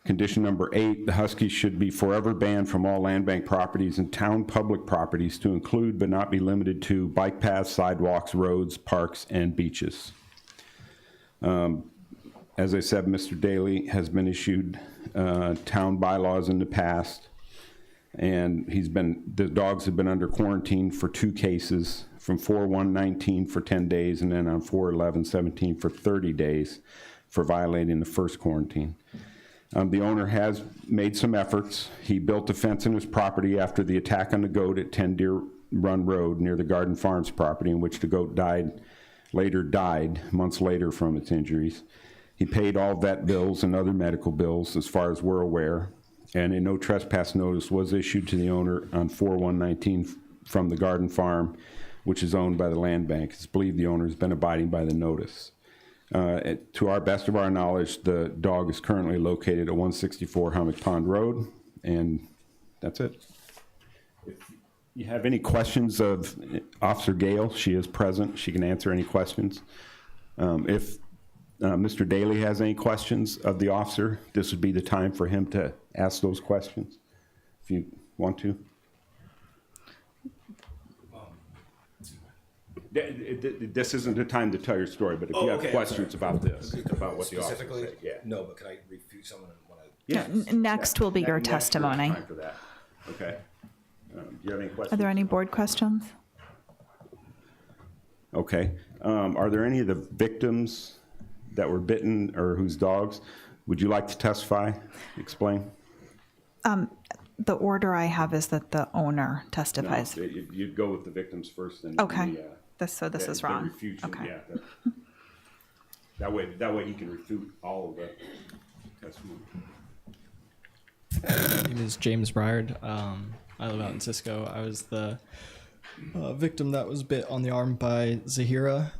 Condition number 8, the huskies should be forever banned from all land bank properties and town public properties to include but not be limited to bike paths, sidewalks, roads, parks, and beaches. As I said, Mr. Daly has been issued town bylaws in the past, and the dogs have been under quarantine for 2 cases, from 4/1/19 for 10 days, and then on 4/11/17 for 30 days for violating the first quarantine. The owner has made some efforts. He built a fence in his property after the attack on the goat at 10 Deer Run Road near the Garden Farms property, in which the goat later died months later from its injuries. He paid all vet bills and other medical bills as far as we're aware, and a no trespass notice was issued to the owner on 4/1/19 from the Garden Farm, which is owned by the land bank. It's believed the owner has been abiding by the notice. To our best of our knowledge, the dog is currently located at 164 Hummock Pond Road, and that's it. If you have any questions of Officer Gale, she is present. She can answer any questions. If Mr. Daly has any questions of the officer, this would be the time for him to ask those questions, if you want to. This isn't the time to tell your story, but if you have questions about this, about what the officer said, yeah. No, but can I refute someone when I? Yeah, next will be your testimony. Time for that. Okay. Do you have any questions? Are there any board questions? Okay. Are there any of the victims that were bitten or whose dogs would you like to testify? Explain. The order I have is that the owner testifies. No, you'd go with the victims first. And okay. This is wrong. Refute okay. Yeah, that way he can refute all of the testimony. My name is James Briard. I live out in Cisco. I was the victim that was bit on the arm by Zahira.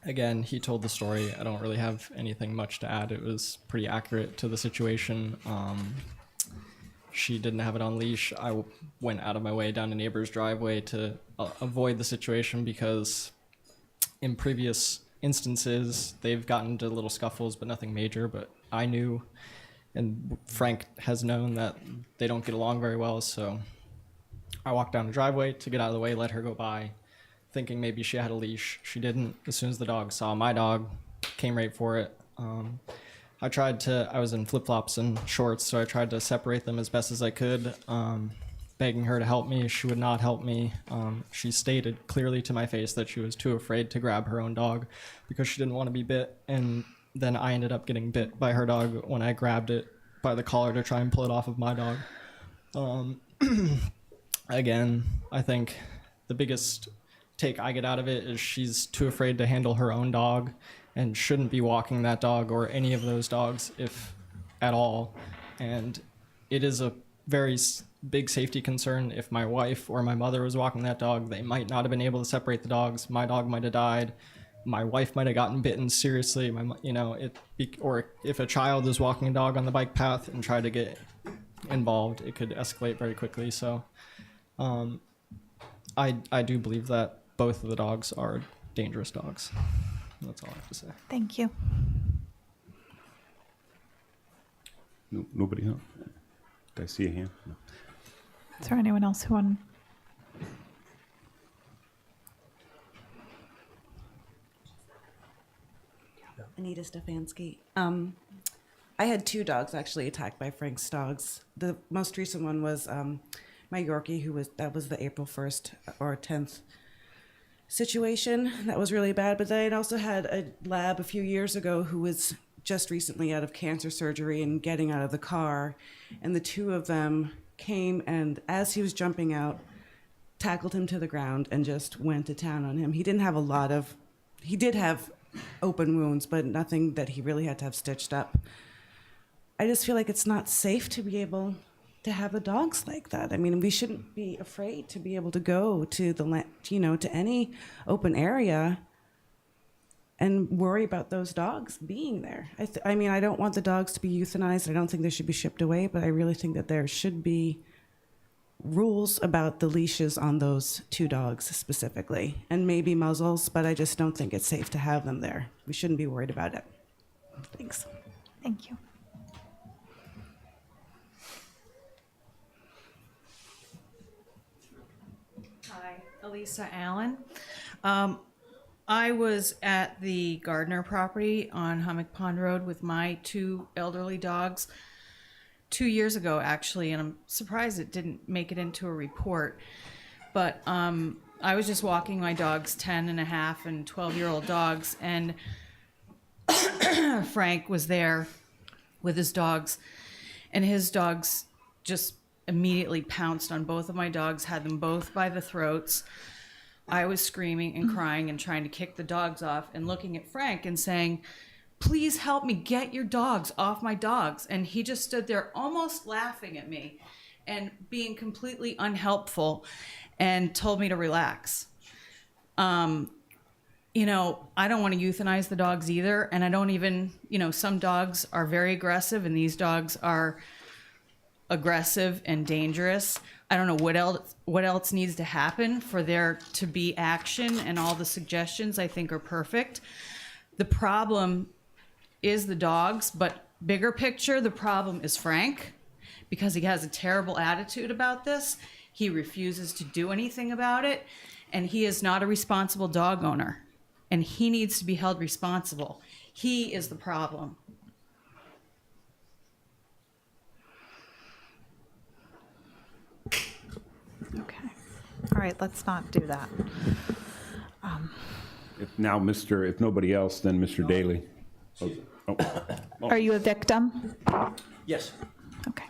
Again, he told the story. I don't really have anything much to add. It was pretty accurate to the situation. She didn't have it on leash. I went out of my way down a neighbor's driveway to avoid the situation because in previous instances, they've gotten into little scuffles, but nothing major. But I knew, and Frank has known, that they don't get along very well. So I walked down the driveway to get out of the way, let her go by, thinking maybe she had a leash. She didn't. As soon as the dog saw my dog, came right for it. I was in flip-flops and shorts, so I tried to separate them as best as I could, begging her to help me. She would not help me. She stated clearly to my face that she was too afraid to grab her own dog because she didn't want to be bit, and then I ended up getting bit by her dog when I grabbed it by the collar to try and pull it off of my dog. Again, I think the biggest take I get out of it is she's too afraid to handle her own dog and shouldn't be walking that dog or any of those dogs, if at all. And it is a very big safety concern. If my wife or my mother was walking that dog, they might not have been able to separate the dogs. My dog might have died. My wife might have gotten bitten seriously. Or if a child is walking a dog on the bike path and tried to get involved, it could escalate very quickly. So I do believe that both of the dogs are dangerous dogs. That's all I have to say. Thank you. Nobody else? Did I see a hand? No. Is there anyone else who want? Anita Stefanski. I had 2 dogs actually attacked by Frank's dogs. The most recent one was my Yorkie, that was the April 1st or 10th situation. That was really bad. But then I also had a lab a few years ago who was just recently out of cancer surgery and getting out of the car. And the 2 of them came and as he was jumping out, tackled him to the ground and just went to town on him. He did have open wounds, but nothing that he really had to have stitched up. I just feel like it's not safe to be able to have the dogs like that. I mean, we shouldn't be afraid to be able to go to to any open area and worry about those dogs being there. I mean, I don't want the dogs to be euthanized. I don't think they should be shipped away, but I really think that there should be rules about the leashes on those 2 dogs specifically, and maybe muzzles, but I just don't think it's safe to have them there. We shouldn't be worried about it. Thanks. Thank you. Hi, Elisa Allen. I was at the Gardner property on Hummock Pond Road with my 2 elderly dogs 2 years ago, actually, and I'm surprised it didn't make it into a report. But I was just walking my dogs, 10 and a half and 12-year-old dogs, and Frank was there with his dogs, and his dogs just immediately pounced on both of my dogs, had them both by the throats. I was screaming and crying and trying to kick the dogs off and looking at Frank and saying, "Please help me, get your dogs off my dogs." And he just stood there almost laughing at me and being completely unhelpful and told me to relax. I don't want to euthanize the dogs either. And I don't even, some dogs are very aggressive and these dogs are aggressive and dangerous. I don't know what else needs to happen for there to be action, and all the suggestions I think are perfect. The problem is the dogs, but bigger picture, the problem is Frank, because he has a terrible attitude about this. He refuses to do anything about it, and he is not a responsible dog owner, and he needs to be held responsible. He is the problem. Okay. All right, let's not do that. If nobody else, then Mr. Daly. Are you a victim? Yes. Okay.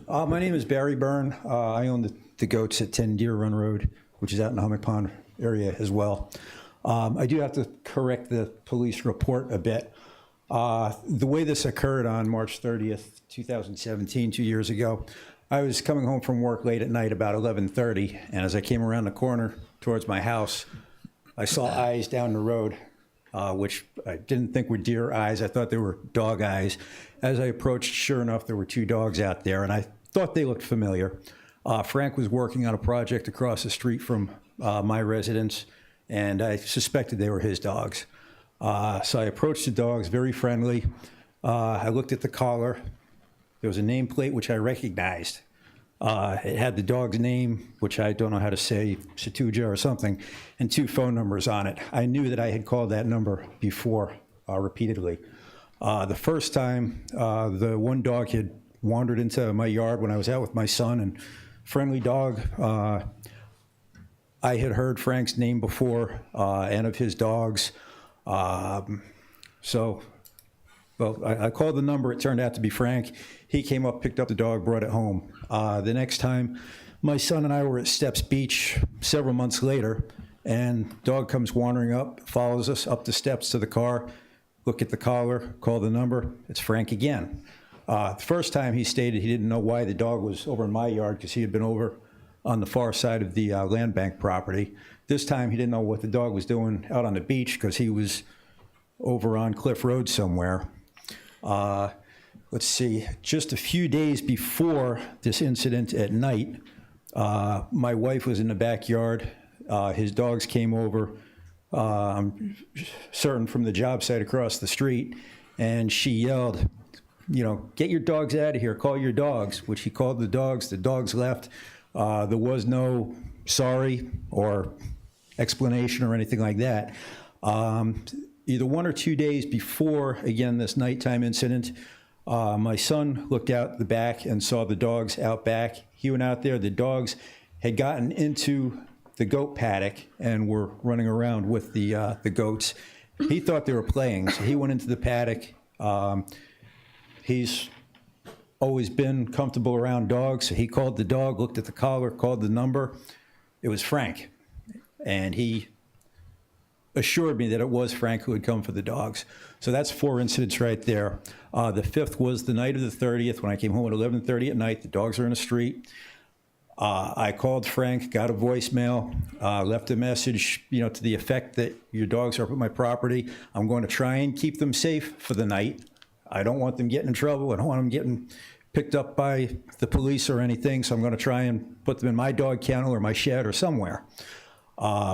My name is Barry Byrne. I own the goats at 10 Deer Run Road, which is out in the Hummock Pond area as well. I do have to correct the police report a bit. The way this occurred on March 30th, 2017, 2 years ago, I was coming home from work late at night about 11:30, and as I came around the corner towards my house, I saw eyes down the road, which I didn't think were deer eyes. I thought they were dog eyes. As I approached, sure enough, there were 2 dogs out there, and I thought they looked familiar. Frank was working on a project across the street from my residence, and I suspected they were his dogs. So I approached the dogs, very friendly. I looked at the collar. There was a nameplate which I recognized. It had the dog's name, which I don't know how to say, Satuja or something, and 2 phone numbers on it. I knew that I had called that number before repeatedly. The first time, the one dog had wandered into my yard when I was out with my son, and friendly dog. I had heard Frank's name before and of his dogs. I called the number. It turned out to be Frank. He came up, picked up the dog, brought it home. The next time, my son and I were at Steps Beach several months later, and dog comes wandering up, follows us up the steps to the car, look at the collar, call the number. It's Frank again. The first time he stated he didn't know why the dog was over in my yard because he had been over on the far side of the land bank property. This time he didn't know what the dog was doing out on the beach because he was over on Cliff Road somewhere. Let's see, just a few days before this incident at night, my wife was in the backyard. His dogs came over, I'm certain from the job site across the street, and she yelled, you know, get your dogs out of here, call your dogs, which he called the dogs left. There was no sorry or explanation or anything like that. Either 1 or 2 days before, again, this nighttime incident, my son looked out the back and saw the dogs out back. He went out there. The dogs had gotten into the goat paddock and were running around with the goats. He thought they were playing, so he went into the paddock. He's always been comfortable around dogs, so he called the dog, looked at the collar, called the number. It was Frank, and he assured me that it was Frank who had come for the dogs. So that's 4 incidents right there. The 5th was the night of the 30th when I came home at 11:30 at night. The dogs are in the street. I called Frank, got a voicemail, left a message, you know, to the effect that your dogs are up at my property. I'm going to try and keep them safe for the night. I don't want them getting in trouble. I don't want them getting picked up by the police or anything. So I'm going to try and put them in my dog kennel or my shed or somewhere.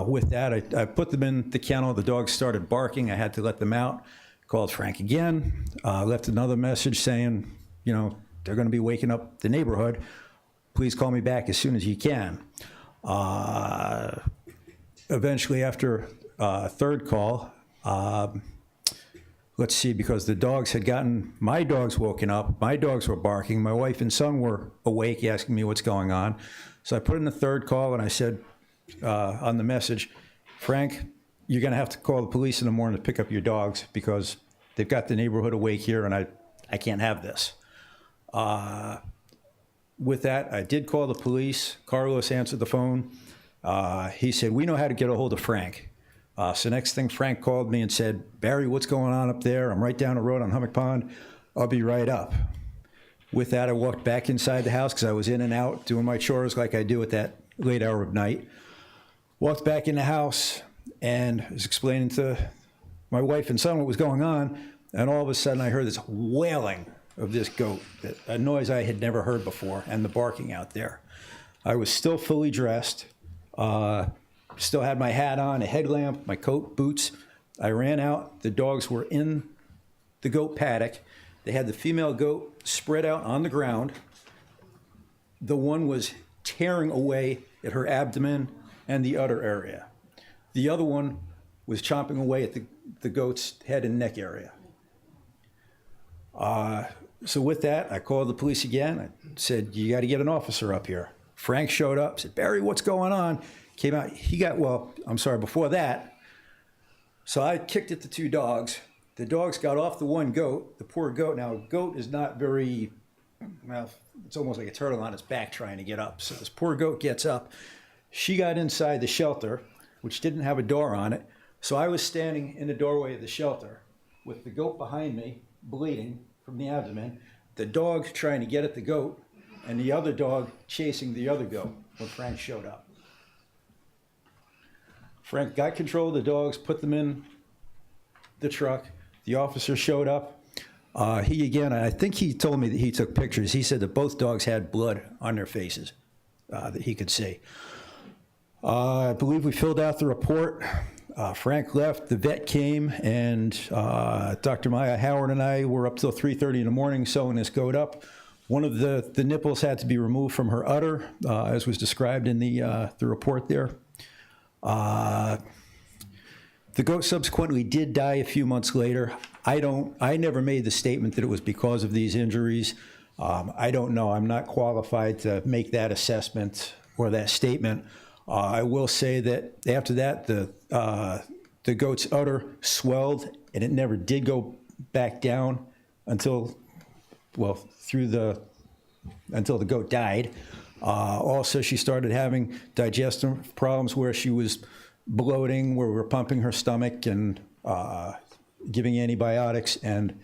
With that, I put them in the kennel. The dogs started barking. I had to let them out. Called Frank again, left another message saying, you know, they're going to be waking up the neighborhood. Please call me back as soon as you can. Eventually, after a third call, let's see, because the dogs had gotten, my dogs woken up, my dogs were barking, my wife and son were awake asking me what's going on. So I put in the third call and I said on the message, Frank, you're going to have to call the police in the morning to pick up your dogs because they've got the neighborhood awake here and I can't have this. With that, I did call the police. Carlos answered the phone. He said, we know how to get a hold of Frank. So next thing, Frank called me and said, Barry, what's going on up there? I'm right down the road on Hummock Pond. I'll be right up. With that, I walked back inside the house because I was in and out doing my chores like I do at that late hour of night. Walked back in the house and was explaining to my wife and son what was going on. And all of a sudden, I heard this wailing of this goat, a noise I had never heard before, and the barking out there. I was still fully dressed, still had my hat on, a headlamp, my coat, boots. I ran out. The dogs were in the goat paddock. They had the female goat spread out on the ground. The one was tearing away at her abdomen and the udder area. The other one was chomping away at the goat's head and neck area. So with that, I called the police again. I said, you got to get an officer up here. Frank showed up, said, Barry, what's going on? Came out, before that. So I kicked at the 2 dogs. The dogs got off the one goat, the poor goat. Now, a goat is not very, well, it's almost like a turtle on its back trying to get up. So this poor goat gets up. She got inside the shelter, which didn't have a door on it. So I was standing in the doorway of the shelter with the goat behind me, bleeding from the abdomen, the dog trying to get at the goat, and the other dog chasing the other goat when Frank showed up. Frank got control of the dogs, put them in the truck. The officer showed up. I think he told me that he took pictures. He said that both dogs had blood on their faces that he could see. I believe we filled out the report. Frank left, the vet came, and Dr. Maya Howard and I were up till 3:30 in the morning sewing this goat up. One of the nipples had to be removed from her udder, as was described in the report there. The goat subsequently did die a few months later. I never made the statement that it was because of these injuries. I don't know. I'm not qualified to make that assessment or that statement. I will say that after that, the goat's udder swelled, and it never did go back down until the goat died. Also, she started having digestive problems where she was bloating, where we were pumping her stomach and giving antibiotics, and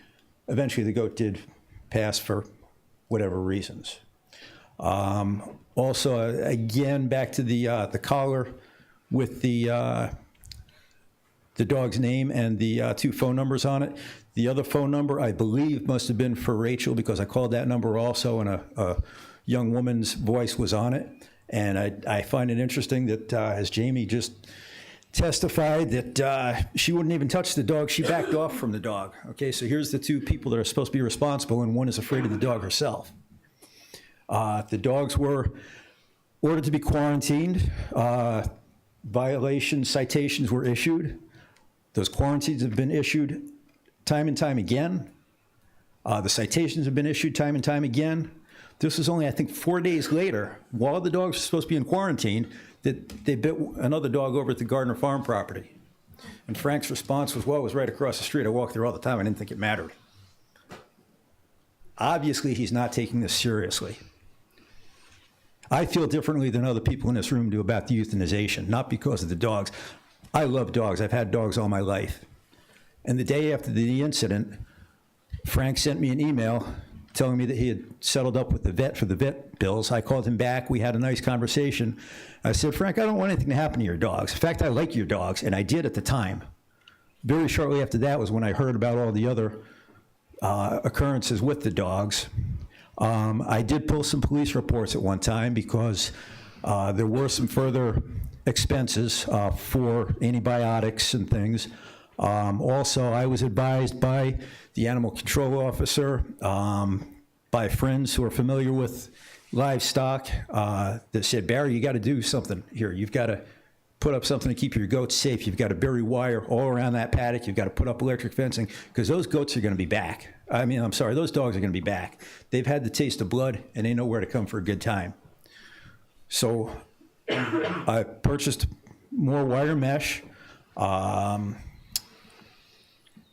eventually the goat did pass for whatever reasons. Also, again, back to the collar with the dog's name and the 2 phone numbers on it. The other phone number, I believe, must have been for Rachel, because I called that number also, and a young woman's voice was on it. And I find it interesting that, as Jamie just testified, that she wouldn't even touch the dog. She backed off from the dog. Okay, so here's the 2 people that are supposed to be responsible, and one is afraid of the dog herself. The dogs were ordered to be quarantined. Violation citations were issued. Those quarantines have been issued time and time again. The citations have been issued time and time again. This was only, I think, 4 days later, while the dogs were supposed to be in quarantine, that they bit another dog over at the Gardner Farm property. And Frank's response was, well, it was right across the street. I walked there all the time. I didn't think it mattered. Obviously, he's not taking this seriously. I feel differently than other people in this room do about the euthanization, not because of the dogs. I love dogs. I've had dogs all my life. And the day after the incident, Frank sent me an email telling me that he had settled up with the vet for the vet bills. I called him back. We had a nice conversation. I said, Frank, I don't want anything to happen to your dogs. In fact, I like your dogs, and I did at the time. Very shortly after that was when I heard about all the other occurrences with the dogs. I did pull some police reports at one time because there were some further expenses for antibiotics and things. Also, I was advised by the animal control officer, by friends who are familiar with livestock, that said, Barry, you got to do something here. You've got to put up something to keep your goats safe. You've got to bury wire all around that paddock. You've got to put up electric fencing, because those goats are going to be back. Those dogs are going to be back. They've had the taste of blood, and they know where to come for a good time. So I purchased more wire mesh.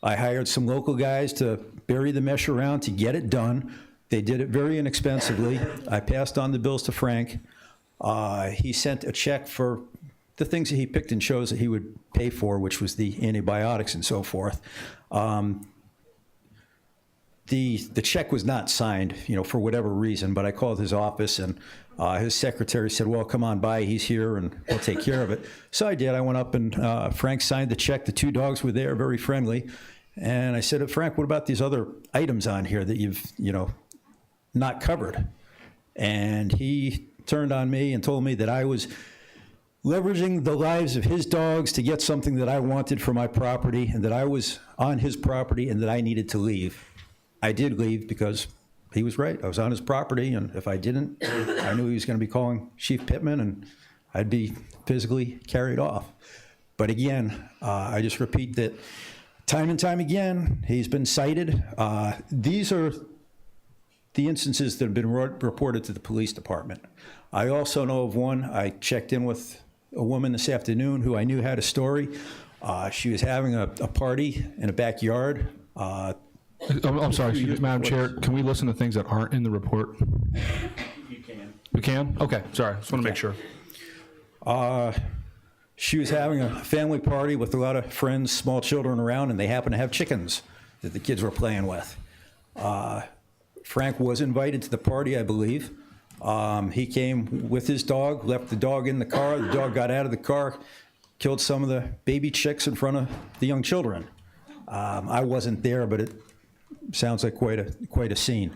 I hired some local guys to bury the mesh around to get it done. They did it very inexpensively. I passed on the bills to Frank. He sent a check for the things that he picked and chose that he would pay for, which was the antibiotics and so forth. The check was not signed, for whatever reason, but I called his office, and his secretary said, well, come on by, he's here, and we'll take care of it. So I did. I went up, and Frank signed the check. The 2 dogs were there, very friendly. And I said, Frank, what about these other items on here that you've, not covered? And he turned on me and told me that I was leveraging the lives of his dogs to get something that I wanted for my property, and that I was on his property, and that I needed to leave. I did leave because he was right. I was on his property, and if I didn't, I knew he was going to be calling Chief Pittman, and I'd be physically carried off. But again, I just repeat that time and time again, he's been cited. These are the instances that have been reported to the police department. I also know of one. I checked in with a woman this afternoon who I knew had a story. She was having a party in a backyard. I'm sorry, Madam Chair, can we listen to things that aren't in the report? You can. We can? Okay, sorry, just want to make sure. She was having a family party with a lot of friends, small children around, and they happened to have chickens that the kids were playing with. Frank was invited to the party, I believe. He came with his dog, left the dog in the car. The dog got out of the car, killed some of the baby chicks in front of the young children. I wasn't there, but it sounds like quite a scene.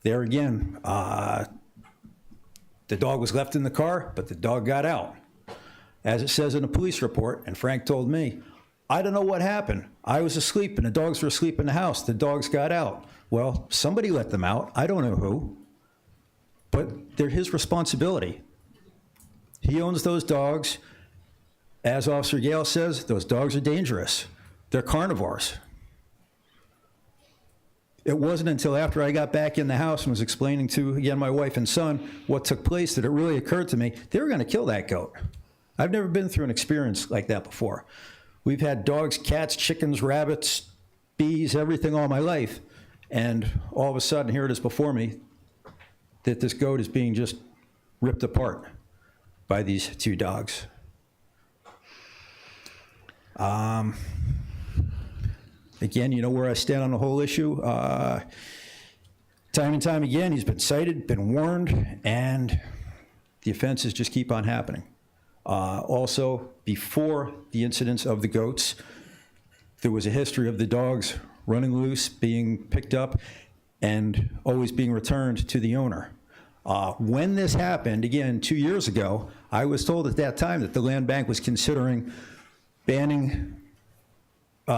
There again, the dog was left in the car, but the dog got out. As it says in a police report, and Frank told me, I don't know what happened. I was asleep, and the dogs were asleep in the house. The dogs got out. Well, somebody let them out. I don't know who, but they're his responsibility. He owns those dogs. As Officer Gale says, those dogs are dangerous. They're carnivores. It wasn't until after I got back in the house and was explaining to, again, my wife and son what took place that it really occurred to me, they were going to kill that goat. I've never been through an experience like that before. We've had dogs, cats, chickens, rabbits, bees, everything all my life. And all of a sudden, here it is before me, that this goat is being just ripped apart by these 2 dogs. Again, you know where I stand on the whole issue. Time and time again, he's been cited, been warned, and the offenses just keep on happening. Also, before the incidents of the goats, there was a history of the dogs running loose, being picked up, and always being returned to the owner. When this happened, again, 2 years ago, I was told at that time that the land bank was considering banning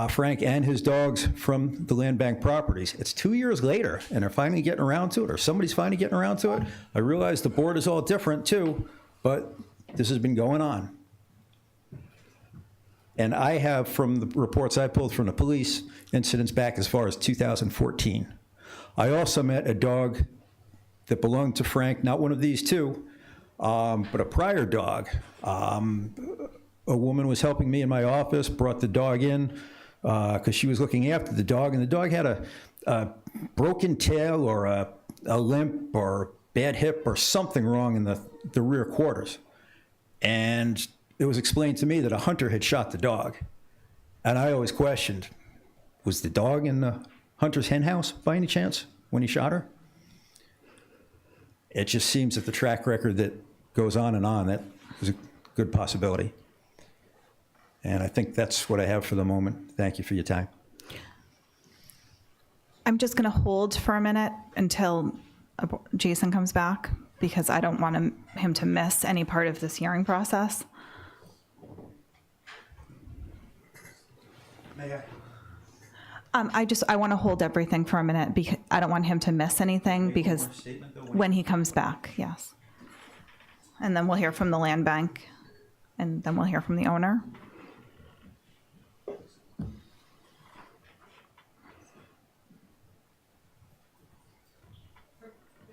Frank and his dogs from the land bank properties. It's 2 years later, and they're finally getting around to it, or somebody's finally getting around to it. I realize the board is all different too, but this has been going on. And I have, from the reports I pulled from the police, incidents back as far as 2014. I also met a dog that belonged to Frank, not one of these two, but a prior dog. A woman was helping me in my office, brought the dog in because she was looking after the dog, and the dog had a broken tail or a limp or bad hip or something wrong in the rear quarters. And it was explained to me that a hunter had shot the dog. And I always questioned, was the dog in the hunter's hen house by any chance when he shot her? It just seems that the track record that goes on, that was a good possibility. And I think that's what I have for the moment. Thank you for your time. I'm just going to hold for a minute until Jason comes back, because I don't want him to miss any part of this hearing process. May I? I want to hold everything for a minute because I don't want him to miss anything, because when he comes back, yes. And then we'll hear from the land bank, and then we'll hear from the owner.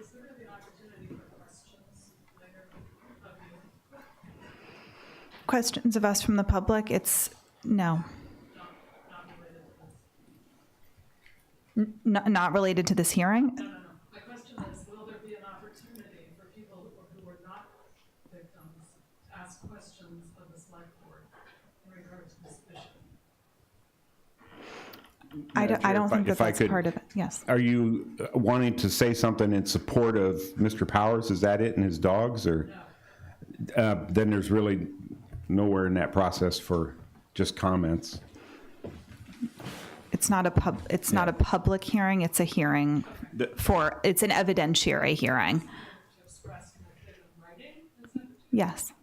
Is there the opportunity for questions later of you? Questions of us from the public? No. Not related to this hearing? No. My question is, will there be an opportunity for people who are not victims to ask questions of the select board in regards to this issue? I don't think if that's I could, part of it. Yes. Are you wanting to say something in support of Mr. Powers? Is that it, and his dogs? Or then there's really nowhere in that process for just comments. It's not a public hearing. It's a hearing it's an evidentiary hearing. Yes.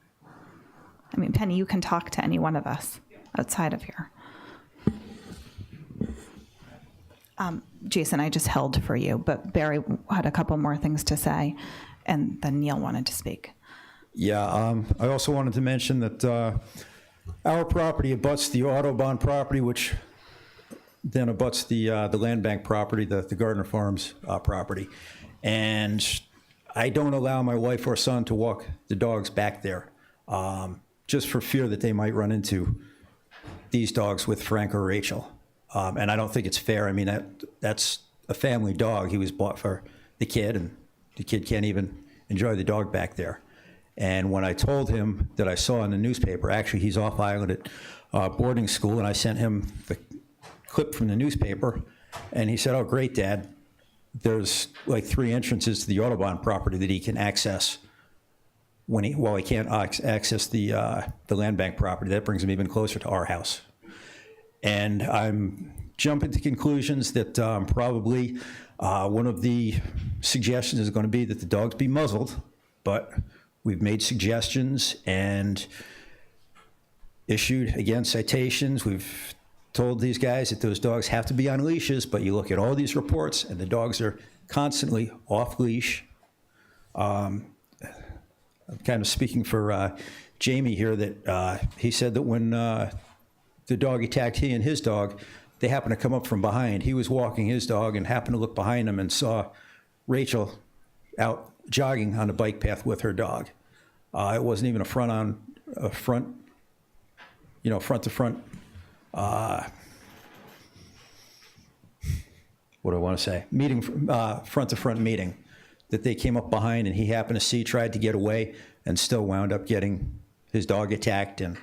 I mean, Penny, you can talk to any one of us outside of here. Jason, I just held for you, but Barry had a couple more things to say, and then Neil wanted to speak. Yeah, I also wanted to mention that our property abuts the Autobahn property, which then abuts the land bank property, the Gardner Farms property. And I don't allow my wife or son to walk the dogs back there, just for fear that they might run into these dogs with Frank or Rachel. And I don't think it's fair. I mean, that's a family dog. He was bought for the kid, and the kid can't even enjoy the dog back there. And when I told him that I saw in the newspaper, actually he's off island at boarding school, and I sent him the clip from the newspaper, and he said, "Oh, great, Dad. There's like 3 entrances to the Autobahn property that he can access while he can't access the land bank property. That brings him even closer to our house." And I'm jumping to conclusions that probably one of the suggestions is going to be that the dogs be muzzled, but we've made suggestions and issued, again, citations. We've told these guys that those dogs have to be on leashes, but you look at all these reports and the dogs are constantly off leash. I'm kind of speaking for Jamie here, that he said that when the dog attacked he and his dog, they happened to come up from behind. He was walking his dog and happened to look behind him and saw Rachel out jogging on the bike path with her dog. It wasn't even a front to front, what do I want to say? Meeting, front to front meeting that they came up behind, and he happened to see, tried to get away, and still wound up getting his dog attacked and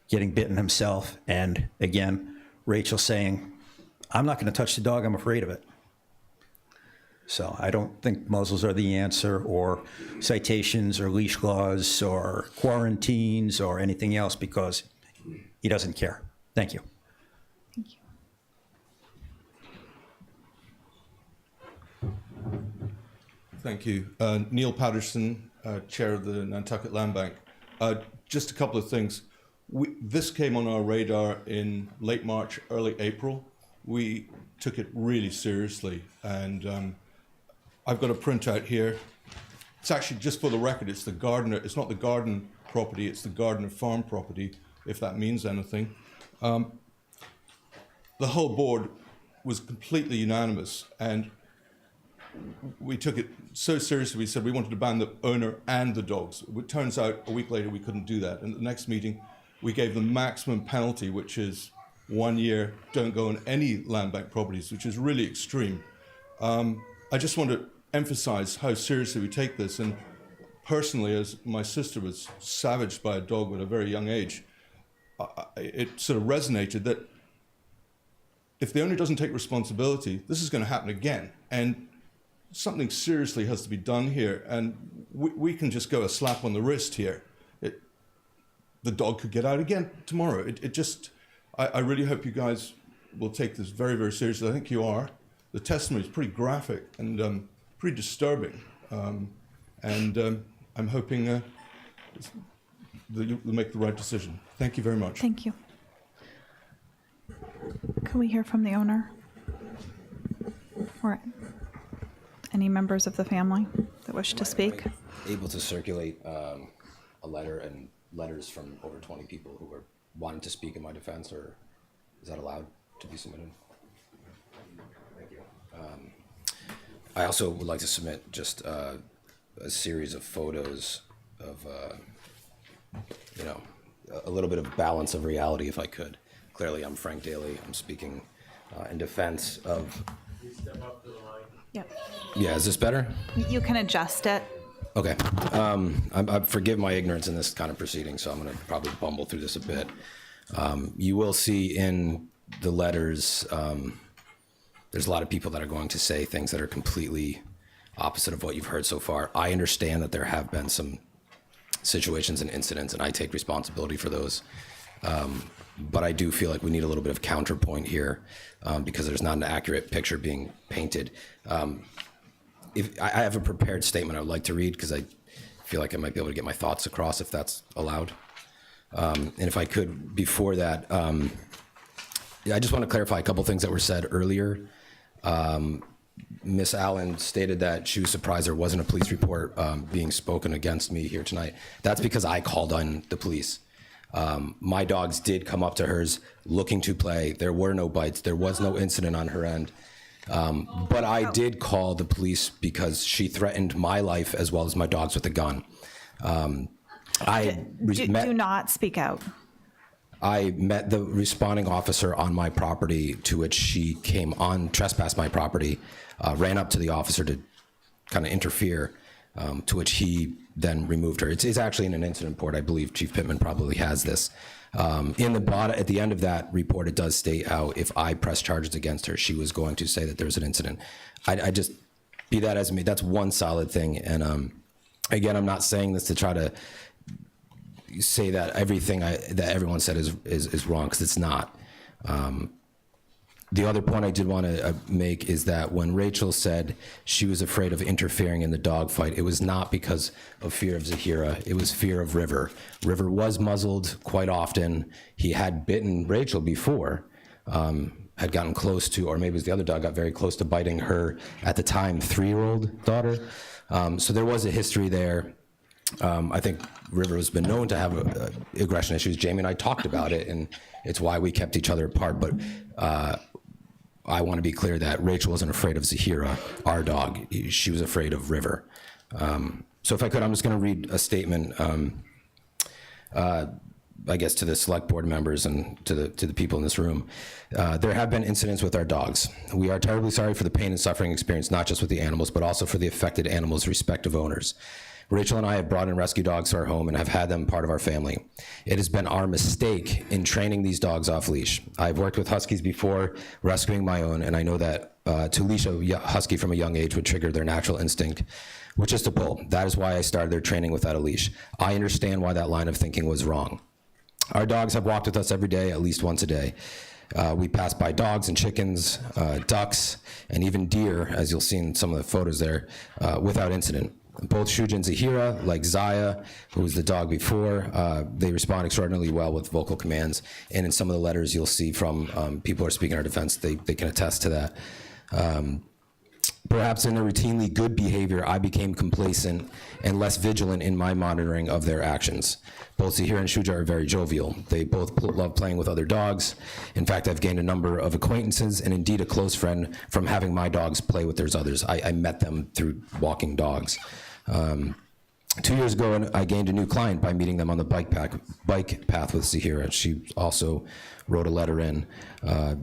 getting bitten himself. And again, Rachel saying, "I'm not going to touch the dog, I'm afraid of it." So I don't think muzzles are the answer, or citations or leash laws or quarantines or anything else, because he doesn't care. Thank you. Thank you. Neil Patterson, Chair of the Nantucket Land Bank. Just a couple of things. This came on our radar in late March, early April. We took it really seriously, and I've got a printout here. It's actually, just for the record, it's the Gardner, it's not the garden property, it's the Gardner farm property, if that means anything. The whole board was completely unanimous, and we took it so seriously, we said we wanted to ban the owner and the dogs. It turns out a week later we couldn't do that. And at the next meeting, we gave them maximum penalty, which is 1 year, don't go on any land bank properties, which is really extreme. I just want to emphasize how seriously we take this. And personally, as my sister was savaged by a dog at a very young age, it sort of resonated that if the owner doesn't take responsibility, this is going to happen again. And something seriously has to be done here. And we can just go a slap on the wrist here. The dog could get out again tomorrow. I really hope you guys will take this very, very seriously. I think you are. The testimony is pretty graphic and pretty disturbing. I'm hoping that you'll make the right decision. Thank you very much. Thank you. Can we hear from the owner? Or any members of the family that wish to speak? Able to circulate a letter and letters from over 20 people who are wanting to speak in my defense, or is that allowed to be submitted? Thank you. I also would like to submit just a series of photos of, a little bit of balance of reality, if I could. Clearly, I'm Frank Daly. I'm speaking in defense of. Step up to the line. Yep. Yeah, is this better? You can adjust it. Okay. I forgive my ignorance in this kind of proceeding, so I'm going to probably bumble through this a bit. You will see in the letters, there's a lot of people that are going to say things that are completely opposite of what you've heard so far. I understand that there have been some situations and incidents, and I take responsibility for those. But I do feel like we need a little bit of counterpoint here because there's not an accurate picture being painted. If I have a prepared statement I would like to read because I feel like I might be able to get my thoughts across if that's allowed. And if I could, before that, I just want to clarify a couple things that were said earlier. Miss Allen stated that she was surprised there wasn't a police report being spoken against me here tonight. That's because I called on the police. My dogs did come up to hers looking to play. There were no bites. There was no incident on her end. But I did call the police because she threatened my life as well as my dogs with a gun. Do not speak out. I met the responding officer on my property, to which she came on, trespassed my property, ran up to the officer to kind of interfere, to which he then removed her. It's actually in an incident report. I believe Chief Pittman probably has this. In the bottom, at the end of that report, it does state how if I press charges against her, she was going to say that there was an incident. I just, be that as me, that's one solid thing. And again, I'm not saying this to try to say that everything that everyone said is wrong, because it's not. The other point I did want to make is that when Rachel said she was afraid of interfering in the dog fight, it was not because of fear of Zahira. It was fear of River. River was muzzled quite often. He had bitten Rachel before, had gotten close to, or maybe it was the other dog, got very close to biting her, at the time, 3-year-old daughter. So there was a history there. I think River has been known to have aggression issues. Jamie and I talked about it, and it's why we kept each other apart. But I want to be clear that Rachel wasn't afraid of Zahira, our dog. She was afraid of River. So if I could, I'm just going to read a statement, I guess, to the select board members and to the people in this room. There have been incidents with our dogs. We are terribly sorry for the pain and suffering experienced, not just with the animals, but also for the affected animals' respective owners. Rachel and I have brought in rescue dogs to our home and have had them part of our family. It has been our mistake in training these dogs off leash. I've worked with Huskies before, rescuing my own, and I know that to leash a husky from a young age would trigger their natural instinct, which is to pull. That is why I started their training without a leash. I understand why that line of thinking was wrong. Our dogs have walked with us every day, at least once a day. We pass by dogs and chickens, ducks, and even deer, as you'll see in some of the photos there, without incident. Both Shuja and Zahira, like Zaya, who was the dog before, they respond extraordinarily well with vocal commands. And in some of the letters you'll see from people who are speaking our defense, they can attest to that. Perhaps in their routinely good behavior, I became complacent and less vigilant in my monitoring of their actions. Both Zahira and Shuja are very jovial. They both love playing with other dogs. In fact, I've gained a number of acquaintances and indeed a close friend from having my dogs play with theirs others. I met them through walking dogs. 2 years ago, I gained a new client by meeting them on the bike path with Zahira. She also wrote a letter in.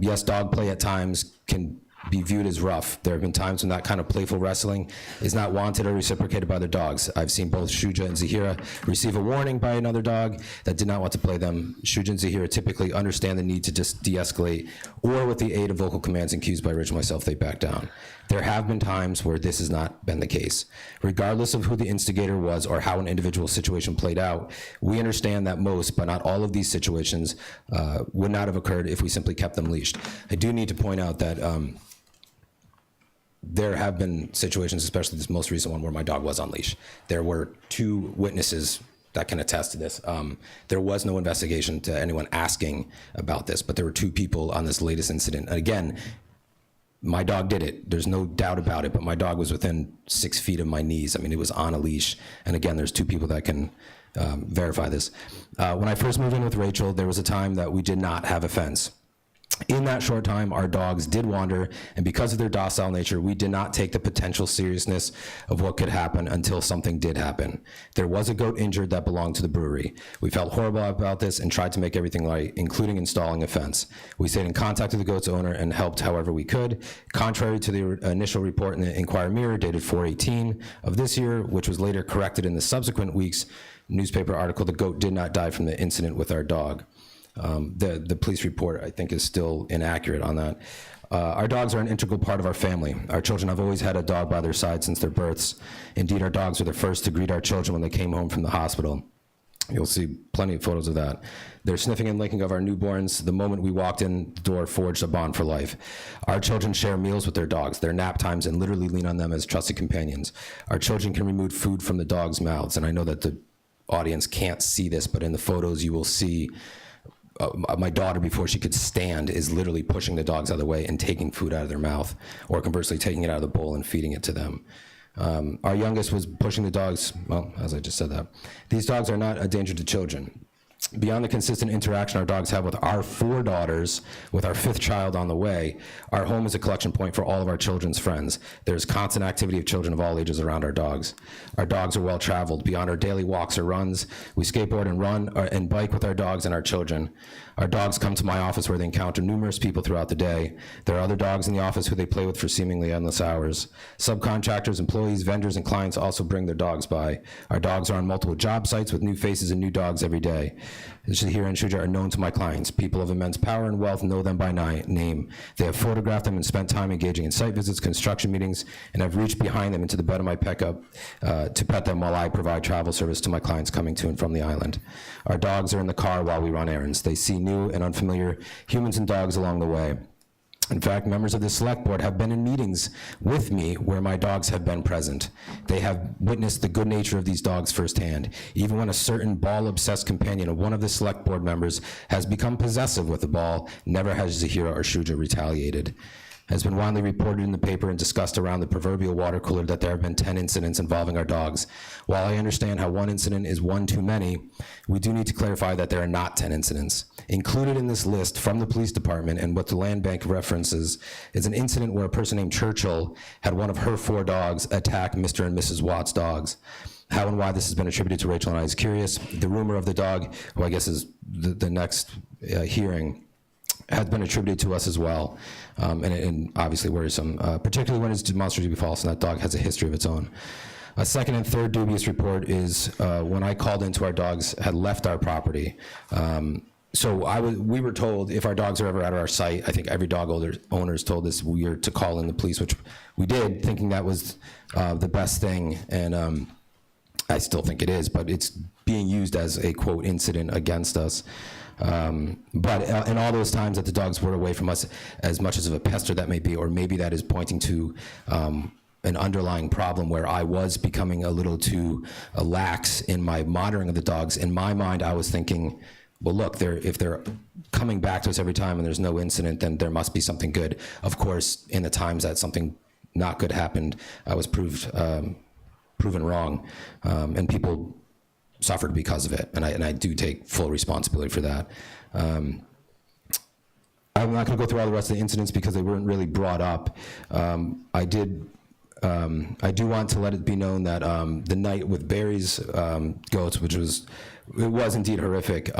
Yes, dog play at times can be viewed as rough. There have been times when that kind of playful wrestling is not wanted or reciprocated by their dogs. I've seen both Shuja and Zahira receive a warning by another dog that did not want to play them. Shuja and Zahira typically understand the need to just de-escalate, or with the aid of vocal commands and cues by Rich and myself, they back down. There have been times where this has not been the case. Regardless of who the instigator was or how an individual situation played out, we understand that most, but not all of these situations would not have occurred if we simply kept them leashed. I do need to point out that there have been situations, especially this most recent one, where my dog was on leash. There were 2 witnesses that can attest to this. There was no investigation to anyone asking about this, but there were 2 people on this latest incident. And again, my dog did it. There's no doubt about it, but my dog was within 6 feet of my knees. I mean, it was on a leash. And again, there's 2 people that can verify this. When I first moved in with Rachel, there was a time that we did not have a fence. In that short time, our dogs did wander, and because of their docile nature, we did not take the potential seriousness of what could happen until something did happen. There was a goat injured that belonged to the brewery. We felt horrible about this and tried to make everything right, including installing a fence. We stayed in contact with the goat's owner and helped however we could. Contrary to the initial report in the Inquirer Mirror dated 4/18 of this year, which was later corrected in the subsequent week's newspaper article, the goat did not die from the incident with our dog. The police report, I think, is still inaccurate on that. Our dogs are an integral part of our family. Our children have always had a dog by their side since their births. Indeed, our dogs were the first to greet our children when they came home from the hospital. You'll see plenty of photos of that. Their sniffing and licking of our newborns, the moment we walked in the door, forged a bond for life. Our children share meals with their dogs, their nap times, and literally lean on them as trusted companions. Our children can remove food from the dogs' mouths, and I know that the audience can't see this, but in the photos you will see my daughter, before she could stand, is literally pushing the dogs out of the way and taking food out of their mouth, or conversely taking it out of the bowl and feeding it to them. Our youngest was pushing the dogs, well, as I just said that. These dogs are not a danger to children. Beyond the consistent interaction our dogs have with our 4 daughters, with our 5th child on the way, our home is a collection point for all of our children's friends. There's constant activity of children of all ages around our dogs. Our dogs are well traveled. Beyond our daily walks or runs, we skateboard and run and bike with our dogs and our children. Our dogs come to my office where they encounter numerous people throughout the day. There are other dogs in the office who they play with for seemingly endless hours. Subcontractors, employees, vendors, and clients also bring their dogs by. Our dogs are on multiple job sites with new faces and new dogs every day. Zahira and Shuja are known to my clients. People of immense power and wealth know them by name. They have photographed them and spent time engaging in site visits, construction meetings, and I've reached behind them into the bed of my pickup to pet them while I provide travel service to my clients coming to and from the island. Our dogs are in the car while we run errands. They see new and unfamiliar humans and dogs along the way. In fact, members of the select board have been in meetings with me where my dogs have been present. They have witnessed the good nature of these dogs firsthand. Even when a certain ball-obsessed companion of one of the select board members has become possessive with the ball, never has Zahira or Shuja retaliated. It has been widely reported in the paper and discussed around the proverbial water cooler that there have been 10 incidents involving our dogs. While I understand how one incident is one too many, we do need to clarify that there are not 10 incidents. Included in this list from the police department and what the land bank references is an incident where a person named Churchill had one of her 4 dogs attack Mr. and Mrs. Watt's dogs. How and why this has been attributed to Rachel and I is curious. The rumor of the dog, who I guess is the next hearing, has been attributed to us as well, and obviously worrisome, particularly when it's demonstrably false and that dog has a history of its own. A second and third dubious report is when I called into our dogs had left our property. we were told if our dogs are ever out of our sight, I think every dog owner is told this, we are to call in the police, which we did, thinking that was the best thing. And I still think it is, but it's being used as a quote incident against us. But in all those times that the dogs were away from us, as much as of a pester that may be, or maybe that is pointing to an underlying problem where I was becoming a little too lax in my monitoring of the dogs. In my mind, I was thinking, well, look, if they're coming back to us every time and there's no incident, then there must be something good. Of course, in the times that something not good happened, I was proven wrong, and people suffered because of it, and I do take full responsibility for that. I'm not going to go through all the rest of the incidents because they weren't really brought up. I do want to let it be known that the night with Barry's goats, which was indeed horrific.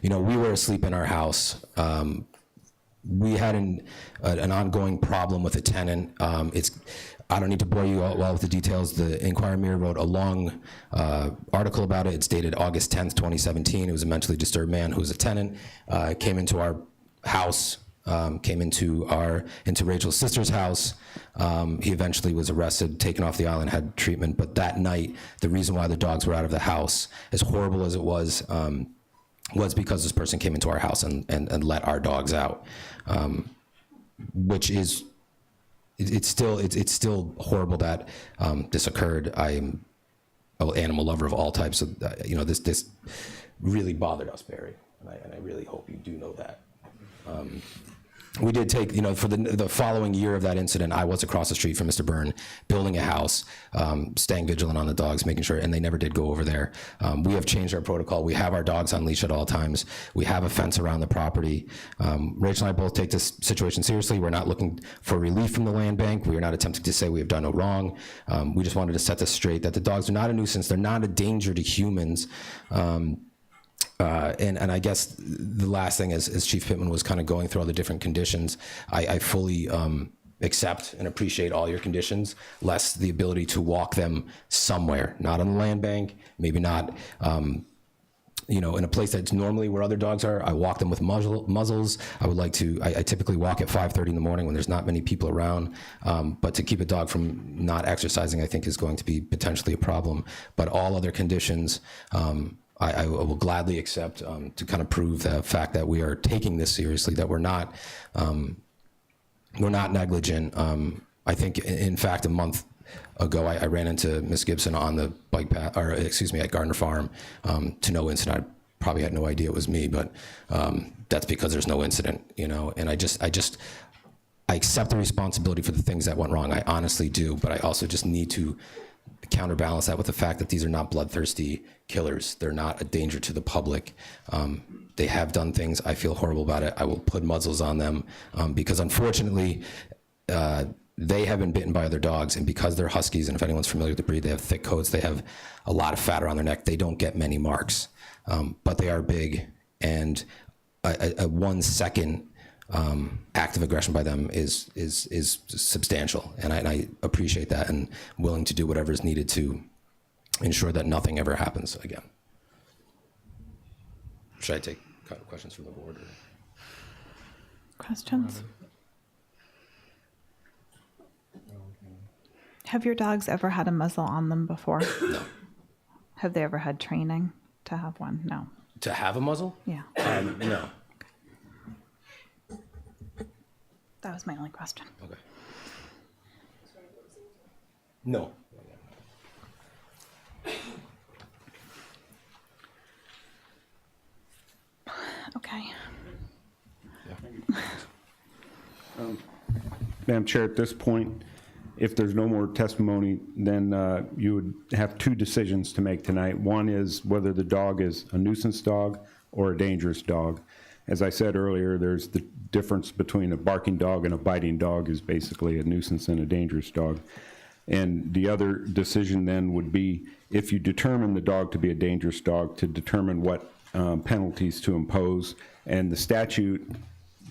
We were asleep in our house. We had an ongoing problem with a tenant. I don't need to bore you all with the details. The Inquirer Mirror wrote a long article about it. It's dated August 10th, 2017. It was a mentally disturbed man who was a tenant, came into our house, came into Rachel's sister's house. He eventually was arrested, taken off the island, had treatment. But that night, the reason why the dogs were out of the house, as horrible as it was because this person came into our house and let our dogs out, which is, it's still horrible that this occurred. I'm an animal lover of all types. So this really bothered us, Barry, and I really hope you do know that. We did take, for the following year of that incident, I was across the street from Mr. Byrne, building a house, staying vigilant on the dogs, making sure, and they never did go over there. We have changed our protocol. We have our dogs on leash at all times. We have a fence around the property. Rachel and I both take this situation seriously. We're not looking for relief from the land bank. We are not attempting to say we have done no wrong. We just wanted to set this straight, that the dogs are not a nuisance. They're not a danger to humans. And I guess the last thing, as Chief Pittman was kind of going through all the different conditions, I fully accept and appreciate all your conditions, less the ability to walk them somewhere, not on the land bank, maybe not, in a place that's normally where other dogs are. I walk them with muzzles. I typically walk at 5:30 in the morning when there's not many people around, but to keep a dog from not exercising, I think is going to be potentially a problem. But all other conditions, I will gladly accept to kind of prove the fact that we are taking this seriously, that we're not negligent. I think, in fact, a month ago, I ran into Miss Gibson on the bike path, at Gardner Farm, to no incident. I probably had no idea it was me, but that's because there's no incident, And I accept the responsibility for the things that went wrong. I honestly do, but I also just need to counterbalance that with the fact that these are not bloodthirsty killers. They're not a danger to the public. They have done things. I feel horrible about it. I will put muzzles on them because, unfortunately, they have been bitten by other dogs, and because they're huskies, and if anyone's familiar with the breed, they have thick coats. They have a lot of fat around their neck. They don't get many marks, but they are big, and a 1 second act of aggression by them is substantial, and I appreciate that, and willing to do whatever is needed to ensure that nothing ever happens again. Should I take questions from the board? Questions? Have your dogs ever had a muzzle on them before? No. Have they ever had training to have one? No. To have a muzzle? Yeah. No. That was my only question. Okay. No. Okay. Madam Chair, at this point, if there's no more testimony, then you would have two decisions to make tonight. One is whether the dog is a nuisance dog or a dangerous dog. As I said earlier, there's the difference between a barking dog and a biting dog is basically a nuisance and a dangerous dog. And the other decision then would be, if you determine the dog to be a dangerous dog, to determine what penalties to impose. And the statute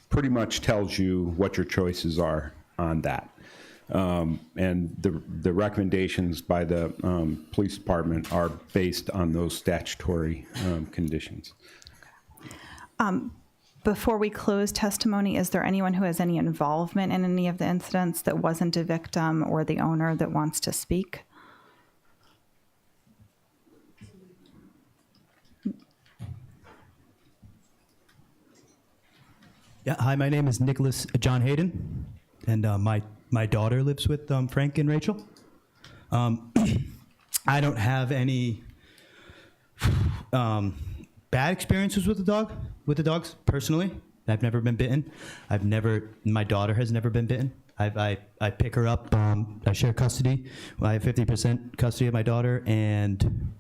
pretty much tells you what your choices are on that. And the recommendations by the police department are based on those statutory conditions. Before we close testimony, is there anyone who has any involvement in any of the incidents that wasn't a victim or the owner that wants to speak? Yeah, hi, my name is Nicholas John Hayden, and my daughter lives with Frank and Rachel. I don't have any bad experiences with the dogs personally. I've never been bitten. My daughter has never been bitten. I pick her up. I share custody. I have 50% custody of my daughter, and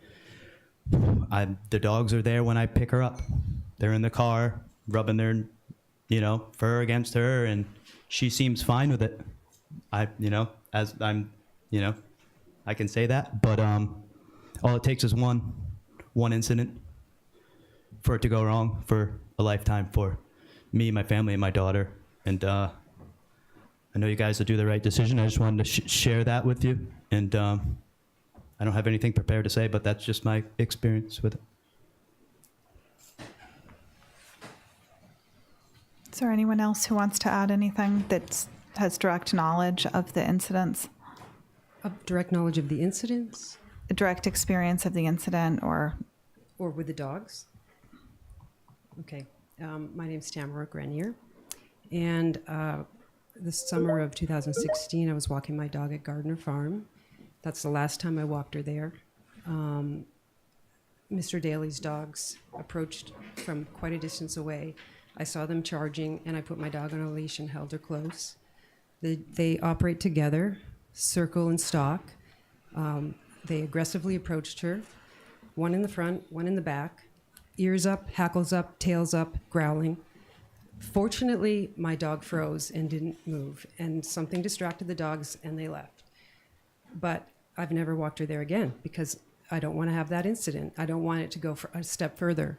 the dogs are there when I pick her up. They're in the car, rubbing their fur against her, and she seems fine with it. I can say that, but all it takes is one incident for it to go wrong for a lifetime for me, my family, and my daughter. And I know you guys will do the right decision. I just wanted to share that with you. And I don't have anything prepared to say, but that's just my experience with it. Is there anyone else who wants to add anything that has direct knowledge of the incidents? Direct knowledge of the incidents? A direct experience of the incident or with the dogs? Okay. My name's Tamara Grenier. And the summer of 2016, I was walking my dog at Gardner Farm. That's the last time I walked her there. Mr. Daly's dogs approached from quite a distance away. I saw them charging, and I put my dog on a leash and held her close. They operate together, circle and stalk. They aggressively approached her, one in the front, one in the back, ears up, hackles up, tails up, growling. Fortunately, my dog froze and didn't move, and something distracted the dogs, and they left. But I've never walked her there again because I don't want to have that incident. I don't want it to go for a step further.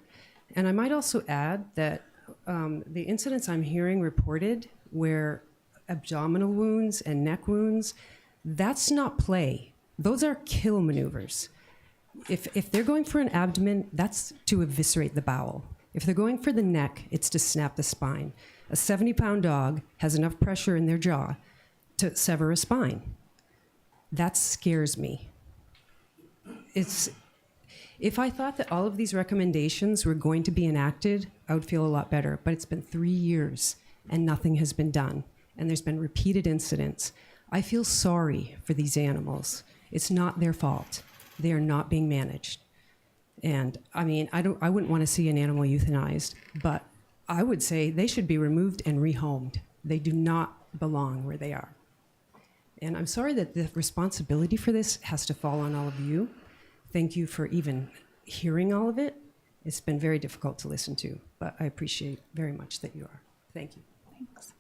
And I might also add that the incidents I'm hearing reported where abdominal wounds and neck wounds, that's not play. Those are kill maneuvers. If they're going for an abdomen, that's to eviscerate the bowel. If they're going for the neck, it's to snap the spine. A 70-pound dog has enough pressure in their jaw to sever a spine. That scares me. If I thought that all of these recommendations were going to be enacted, I would feel a lot better. But it's been 3 years and nothing has been done. And there's been repeated incidents. I feel sorry for these animals. It's not their fault. They are not being managed. And I mean, I wouldn't want to see an animal euthanized, but I would say they should be removed and rehomed. They do not belong where they are. And I'm sorry that the responsibility for this has to fall on all of you. Thank you for even hearing all of it. It's been very difficult to listen to, but I appreciate very much that you are. Thank you. Thanks.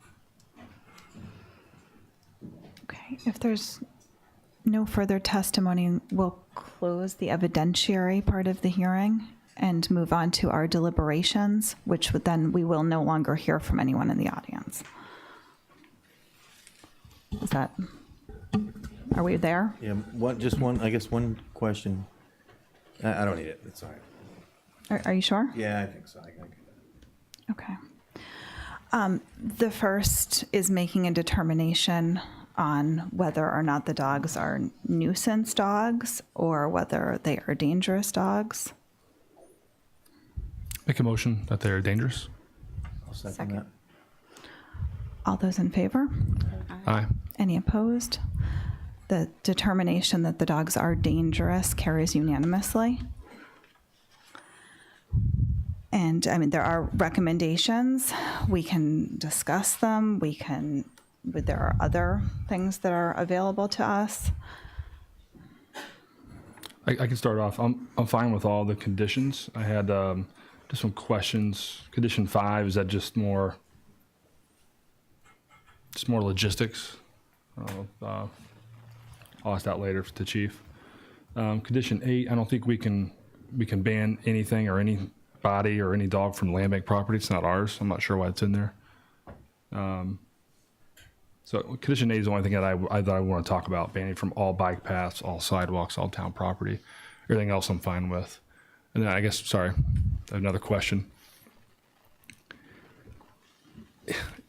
Okay, if there's no further testimony, we'll close the evidentiary part of the hearing and move on to our deliberations, which would then we will no longer hear from anyone in the audience. Is that, are we there? Yeah, I guess one question. I don't need it, it's all right. Are you sure? Yeah, I think so. Okay. The first is making a determination on whether or not the dogs are nuisance dogs or whether they are dangerous dogs. Make a motion that they are dangerous. I'll second that. All those in favor? Aye. Any opposed? The determination that the dogs are dangerous carries unanimously. And I mean, there are recommendations. We can discuss them. There are other things that are available to us. I can start off. I'm fine with all the conditions. I had just some questions. Condition 5, is that just more logistics? I'll ask that later to Chief. Condition 8, I don't think we can ban anything or anybody or any dog from land bank property. It's not ours. I'm not sure why it's in there. So condition 8 is the only thing that I want to talk about, banning from all bike paths, all sidewalks, all town property. Everything else I'm fine with. And then I guess, sorry, I have another question.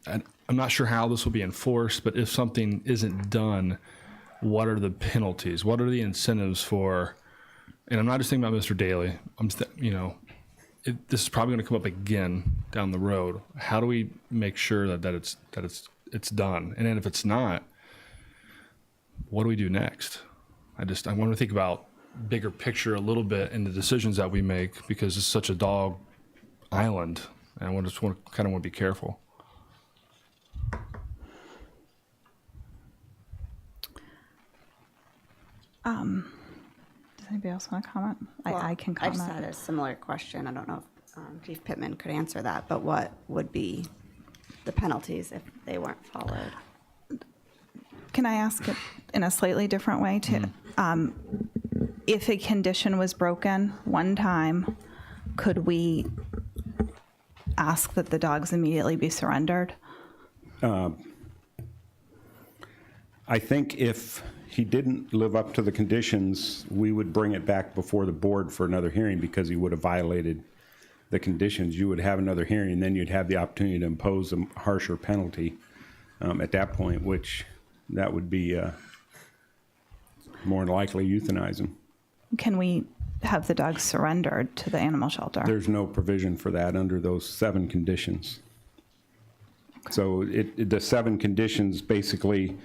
I'm not sure how this will be enforced, but if something isn't done, what are the penalties? What are the incentives for? And I'm not just thinking about Mr. Daly. This is probably going to come up again down the road. How do we make sure that it's done? And then if it's not, what do we do next? I want to think about bigger picture a little bit in the decisions that we make, because it's such a dog island, and I just want to be careful. Does anybody else want to comment? Well, I can comment. I just had a similar question. I don't know if Chief Pittman could answer that, but what would be the penalties if they weren't followed? Can I ask it in a slightly different way too? If a condition was broken one time, could we ask that the dogs immediately be surrendered? I think if he didn't live up to the conditions, we would bring it back before the board for another hearing, because he would have violated the conditions. You would have another hearing, then you'd have the opportunity to impose a harsher penalty at that point, which that would be more than likely euthanize him. Can we have the dogs surrendered to the animal shelter? There's no provision for that under those 7 conditions. So the 7 conditions basically,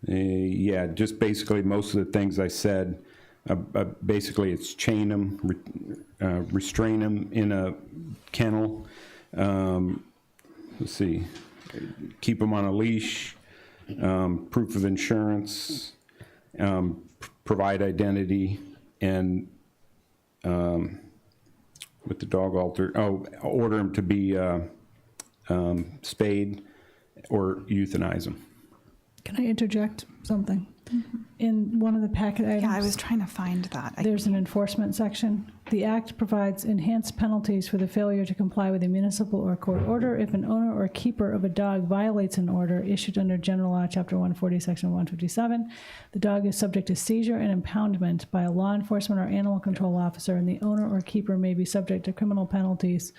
just basically most of the things I said. Basically, it's chain them, restrain them in a kennel. Let's see, keep them on a leash, proof of insurance, provide identity, and with the dog order them to be spayed or euthanize them. Can I interject something? In one of the packet items. Yeah, I was trying to find that. There's an enforcement section. The Act provides enhanced penalties for the failure to comply with a municipal or court order if an owner or keeper of a dog violates an order issued under General Law, Chapter 140, Section 157. The dog is subject to seizure and impoundment by a law enforcement or animal control officer, and the owner or keeper may be subject to criminal penalties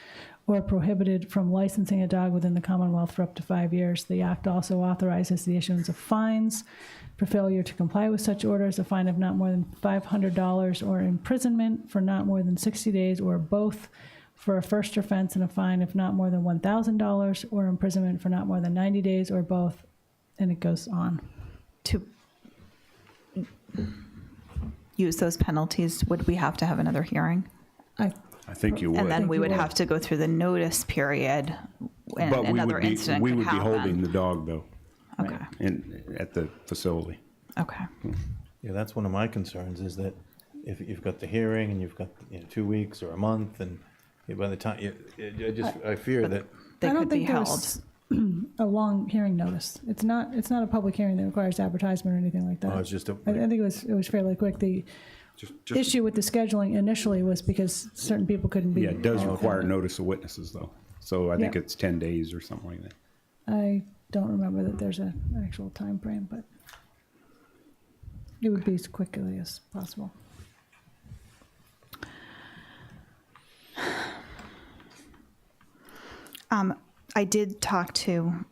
or prohibited from licensing a dog within the Commonwealth for up to 5 years. The Act also authorizes the issuance of fines for failure to comply with such orders, a fine of not more than $500 or imprisonment for not more than 60 days or both for a first offense, and a fine of not more than $1,000 or imprisonment for not more than 90 days or both, and it goes on. To use those penalties, would we have to have another hearing? I think you would. And then we would have to go through the notice period, and But another incident we could would be happen. holding the dog, though. Okay. At the facility. Okay. Yeah, that's one of my concerns, is that if you've got the hearing and you've got 2 weeks or a month, and by the time, I fear that. They I don't could be think held. there's a long hearing notice. It's not a public hearing that requires advertisement or anything like that. Oh, it's just I think it was fairly quick. The issue with the scheduling initially was because certain people couldn't be. Yeah, it does all require attended. notice of witnesses, though. So I think Yeah. it's 10 days or something like that. I don't remember that there's an actual time frame, but it would be as quickly as possible. I did talk to,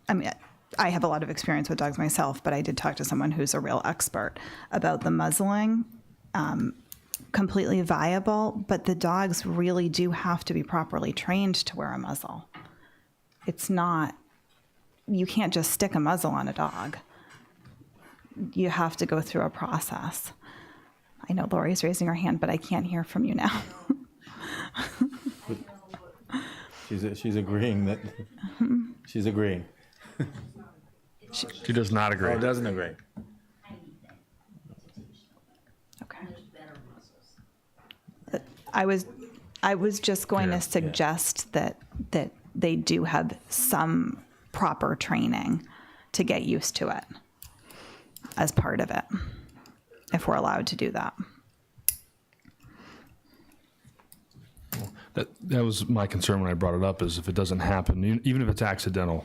I have a lot of experience with dogs myself, but I did talk to someone who's a real expert about the muzzling. Completely viable, but the dogs really do have to be properly trained to wear a muzzle. It's not, you can't just stick a muzzle on a dog. You have to go through a process. I know Lori's raising her hand, but I can't hear from you now. She's agreeing that, she's agreeing. She does not agree. Oh, doesn't agree. I was just going to suggest that they do have some proper training to get used to it as part of it, if we're allowed to do that. That was my concern when I brought it up, is if it doesn't happen, even if it's accidental,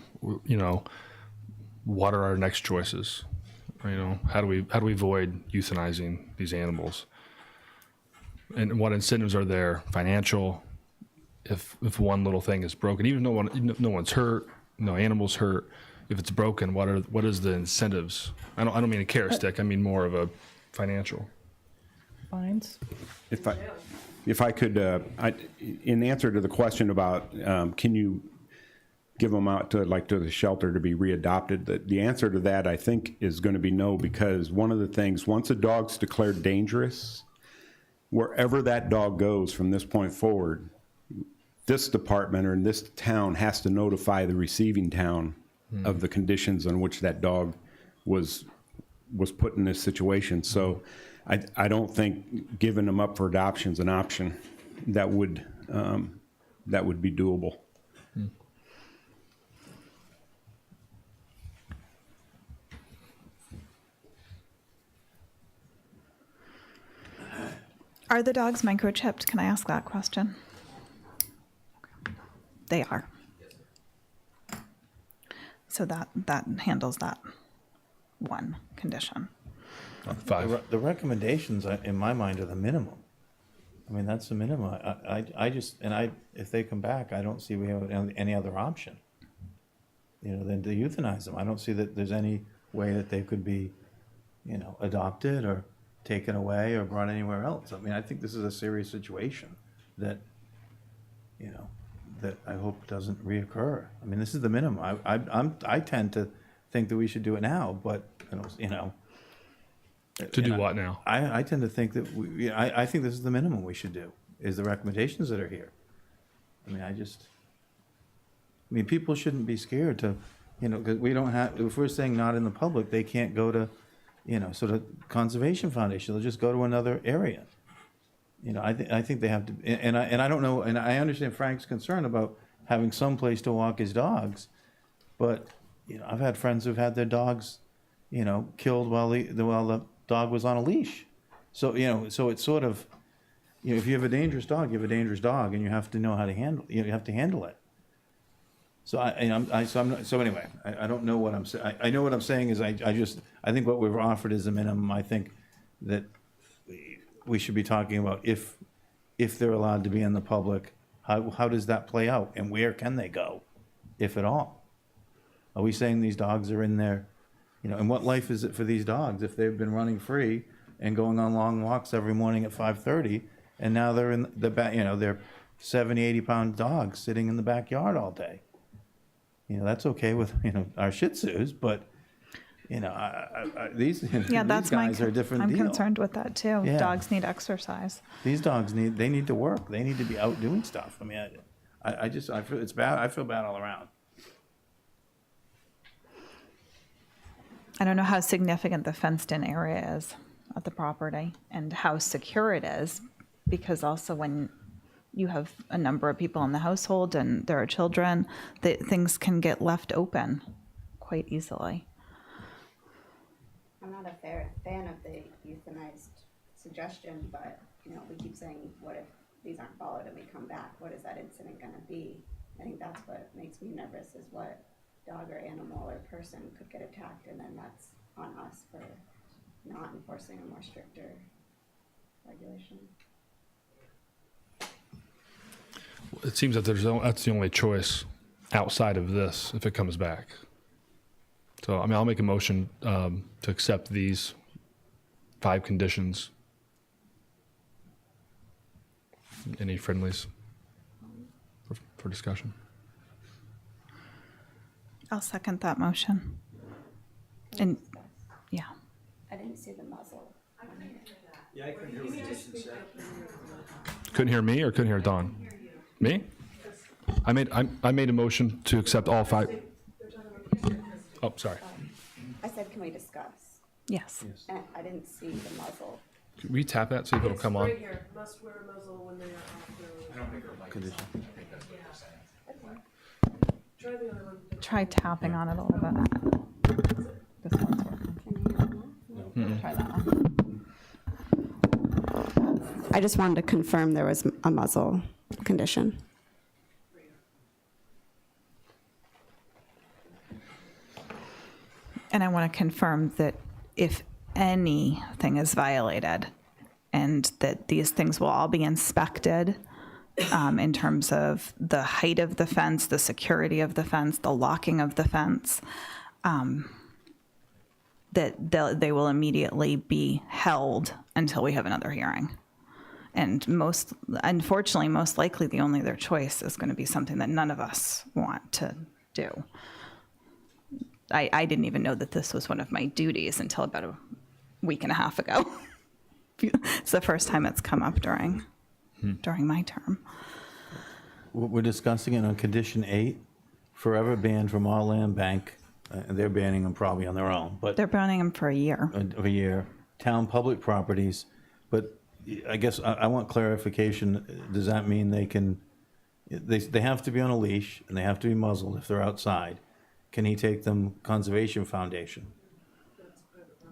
what are our next choices? How do we avoid euthanizing these animals? And what incentives are there? Financial, if one little thing is broken, even though no one's hurt, no animals hurt, if it's broken, what is the incentives? I don't mean a carrot stick. I mean more of a financial. Fines. If I could, in answer to the question about can you give them out to the shelter to be readopted, the answer to that I think is going to be no, because one of the things, once a dog's declared dangerous, wherever that dog goes from this point forward, this department or in this town has to notify the receiving town of the conditions on which that dog was put in this situation. So I don't think giving them up for adoption is an option that would be doable. Are the dogs microchipped? Can I ask that question? They are. So that handles that one condition. The recommendations, in my mind, are the minimum. I mean, that's the minimum. If they come back, I don't see we have any other option, than to euthanize them. I don't see that there's any way that they could be, adopted or taken away or brought anywhere else. I mean, I think this is a serious situation that, that I hope doesn't reoccur. I mean, this is the minimum. I tend to think that we should do it now, but To do what now? I tend to think that I think this is the minimum we should do, is the recommendations that are here. I mean, people shouldn't be scared to, because we don't have, if we're saying not in the public, they can't go to, sort of Conservation Foundation, they'll just go to another area. I think they have to, and I don't know, and I understand Frank's concern about having some place to walk his dogs, but, I've had friends who've had their dogs, killed while the dog was on a leash. So, so it's sort of, if you have a dangerous dog, you have a dangerous dog, and you have to know how to handle, you have to handle it. So anyway, I don't know what I'm saying. I know what I'm saying is I think what we've offered is a minimum. I think that we should be talking about if they're allowed to be in the public, how does that play out, and where can they go, if at all? Are we saying these dogs are in there, and what life is it for these dogs if they've been running free and going on long walks every morning at 5:30, and now they're in the back, they're 70, 80-pound dogs sitting in the backyard all day. That's okay with, our Shih Tzus, but, these, Yeah, these guys are a different I'm deal. concerned with that too. Yeah. Dogs need exercise. These dogs need to work. They need to be out doing stuff. I mean, I feel it's bad. I feel bad all around. I don't know how significant the fenced-in area is at the property and how secure it is, because also when you have a number of people in the household and there are children, things can get left open quite easily. I'm not a fan of the euthanized suggestion, but, we keep saying, what if these aren't followed and we come back? What is that incident going to be? I think that's what makes me nervous, is what dog or animal or person could get attacked, and then that's on us for not enforcing a more stricter regulation. It seems that that's the only choice outside of this if it comes back. So, I mean, I'll make a motion to accept these 5 conditions. Any friendlies for discussion? I'll second that motion. And, yeah. I didn't see the muzzle. Yeah, I couldn't hear what Jason said. Couldn't hear me or couldn't hear Don? Me? I made a motion to accept all 5. Oh, sorry. I said, can we discuss? Yes. And I didn't see the muzzle. Can we tap that, see if it'll come on? Right here, must wear a muzzle when they are off their. I don't think her mic is on. I think that's what you're saying. Try the other one. Try tapping on it a little bit. This one's working. Try that one. I just wanted to confirm there was a muzzle condition. And I want to confirm that if anything is violated, and that these things will all be inspected in terms of the height of the fence, the security of the fence, the locking of the fence, that they will immediately be held until we have another hearing. And unfortunately, most likely the only other choice is going to be something that none of us want to do. I didn't even know that this was one of my duties until about a week and a half ago. It's the first time it's come up during my term. We're discussing it on condition 8, forever banned from all land bank. They're banning them probably on their own, but They're banning them for a year. a year. Town public properties, but I guess I want clarification. Does that mean they can, they have to be on a leash and they have to be muzzled if they're outside? Can he take them Conservation Foundation?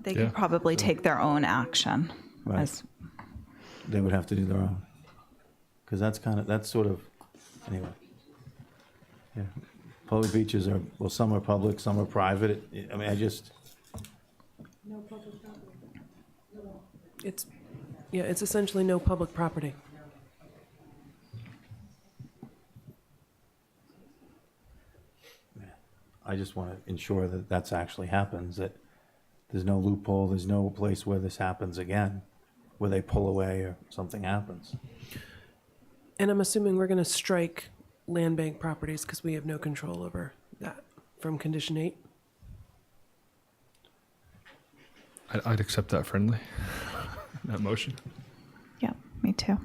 They could probably take their own action. Right. They would have to do their own. Because that's sort of, anyway. Yeah. Public beaches are, well, some are public, some are private. I mean, No public property. It's essentially no public property. I just want to ensure that that's actually happens, that there's no loophole, there's no place where this happens again, where they pull away or something happens. And I'm assuming we're going to strike land bank properties because we have no control over that from condition 8. I'd accept that friendly, that motion. Yeah, me too.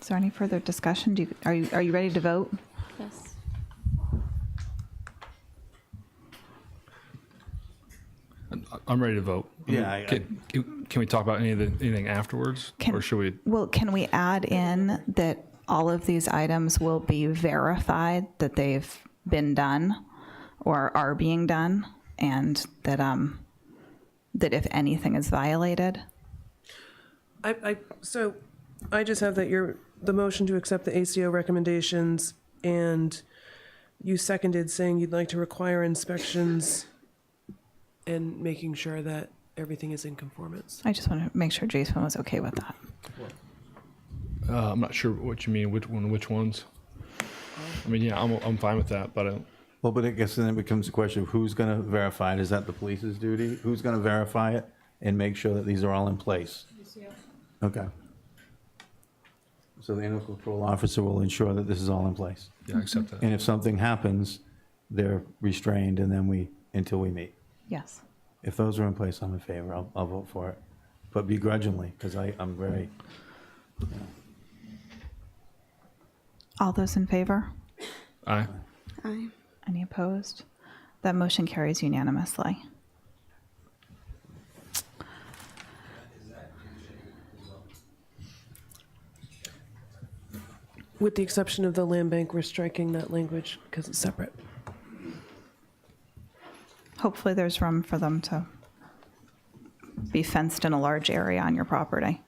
Is there any further discussion? Are you ready to vote? Yes. I'm ready to vote. Yeah, can we talk about anything afterwards, or should we? Well, can we add in that all of these items will be verified that they've been done or are being done, and that that if anything is violated? So I just have that the motion to accept the ACO recommendations, and you seconded saying you'd like to require inspections and making sure that everything is in conformance. I just want to make sure Jason was okay with that. I'm not sure what you mean. Which ones? I mean, yeah, I'm fine with that, but I don't. Well, but I guess then it becomes a question of who's going to verify it. Is that the police's duty? Who's going to verify it and make sure that these are all in place? Okay. So the animal control officer will ensure that this is all in place. Yeah, I accept that. And if something happens, they're restrained and then until we meet. Yes. If those are in place, I'm in favor. I'll vote for it. But begrudgingly, because I'm very, All those in favor? Aye. Aye. Any opposed? That motion carries unanimously. With the exception of the land bank, we're striking that language because it's separate. Hopefully there's room for them to be fenced in a large area on your property.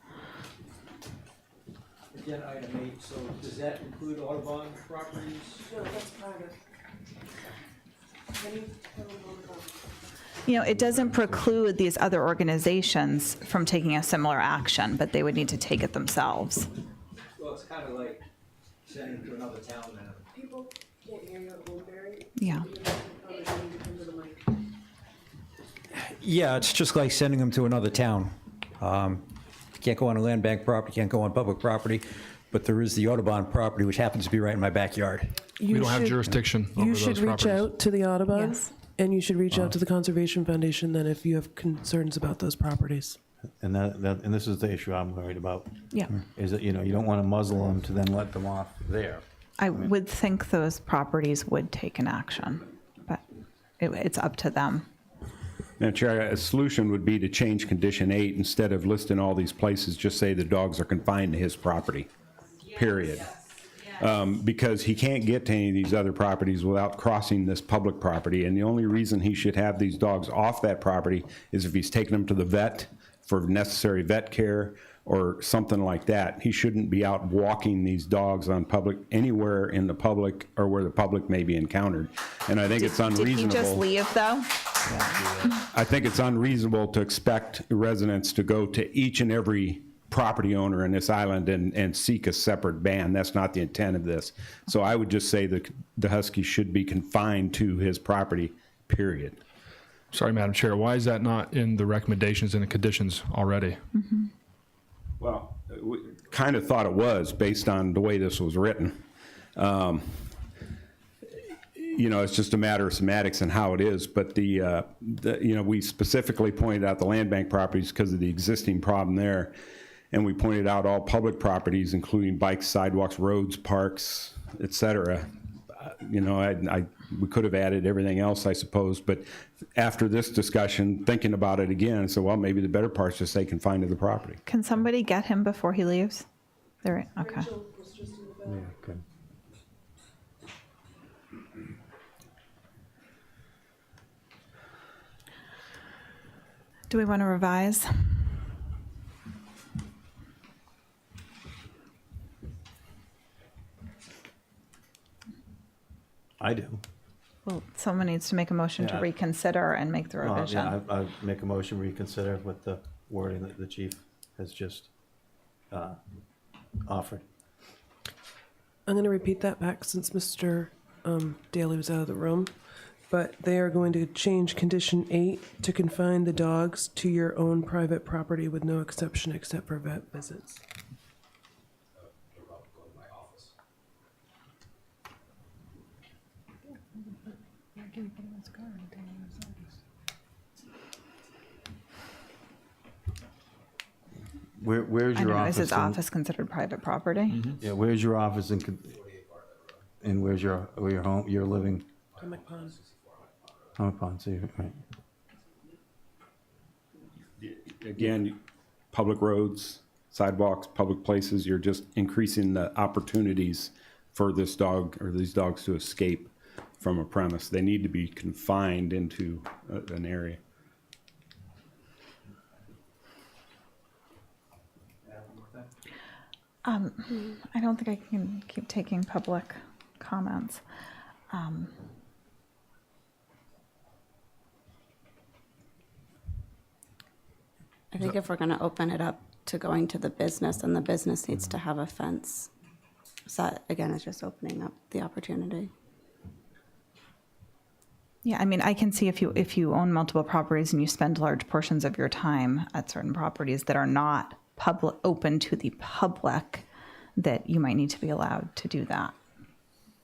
Again, item 8, so does that include Audubon properties? No, that's private. You know, it doesn't preclude these other organizations from taking a similar action, but they would need to take it themselves. Well, it's kind of like sending to another town now. People can't hear you at Woodbury. Yeah. Yeah, it's just like sending them to another town. Can't go on a land bank property, can't go on public property, but there is the Audubon property, which happens to be right in my backyard. We don't have jurisdiction over You those should reach properties. out to the Audubon, Yes. and you should reach out to the Conservation Foundation then if you have concerns about those properties. and and this is the issue I'm worried about. Yeah. Is that, you don't want to muzzle them to then let them off there. I would think those properties would take an action, but it's up to them. Now, Chair, a solution would be to change condition 8, instead of listing all these places, just say the dogs are confined to his property, period. Because he can't get to any of these other properties without crossing this public property, and the only reason he should have these dogs off that property is if he's taking them to the vet for necessary vet care, or something like that. He shouldn't be out walking these dogs on public, anywhere in the public or where the public may be encountered. And I think it's unreasonable. Did he just leave, though? I think it's unreasonable to expect residents to go to each and every property owner in this island and seek a separate ban. That's not the intent of this. So I would just say that the husky should be confined to his property, period. Sorry, Madam Chair, why is that not in the recommendations and the conditions already? Well, we kind of thought it was based on the way this was written. You know, it's just a matter of semantics and how it is, but you know, we specifically pointed out the land bank properties because of the existing problem there. And we pointed out all public properties, including bikes, sidewalks, roads, parks, et cetera. You know, we could have added everything else, I suppose, but after this discussion, thinking about it again, so well, maybe the better part's just say confined to the property. Can somebody get him before he leaves? There, okay. Yeah, good. Do we want to revise? I do. Well, someone needs to make a motion to Yeah. reconsider and make the revision. Yeah, I make a motion reconsider with the wording that the chief has just offered. I'm going to repeat that back since Mr. Daly was out of the room. But they are going to change condition 8 to confine the dogs to your own private property with no exception except for vet visits. Where's I your don't know, office? is his in- office considered private property? Yeah, where's your office and where's your home, your living? Comic Pond. Home Pond, so right. Again, public roads, sidewalks, public places, you're just increasing the opportunities for this dog or these dogs to escape from a premise. They need to be confined into an area. I don't think I can keep taking public comments. I think if we're gonna open it up to going to the business, then the business needs to have a fence. So that, again, it's just opening up the opportunity. Yeah, I mean, I can see if you own multiple properties and you spend large portions of your time at certain properties that are not public, open to the public, that you might need to be allowed to do that.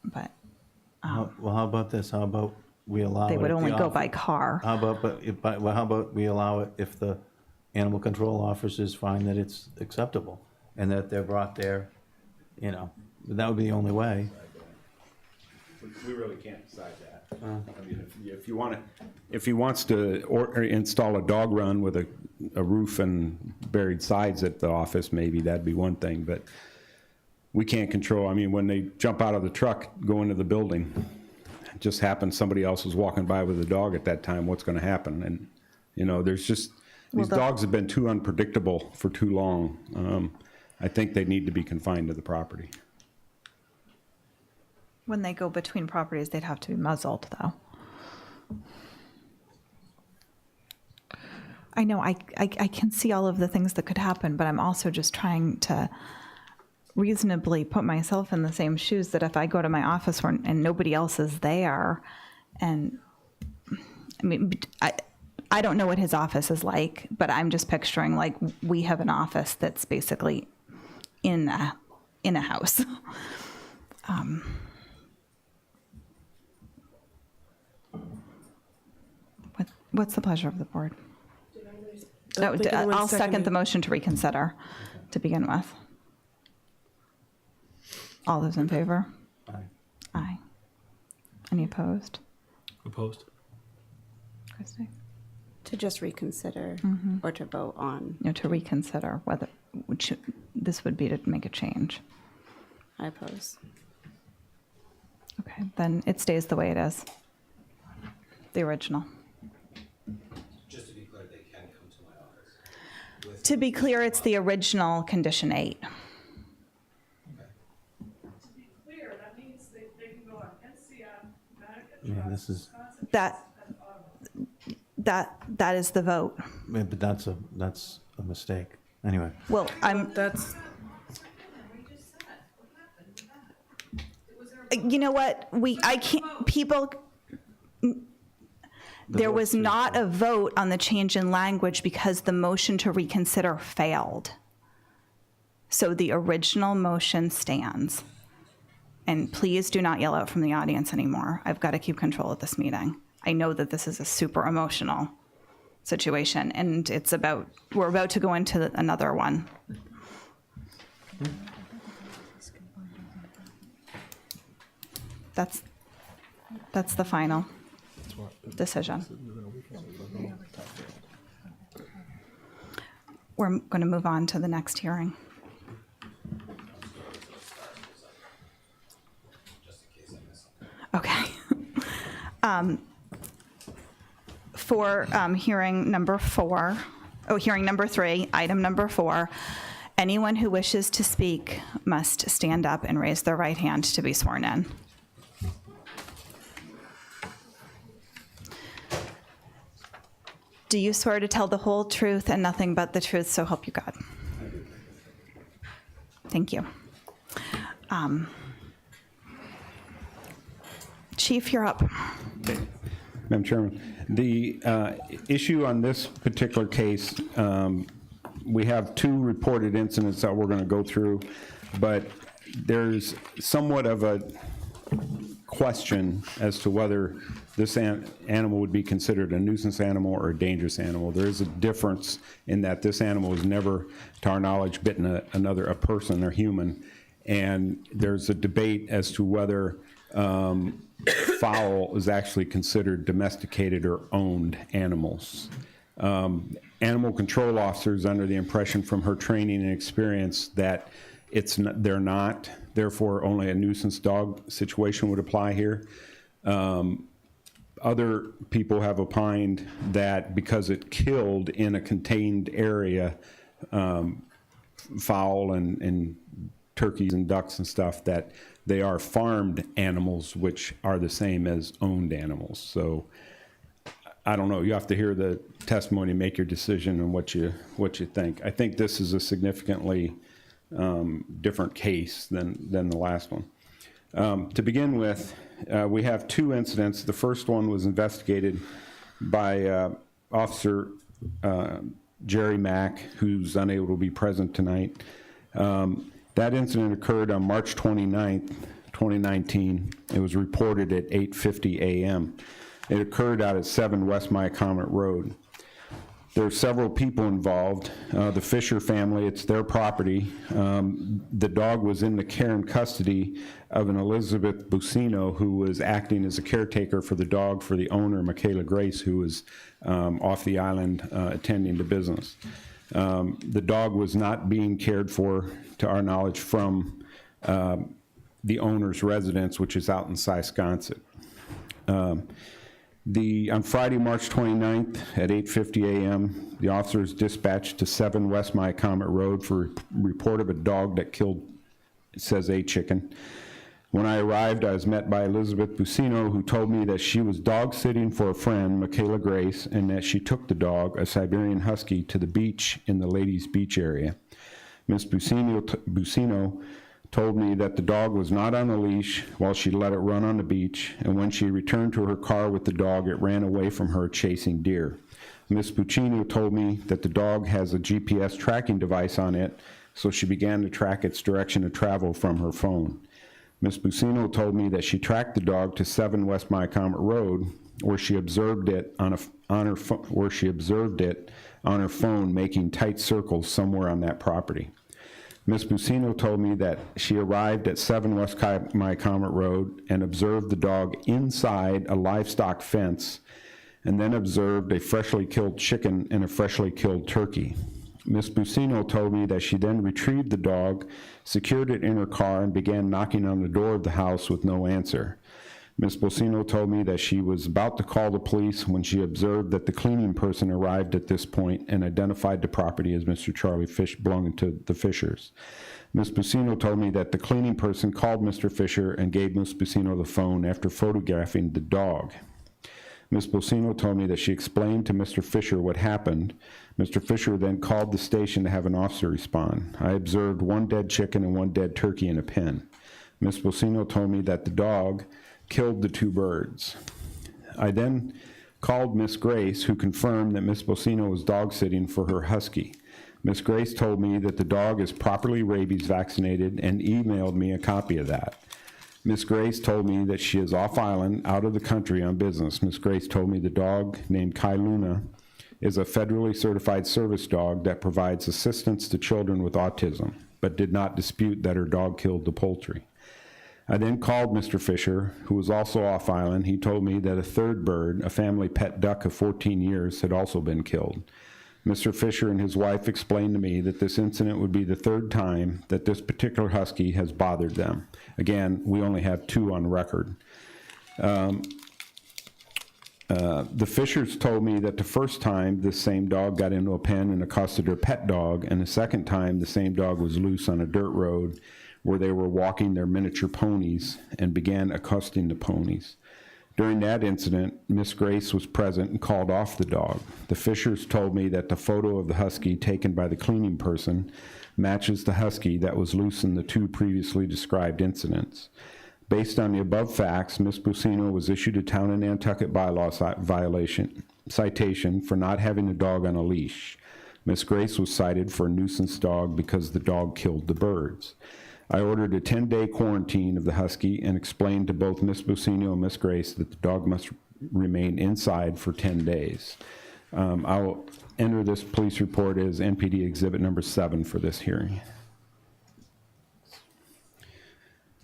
But Well, how about this? How about we allow it? they would at the only go office? by car. How about, well, how about we allow it if the animal control officers find that it's acceptable and that they're brought there, you know, that would be the only way. We really can't decide that. I mean, if you want to, if he wants to or install a dog run with a roof and buried sides at the office, maybe that'd be one thing, but we can't control. I mean, when they jump out of the truck, go into the building, it just happens somebody else was walking by with a dog at that time, what's going to happen? And, you know, there's just, these dogs have been too unpredictable for too long. I think they need to be confined to the property. When they go between properties, they'd have to be muzzled, though. I know, I can see all of the things that could happen, but I'm also just trying to reasonably put myself in the same shoes that if I go to my office and nobody else is there, and I mean, I don't know what his office is like, but I'm just picturing like we have an office that's basically in a house. What's the pleasure of the board? I'll second the motion to reconsider to begin with. All those in favor? Aye. Aye. Any opposed? Opposed? Christie? To just reconsider or to vote on. No, to reconsider whether this would be to make a change. I oppose. Okay, then it stays the way it is. The original. Just to be clear, they can come to my office with To be clear, it's the original condition 8. To be clear, that means they can go on NCF, Connecticut Yeah, Trust, this is, That is the vote. yeah, but that's a mistake. Anyway. Well, That's, you know what, there was not a vote on the change in language because the motion to reconsider failed. So the original motion stands. And please do not yell out from the audience anymore. I've got to keep control of this meeting. I know that this is a super emotional situation, and we're about to go into another one. That's the final decision. We're going to move on to the next hearing. Okay. For hearing number 3, item number 4, anyone who wishes to speak must stand up and raise their right hand to be sworn in. Do you swear to tell the whole truth and nothing but the truth, so help you God? Thank you. Chief, you're up. Madam Chairman, the issue on this particular case, we have 2 reported incidents that we're going to go through, but there's somewhat of a question as to whether this animal would be considered a nuisance animal or a dangerous animal. There is a difference in that this animal has never, to our knowledge, bitten a person or human, and there's a debate as to whether fowl is actually considered domesticated or owned animals. Animal control officers under the impression from her training and experience that they're not, therefore only a nuisance dog situation would apply here. Other people have opined that because it killed in a contained area, fowl and turkeys and ducks and stuff, that they are farmed animals, which are the same as owned animals. So I don't know. You have to hear the testimony, make your decision on what you think. I think this is a significantly different case than the last one. To begin with, we have 2 incidents. The first one was investigated by Officer Jerry Mack, who's unable to be present tonight. That incident occurred on March 29th, 2019. It was reported at 8:50 a.m. It occurred out at 7 West Myacomet Road. There are several people involved. The Fisher family, it's their property. The dog was in the care and custody of an Elizabeth Bucino, who was acting as a caretaker for the dog for the owner, Michaela Grace, who was off the island attending to business. The dog was not being cared for, to our knowledge, from the owner's residence, which is out in Sysconset. On Friday, March 29th at 8:50 a.m., the officers dispatched to 7 West Myacomet Road for report of a dog that killed, it says, a chicken. When I arrived, I was met by Elizabeth Bucino, who told me that she was dog sitting for a friend, Michaela Grace, and that she took the dog, a Siberian Husky, to the beach in the ladies' beach area. Ms. Bucino told me that the dog was not on a leash while she let it run on the beach, and when she returned to her car with the dog, it ran away from her chasing deer. Ms. Bucino told me that the dog has a GPS tracking device on it, so she began to track its direction of travel from her phone. Ms. Bucino told me that she tracked the dog to 7 West Myacomet Road, where she observed it on her phone making tight circles somewhere on that property. Ms. Bucino told me that she arrived at 7 West Myacomet Road and observed the dog inside a livestock fence, and then observed a freshly killed chicken and a freshly killed turkey. Ms. Bucino told me that she then retrieved the dog, secured it in her car, and began knocking on the door of the house with no answer. Ms. Bocino told me that she was about to call the police when she observed that the cleaning person arrived at this point and identified the property as Mr. Charlie Fish belonging to the Fishers. Ms. Bocino told me that the cleaning person called Mr. Fisher and gave Ms. Bocino the phone after photographing the dog. Ms. Bocino told me that she explained to Mr. Fisher what happened. Mr. Fisher then called the station to have an officer respond. I observed one dead chicken and one dead turkey in a pen. Ms. Bocino told me that the dog killed the 2 birds. I then called Miss Grace, who confirmed that Miss Bocino was dog sitting for her husky. Miss Grace told me that the dog is properly rabies vaccinated and emailed me a copy of that. Miss Grace told me that she is off island, out of the country on business. Miss Grace told me the dog, named Kai Luna, is a federally certified service dog that provides assistance to children with autism, but did not dispute that her dog killed the poultry. I then called Mr. Fisher, who was also off island. He told me that a 3rd bird, a family pet duck of 14 years, had also been killed. Mr. Fisher and his wife explained to me that this incident would be the 3rd time that this particular husky has bothered them. Again, we only have 2 on record. The Fishers told me that the first time this same dog got into a pen and accosted their pet dog, and the second time the same dog was loose on a dirt road where they were walking their miniature ponies and began accosting the ponies. During that incident, Miss Grace was present and called off the dog. The Fishers told me that the photo of the husky taken by the cleaning person matches the husky that was loose in the 2 previously described incidents. Based on the above facts, Ms. Bocino was issued a town of Nantucket bylaw citation for not having a dog on a leash. Miss Grace was cited for a nuisance dog because the dog killed the birds. I ordered a 10-day quarantine of the husky and explained to both Ms. Bocino and Ms. Grace that the dog must remain inside for 10 days. I will enter this police report as NPD Exhibit number 7 for this hearing.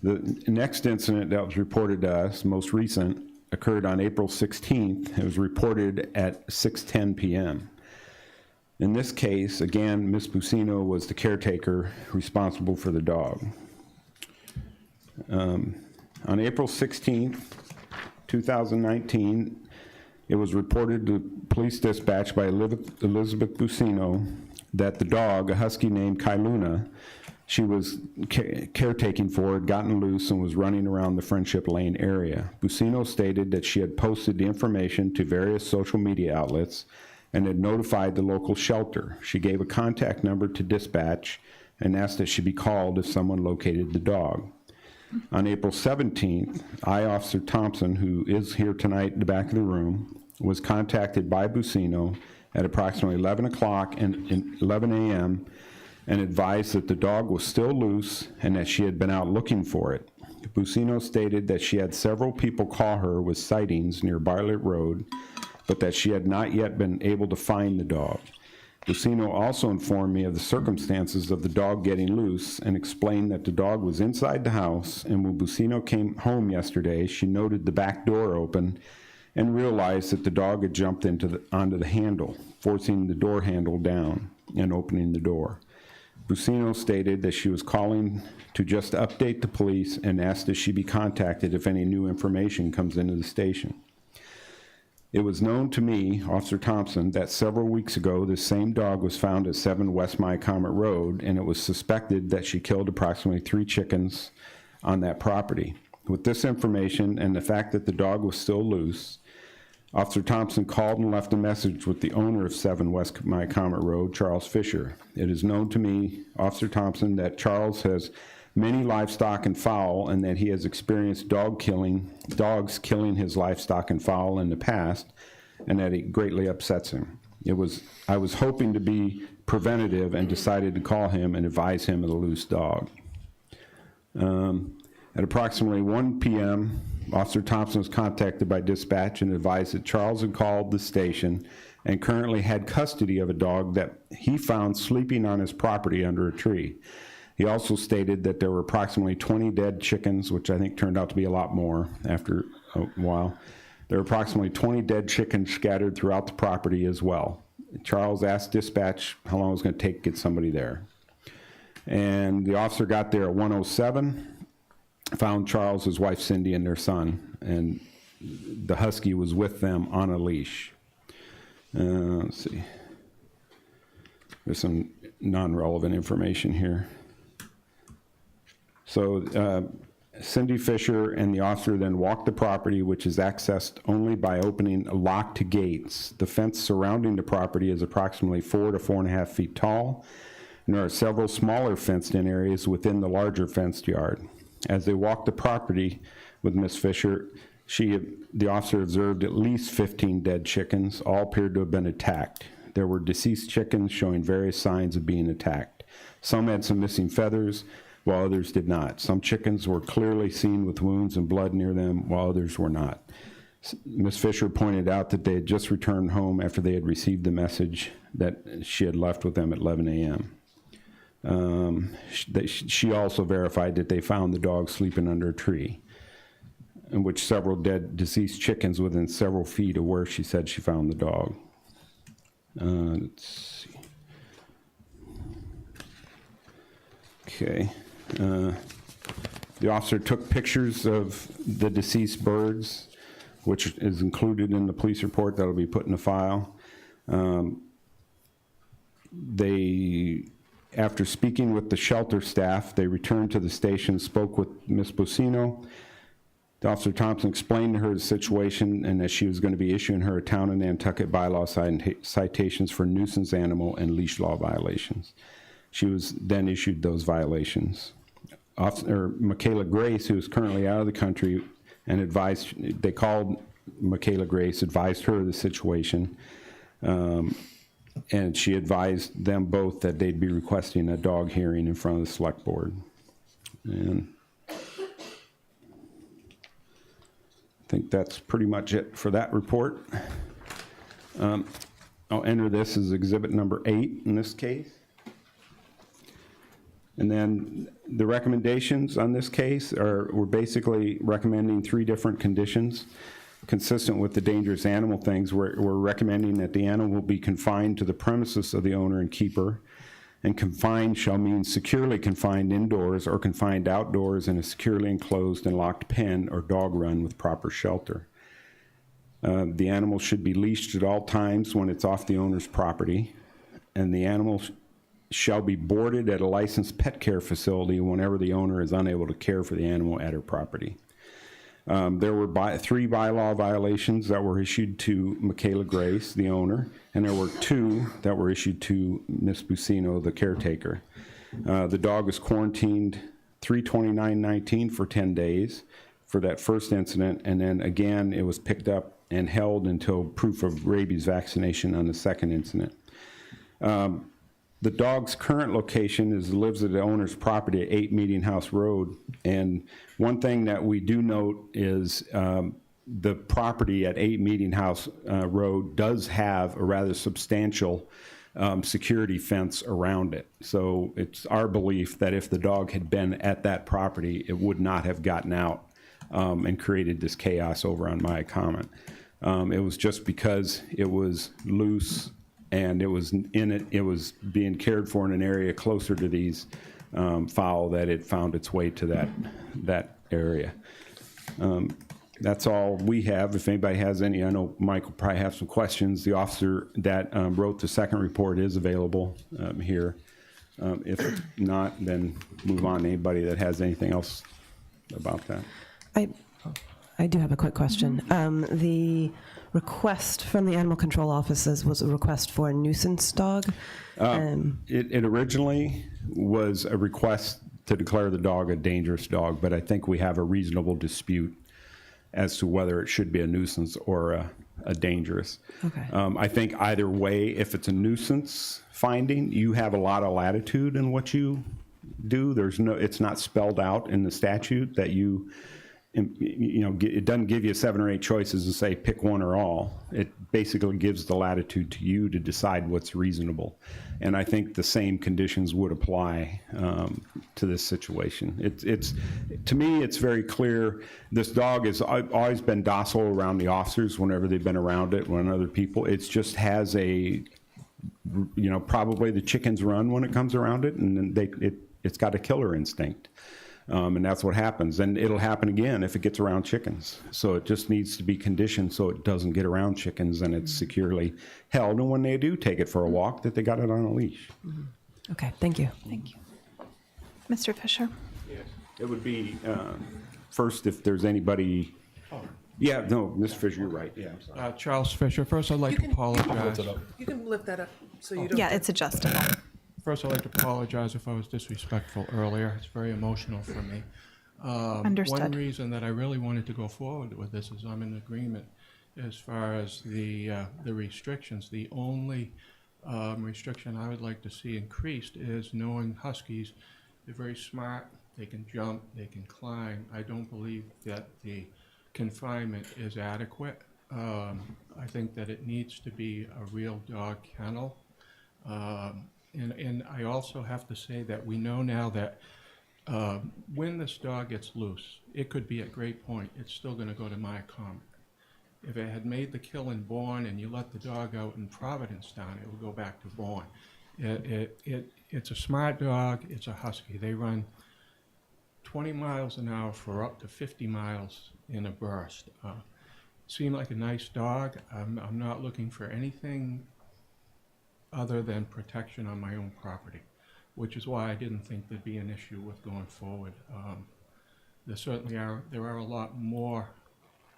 The next incident that was reported to us, most recent, occurred on April 16th. It was reported at 6:10 p.m. In this case, again, Ms. Bocino was the caretaker responsible for the dog. On April 16th, 2019, it was reported to police dispatch by Elizabeth Bocino that the dog, a husky named Kai Luna, she was caretaking for, had gotten loose and was running around the Friendship Lane area. Bocino stated that she had posted the information to various social media outlets and had notified the local shelter. She gave a contact number to dispatch and asked that she be called if someone located the dog. On April 17th, Officer Thompson, who is here tonight in the back of the room, was contacted by Bocino at approximately 11 o'clock and 11 a.m. and advised that the dog was still loose and that she had been out looking for it. Bocino stated that she had several people call her with sightings near Bartlett Road, but that she had not yet been able to find the dog. Bocino also informed me of the circumstances of the dog getting loose and explained that the dog was inside the house, and when Bocino came home yesterday, she noted the back door open and realized that the dog had jumped onto the handle, forcing the door handle down and opening the door. Bocino stated that she was calling to just update the police and asked that she be contacted if any new information comes into the station. It was known to me, Officer Thompson, that several weeks ago this same dog was found at 7 West Mycomet Road, and it was suspected that she killed approximately 3 chickens on that property. With this information and the fact that the dog was still loose, Officer Thompson called and left a message with the owner of 7 West Mycomet Road, Charles Fisher. It is known to me, Officer Thompson, that Charles has many livestock and fowl, and that he has experienced dogs killing his livestock and fowl in the past, and that it greatly upsets him. I was hoping to be preventative and decided to call him and advise him of the loose dog. At approximately 1 p.m., Officer Thompson was contacted by dispatch and advised that Charles had called the station and currently had custody of a dog that he found sleeping on his property under a tree. He also stated that there were approximately 20 dead chickens, which I think turned out to be a lot more after a while. There were approximately 20 dead chickens scattered throughout the property as well. Charles asked dispatch how long it was going to take to get somebody there. And the officer got there at 1:07, found Charles, his wife Cindy, and their son. and the husky was with them on a leash. Let's see. There's some non-relevant information here. So Cindy Fisher and the officer then walked the property, which is accessed only by opening locked gates. The fence surrounding the property is approximately 4 to 4.5 feet tall, and there are several smaller fenced-in areas within the larger fenced yard. As they walked the property with Miss Fisher, the officer observed at least 15 dead chickens. All appeared to have been attacked. There were deceased chickens showing various signs of being attacked. Some had some missing feathers, while others did not. Some chickens were clearly seen with wounds and blood near them, while others were not. Ms. Fisher pointed out that they had just returned home after they had received the message that she had left with them at 11 a.m. She also verified that they found the dog sleeping under a tree, in which several dead, deceased chickens within several feet of where she said she found the dog. Let's see. Okay. The officer took pictures of the deceased birds, which is included in the police report that'll be put in the file. After speaking with the shelter staff, they returned to the station, spoke with Ms. Bocino. Officer Thompson explained to her the situation and that she was going to be issuing her a town of Nantucket bylaw citations for nuisance animal and leash law violations. She was then issued those violations. Michaela Grace, who is currently out of the country, and they called Michaela Grace, advised her of the situation, and she advised them both that they'd be requesting a dog hearing in front of the select board. And I think that's pretty much it for that report. I'll enter this as exhibit number 8 in this case. And then the recommendations on this case we're basically recommending 3 different conditions. Consistent with the dangerous animal things, we're recommending that the animal will be confined to the premises of the owner and keeper. And confined shall mean securely confined indoors or confined outdoors in a securely enclosed and locked pen or dog run with proper shelter. The animal should be leashed at all times when it's off the owner's property, and the animal shall be boarded at a licensed pet care facility whenever the owner is unable to care for the animal at her property. There were 3 bylaw violations that were issued to Michaela Grace, the owner, and there were 2 that were issued to Ms. Bucino, the caretaker. The dog was quarantined 3/29/19 for 10 days for that first incident, and then again it was picked up and held until proof of rabies vaccination on the second incident. The dog's current location lives at the owner's property at 8 Meeting House Road. And one thing that we do note is the property at 8 Meeting House Road does have a rather substantial security fence around it. So it's our belief that if the dog had been at that property, it would not have gotten out and created this chaos over on my comment. It was just because it was loose and it was being cared for in an area closer to these fowl that it found its way to that area. That's all we have. If anybody has any, I know Mike will probably have some questions. The officer that wrote the second report is available here. If not, then move on to anybody that has anything else about that. I do have a quick question. The request from the animal control offices was a request for a nuisance dog. It originally was a request to declare the dog a dangerous dog, but I think we have a reasonable dispute as to whether it should be a nuisance or a dangerous. Okay. I think either way, if it's a nuisance finding, you have a lot of latitude in what you do. It's not spelled out in the statute that it doesn't give you 7 or 8 choices and say pick one or all. It basically gives the latitude to you to decide what's reasonable. And I think the same conditions would apply to this situation. To me, it's very clear. This dog has always been docile around the officers whenever they've been around it, when other people. It just has probably the chickens run when it comes around it, and it's got a killer instinct. And that's what happens. And it'll happen again if it gets around chickens. So it just needs to be conditioned so it doesn't get around chickens and it's securely held. And when they do take it for a walk, that they got it on a leash. Okay, thank you. Thank you. Mr. Fisher? It would be first if there's anybody. Yeah, no, Mr. Fisher, you're right. Yeah, I'm sorry. Charles Fisher. First, I'd like to apologize. You can lift that up so you don't. Yeah, it's adjustable. First, I'd like to apologize if I was disrespectful earlier. It's very emotional for me. Understood. One reason that I really wanted to go forward with this is I'm in agreement as far as the restrictions. The only restriction I would like to see increased is knowing Huskies. They're very smart. They can jump. They can climb. I don't believe that the confinement is adequate. I think that it needs to be a real dog kennel. And I also have to say that we know now that when this dog gets loose, it could be at Great Point. It's still going to go to my Compartment. If it had made the kill in Bourne and you let the dog out in Provincetown, it would go back to Bourne. It's a smart dog. It's a Husky. They run 20 miles an hour for up to 50 miles in a burst. Seemed like a nice dog. I'm not looking for anything other than protection on my own property, which is why I didn't think there'd be an issue with going forward. There are a lot more.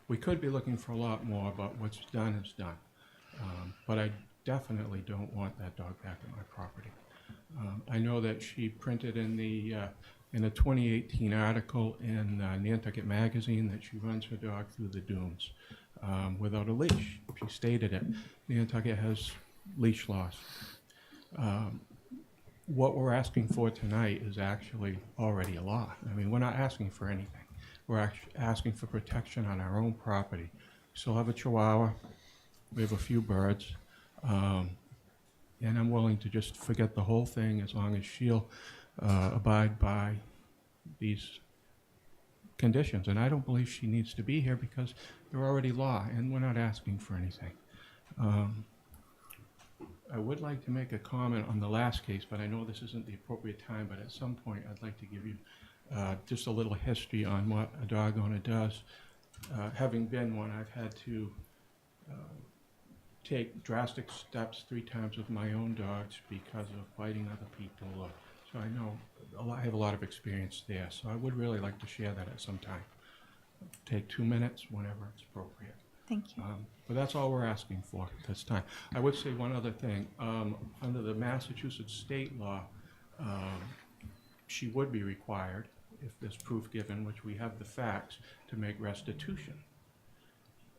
We could be looking for a lot more, but what's done is done. But I definitely don't want that dog back at my property. I know that she printed in a 2018 article in Nantucket magazine that she runs her dog through the dunes without a leash. She stated it. Nantucket has leash laws. What we're asking for tonight is actually already a law. I mean, we're not asking for anything. We're asking for protection on our own property. We still have a Chihuahua. We have a few birds. And I'm willing to just forget the whole thing as long as she'll abide by these conditions. And I don't believe she needs to be here because they're already law, and we're not asking for anything. I would like to make a comment on the last case, but I know this isn't the appropriate time, but at some point I'd like to give you just a little history on what a dog owner does. Having been one, I've had to take drastic steps 3 times with my own dogs because of biting other people. So I know I have a lot of experience there. So I would really like to share that at some time. Take 2 minutes whenever it's appropriate. Thank you. But that's all we're asking for this time. I would say one other thing. Under the Massachusetts state law, she would be required, if there's proof given, which we have the facts, to make restitution.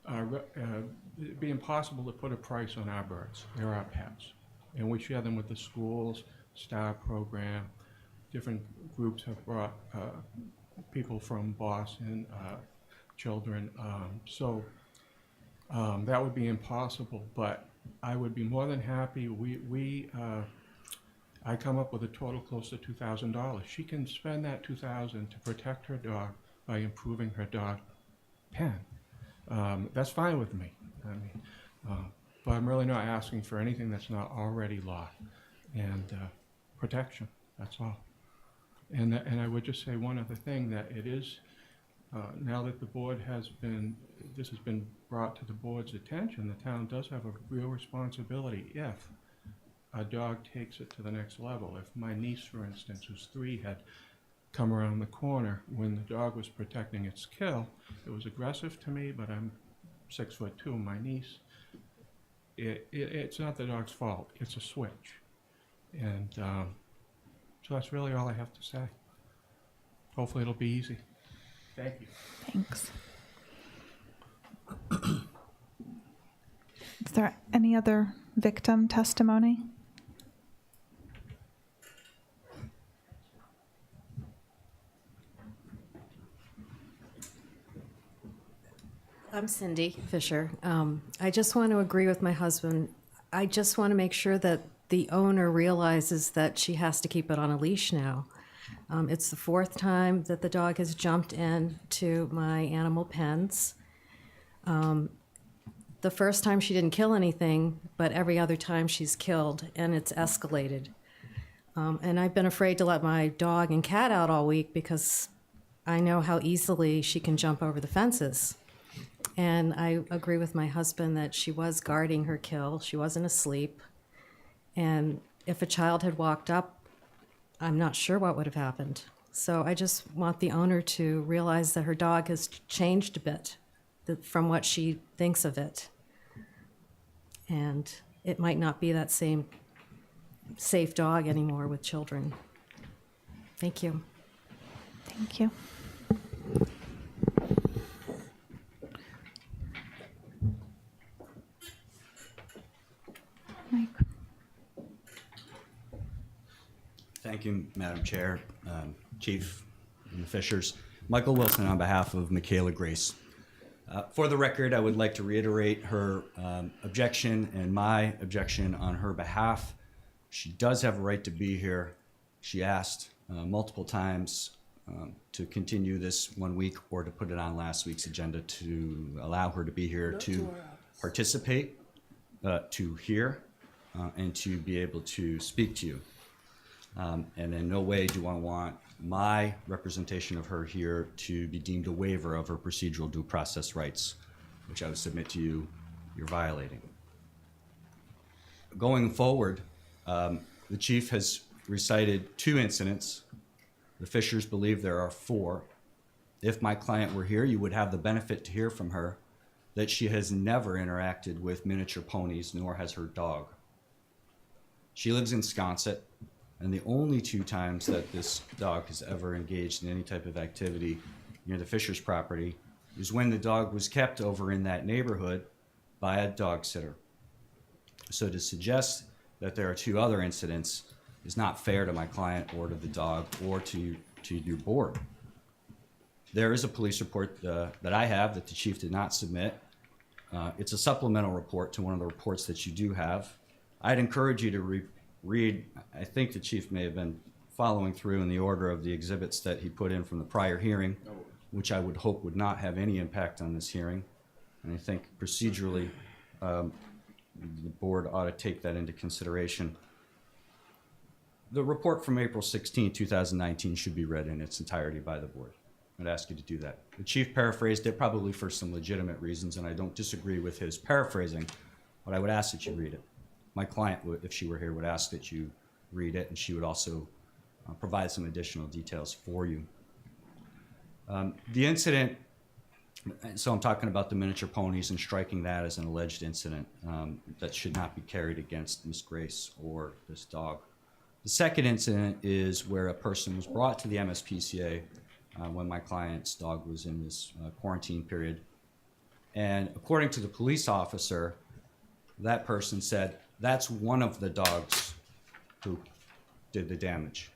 It'd be impossible to put a price on our birds. They're our pets. And we share them with the schools, STAR program. Different groups have brought people from Boston, children. That would be impossible, but I would be more than happy. I come up with a total close to $2,000. She can spend that $2,000 to protect her dog by improving her dog pen. That's fine with me. I mean, but I'm really not asking for anything that's not already law, and protection. That's all. And I would just say one other thing, that it is now that the board this has been brought to the board's attention, the town does have a real responsibility if a dog takes it to the next level. If my niece, for instance, who's 3, had come around the corner when the dog was protecting its kill, it was aggressive to me, but I'm 6'2". My niece, it's not the dog's fault. It's a switch. And so that's really all I have to say. Hopefully it'll be easy. Thank you. Thanks. Is there any other victim testimony? I'm Cindy Fisher. I just want to agree with my husband. I just want to make sure that the owner realizes that she has to keep it on a leash now. It's the 4th time that the dog has jumped into my animal pens. The first time she didn't kill anything, but every other time she's killed, and it's escalated. And I've been afraid to let my dog and cat out all week because I know how easily she can jump over the fences. And I agree with my husband that she was guarding her kill. She wasn't asleep. And if a child had walked up, I'm not sure what would have happened. So I just want the owner to realize that her dog has changed a bit from what she thinks of it. And it might not be that same safe dog anymore with children. Thank you. Thank you. Mike. Thank you, Madam Chair, Chief, and the Fishers. Michael Wilson on behalf of Michaela Grace. For the record, I would like to reiterate her objection and my objection on her behalf. She does have a right to be here. She asked multiple times to continue this 1 week or to put it on last week's agenda to allow her to be here to participate, to hear, and to be able to speak to you. And in no way do I want my representation of her here to be deemed a waiver of her procedural due process rights, which I would submit to you you're violating. Going forward, the chief has recited 2 incidents. The Fishers believe there are 4. If my client were here, you would have the benefit to hear from her that she has never interacted with miniature ponies, nor has her dog. She lives in Sconset, and the only 2 times that this dog has ever engaged in any type of activity near the Fishers property is when the dog was kept over in that neighborhood by a dog sitter. So to suggest that there are 2 other incidents is not fair to my client or to the dog or to your board. There is a police report that I have that the chief did not submit. It's a supplemental report to one of the reports that you do have. I'd encourage you to read. I think the chief may have been following through in the order of the exhibits that he put in from the prior hearing, which I would hope would not have any impact on this hearing. And I think procedurally, the board ought to take that into consideration. The report from April 16, 2019 should be read in its entirety by the board. I'd ask you to do that. The chief paraphrased it probably for some legitimate reasons, and I don't disagree with his paraphrasing, but I would ask that you read it. My client, if she were here, would ask that you read it, and she would also provide some additional details for you. The incident, so I'm talking about the miniature ponies and striking that as an alleged incident that should not be carried against Miss Grace or this dog. The second incident is where a person was brought to the MSPCA when my client's dog was in this quarantine period. And according to the police officer, that person said, that's one of the dogs who did the damage.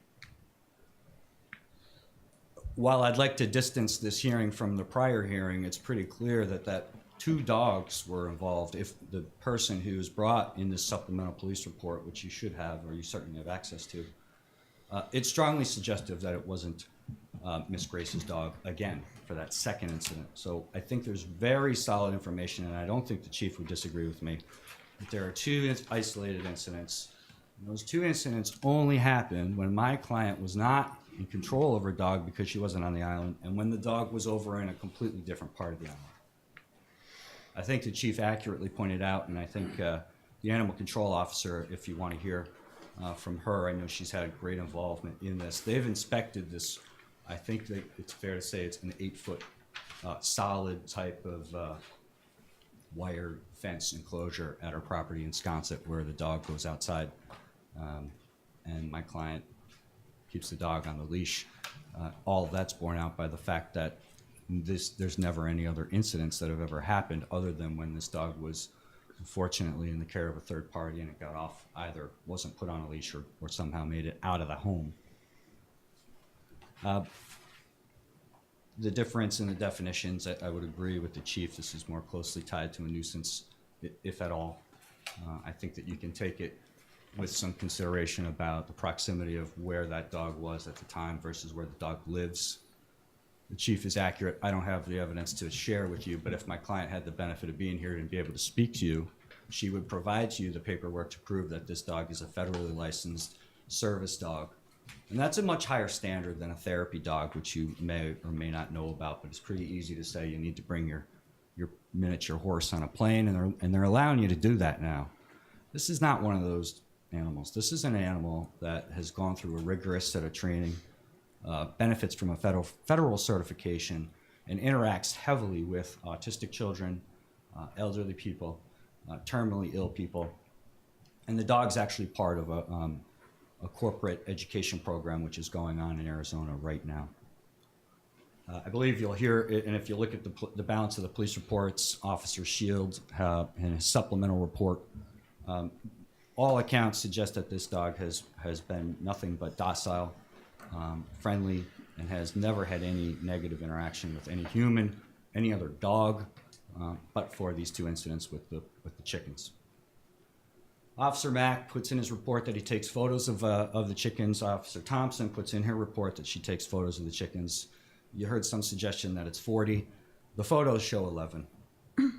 While I'd like to distance this hearing from the prior hearing, it's pretty clear that 2 dogs were involved. If the person who was brought in this supplemental police report, which you should have, or you certainly have access to, it's strongly suggestive that it wasn't Miss Grace's dog, again, for that second incident. So I think there's very solid information, and I don't think the chief would disagree with me, that there are 2 isolated incidents. And those 2 incidents only happened when my client was not in control of her dog because she wasn't on the island, and when the dog was over in a completely different part of the island. I think the chief accurately pointed out, and I think the animal control officer, if you want to hear from her, I know she's had great involvement in this. They've inspected this. I think that it's fair to say it's an 8-foot solid type of wire fence enclosure at her property in Sconset where the dog goes outside. And my client keeps the dog on the leash. All of that's borne out by the fact that there's never any other incidents that have ever happened other than when this dog was unfortunately in the care of a third party and it got off, either wasn't put on a leash or somehow made it out of the home. The difference in the definitions, I would agree with the chief, this is more closely tied to a nuisance, if at all. I think that you can take it with some consideration about the proximity of where that dog was at the time versus where the dog lives. The chief is accurate. I don't have the evidence to share with you, but if my client had the benefit of being here and be able to speak to you, she would provide to you the paperwork to prove that this dog is a federally licensed service dog And that's a much higher standard than a therapy dog, which you may or may not know about, but it's pretty easy to say you need to bring your miniature horse on a plane, and they're allowing you to do that now. This is not one of those animals. This is an animal that has gone through a rigorous set of training, benefits from a federal certification, and interacts heavily with autistic children, elderly people, terminally ill people. And the dog's actually part of a corporate education program which is going on in Arizona right now. I believe you'll hear it, and if you look at the balance of the police reports, Officer Shields in his supplemental report, all accounts suggest that this dog has been nothing but docile, friendly, and has never had any negative interaction with any human, any other dog, but for these two incidents with the chickens. Officer Mack puts in his report that he takes photos of the chickens. Officer Thompson puts in her report that she takes photos of the chickens. You heard some suggestion that it's 40. The photos show 11.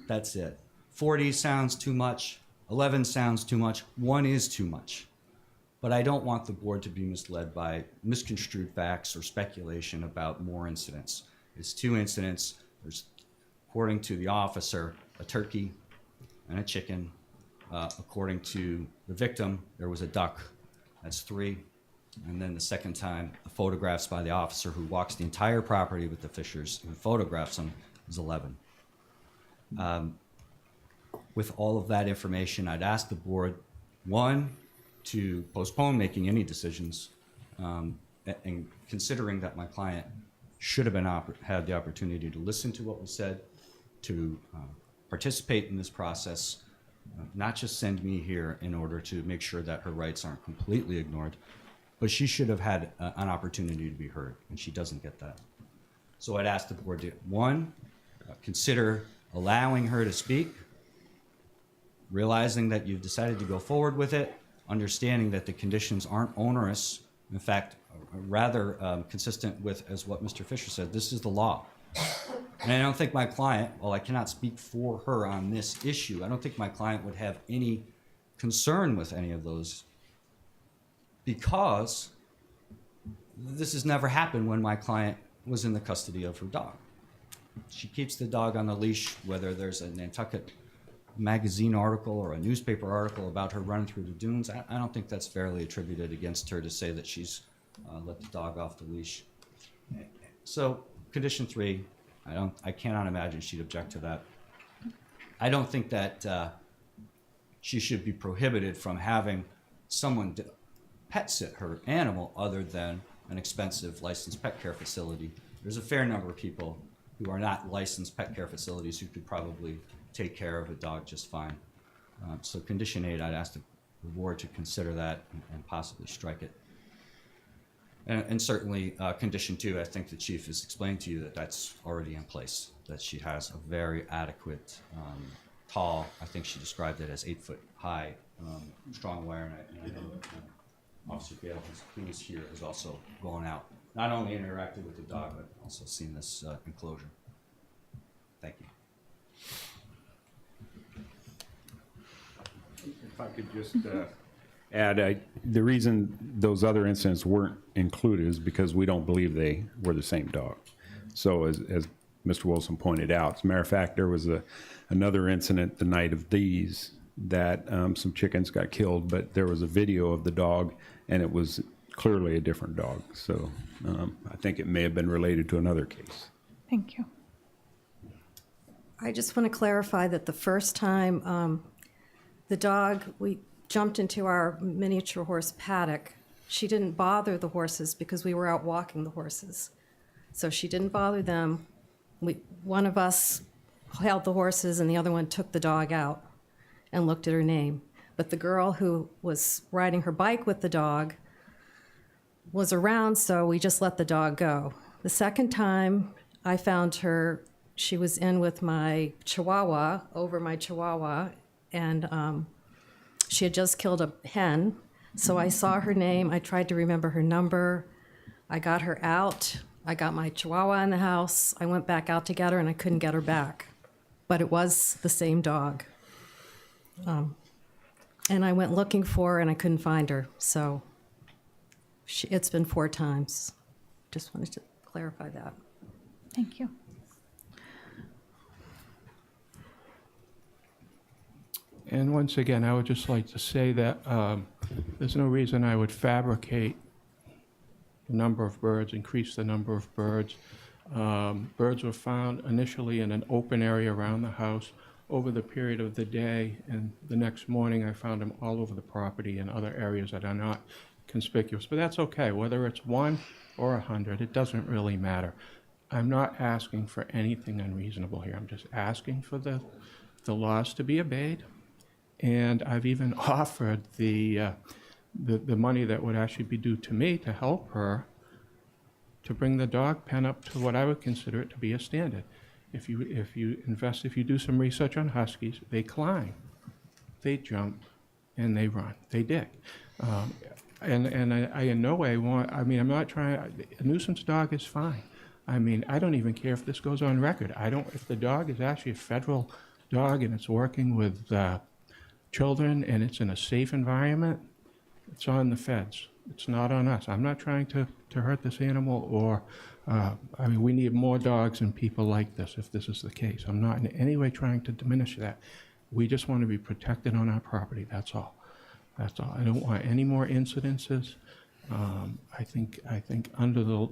That's it. 40 sounds too much. 11 sounds too much. 1 is too much. But I don't want the board to be misled by misconstrued facts or speculation about more incidents. It's 2 incidents. There's, according to the officer, a turkey and a chicken. According to the victim, there was a duck. That's 3. And then the second time, the photographs by the officer who walks the entire property with the Fishers, who photographs them, is 11. With all of that information, I'd ask the board, 1, to postpone making any decisions, and considering that my client should have had the opportunity to listen to what was said, to participate in this process, not just send me here in order to make sure that her rights aren't completely ignored, but she should have had an opportunity to be heard, and she doesn't get that. So I'd ask the board to, 1, consider allowing her to speak, realizing that you've decided to go forward with it, understanding that the conditions aren't onerous, in fact, rather consistent with, as what Mr. Fisher said, this is the law. And I don't think my client, well, I cannot speak for her on this issue, I don't think my client would have any concern with any of those, because this has never happened when my client was in the custody of her dog. She keeps the dog on the leash, whether there's a Nantucket magazine article or a newspaper article about her running through the dunes. I don't think that's fairly attributed against her to say that she's let the dog off the leash. So condition 3, I cannot imagine she'd object to that. I don't think that she should be prohibited from having someone pet sit her animal other than an expensive licensed pet care facility. There's a fair number of people who are not licensed pet care facilities who could probably take care of a dog just fine. So condition 8, I'd ask the board to consider that and possibly strike it. And certainly condition 2, I think the chief has explained to you that that's already in place, that she has a very adequate, tall, I think she described it as 8 foot high, strong wire, and I know Officer Gale, who is here, has also gone out, not only interacted with the dog, but also seen this enclosure. Thank you. If I could just add, the reason those other incidents weren't included is because we don't believe they were the same dog. So as Mr. Wilson pointed out, as a matter of fact, there was another incident the night of these that some chickens got killed, but there was a video of the dog, and it was clearly a different dog. So I think it may have been related to another case. Thank you. I just want to clarify that the first time the dog, we jumped into our miniature horse paddock, she didn't bother the horses because we were out walking the horses. So she didn't bother them. One of us held the horses and the other one took the dog out and looked at her name. But the girl who was riding her bike with the dog was around, so we just let the dog go. The second time I found her, she was in with my Chihuahua, and she had just killed a hen. So I saw her name, I tried to remember her number, I got her out, I got my Chihuahua in the house, I went back out to get her and I couldn't get her back. But it was the same dog. And I went looking for her and I couldn't find her, so It's been 4 times. Just wanted to clarify that. Thank you. And once again, I would just like to say that there's no reason I would fabricate the number of birds, increase the number of birds. Birds were found initially in an open area around the house over the period of the day, and the next morning I found them all over the property in other areas that are not conspicuous. But that's okay, whether it's 1 or 100, it doesn't really matter. I'm not asking for anything unreasonable here. I'm just asking for the laws to be obeyed. And I've even offered the money that would actually be due to me to help her to bring the dog pen up to what I would consider it to be a standard. If you do some research on huskies, they climb, they jump, and they run, they dig. And I in no way want, I mean, I'm not trying, a nuisance dog is fine. I mean, I don't even care if this goes on record. If the dog is actually a federal dog and it's working with children and it's in a safe environment, it's on the feds. It's not on us. I'm not trying to hurt this animal or, I mean, we need more dogs and people like this if this is the case. I'm not in any way trying to diminish that. We just want to be protected on our property, that's all. That's all. I don't want any more incidences. I think under the,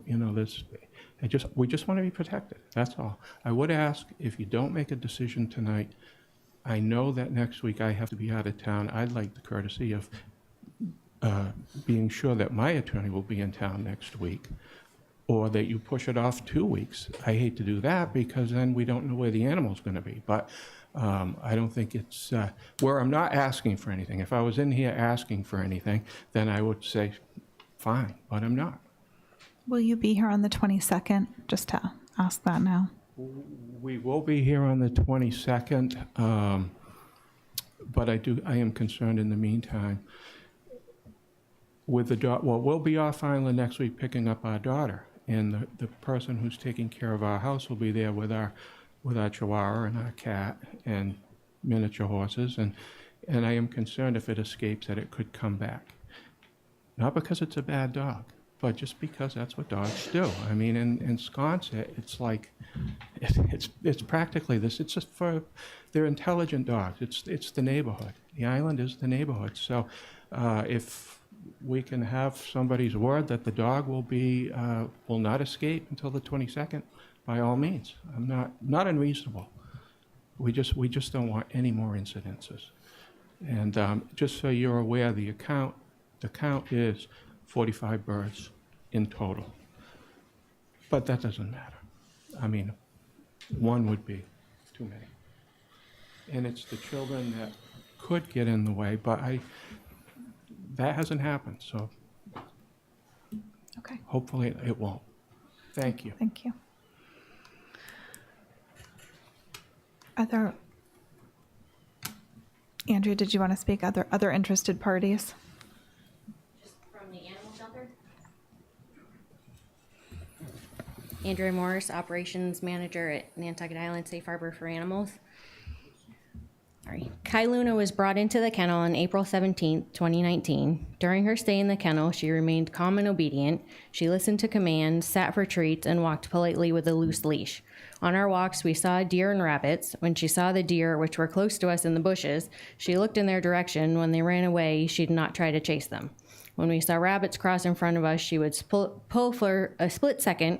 we just want to be protected, that's all. I would ask, if you don't make a decision tonight, I know that next week I have to be out of town. I'd like the courtesy of being sure that my attorney will be in town next week, or that you push it off 2 weeks. I hate to do that because then we don't know where the animal's going to be. But I don't think it's where I'm not asking for anything. If I was in here asking for anything, then I would say, fine, but I'm not. Will you be here on the 22nd? Just to ask that now. We will be here on the 22nd, but I am concerned in the meantime with the dog. Well, we'll be off island next week picking up our daughter, and the person who's taking care of our house will be there with our chihuahua and our cat and miniature horses, and I am concerned if it escapes that it could come back. Not because it's a bad dog, but just because that's what dogs do. I mean, in Sconset, it's like, it's practically this. It's just they're intelligent dogs. It's the neighborhood. The island is the neighborhood. So if we can have somebody's word that the dog will not escape until the 22nd, by all means. I'm not unreasonable. We just don't want any more incidences. And just so you're aware, the count is 45 birds in total. But that doesn't matter. I mean, 1 would be too many. And it's the children that could get in the way, but that hasn't happened, so okay. Hopefully it won't. Thank you. Thank you. Andrea, did you want to speak? Other interested parties? From the animal shelter. Andrea Morris, Operations Manager at Nantucket Island Safe Harbor for Animals. Sorry. Kai Luna was brought into the kennel on April 17, 2019. During her stay in the kennel, she remained calm and obedient. She listened to commands, sat for treats, and walked politely with a loose leash. On our walks, we saw deer and rabbits. When she saw the deer, which were close to us in the bushes, she looked in their direction. When they ran away, she did not try to chase them. When we saw rabbits cross in front of us, she would pull for a split second,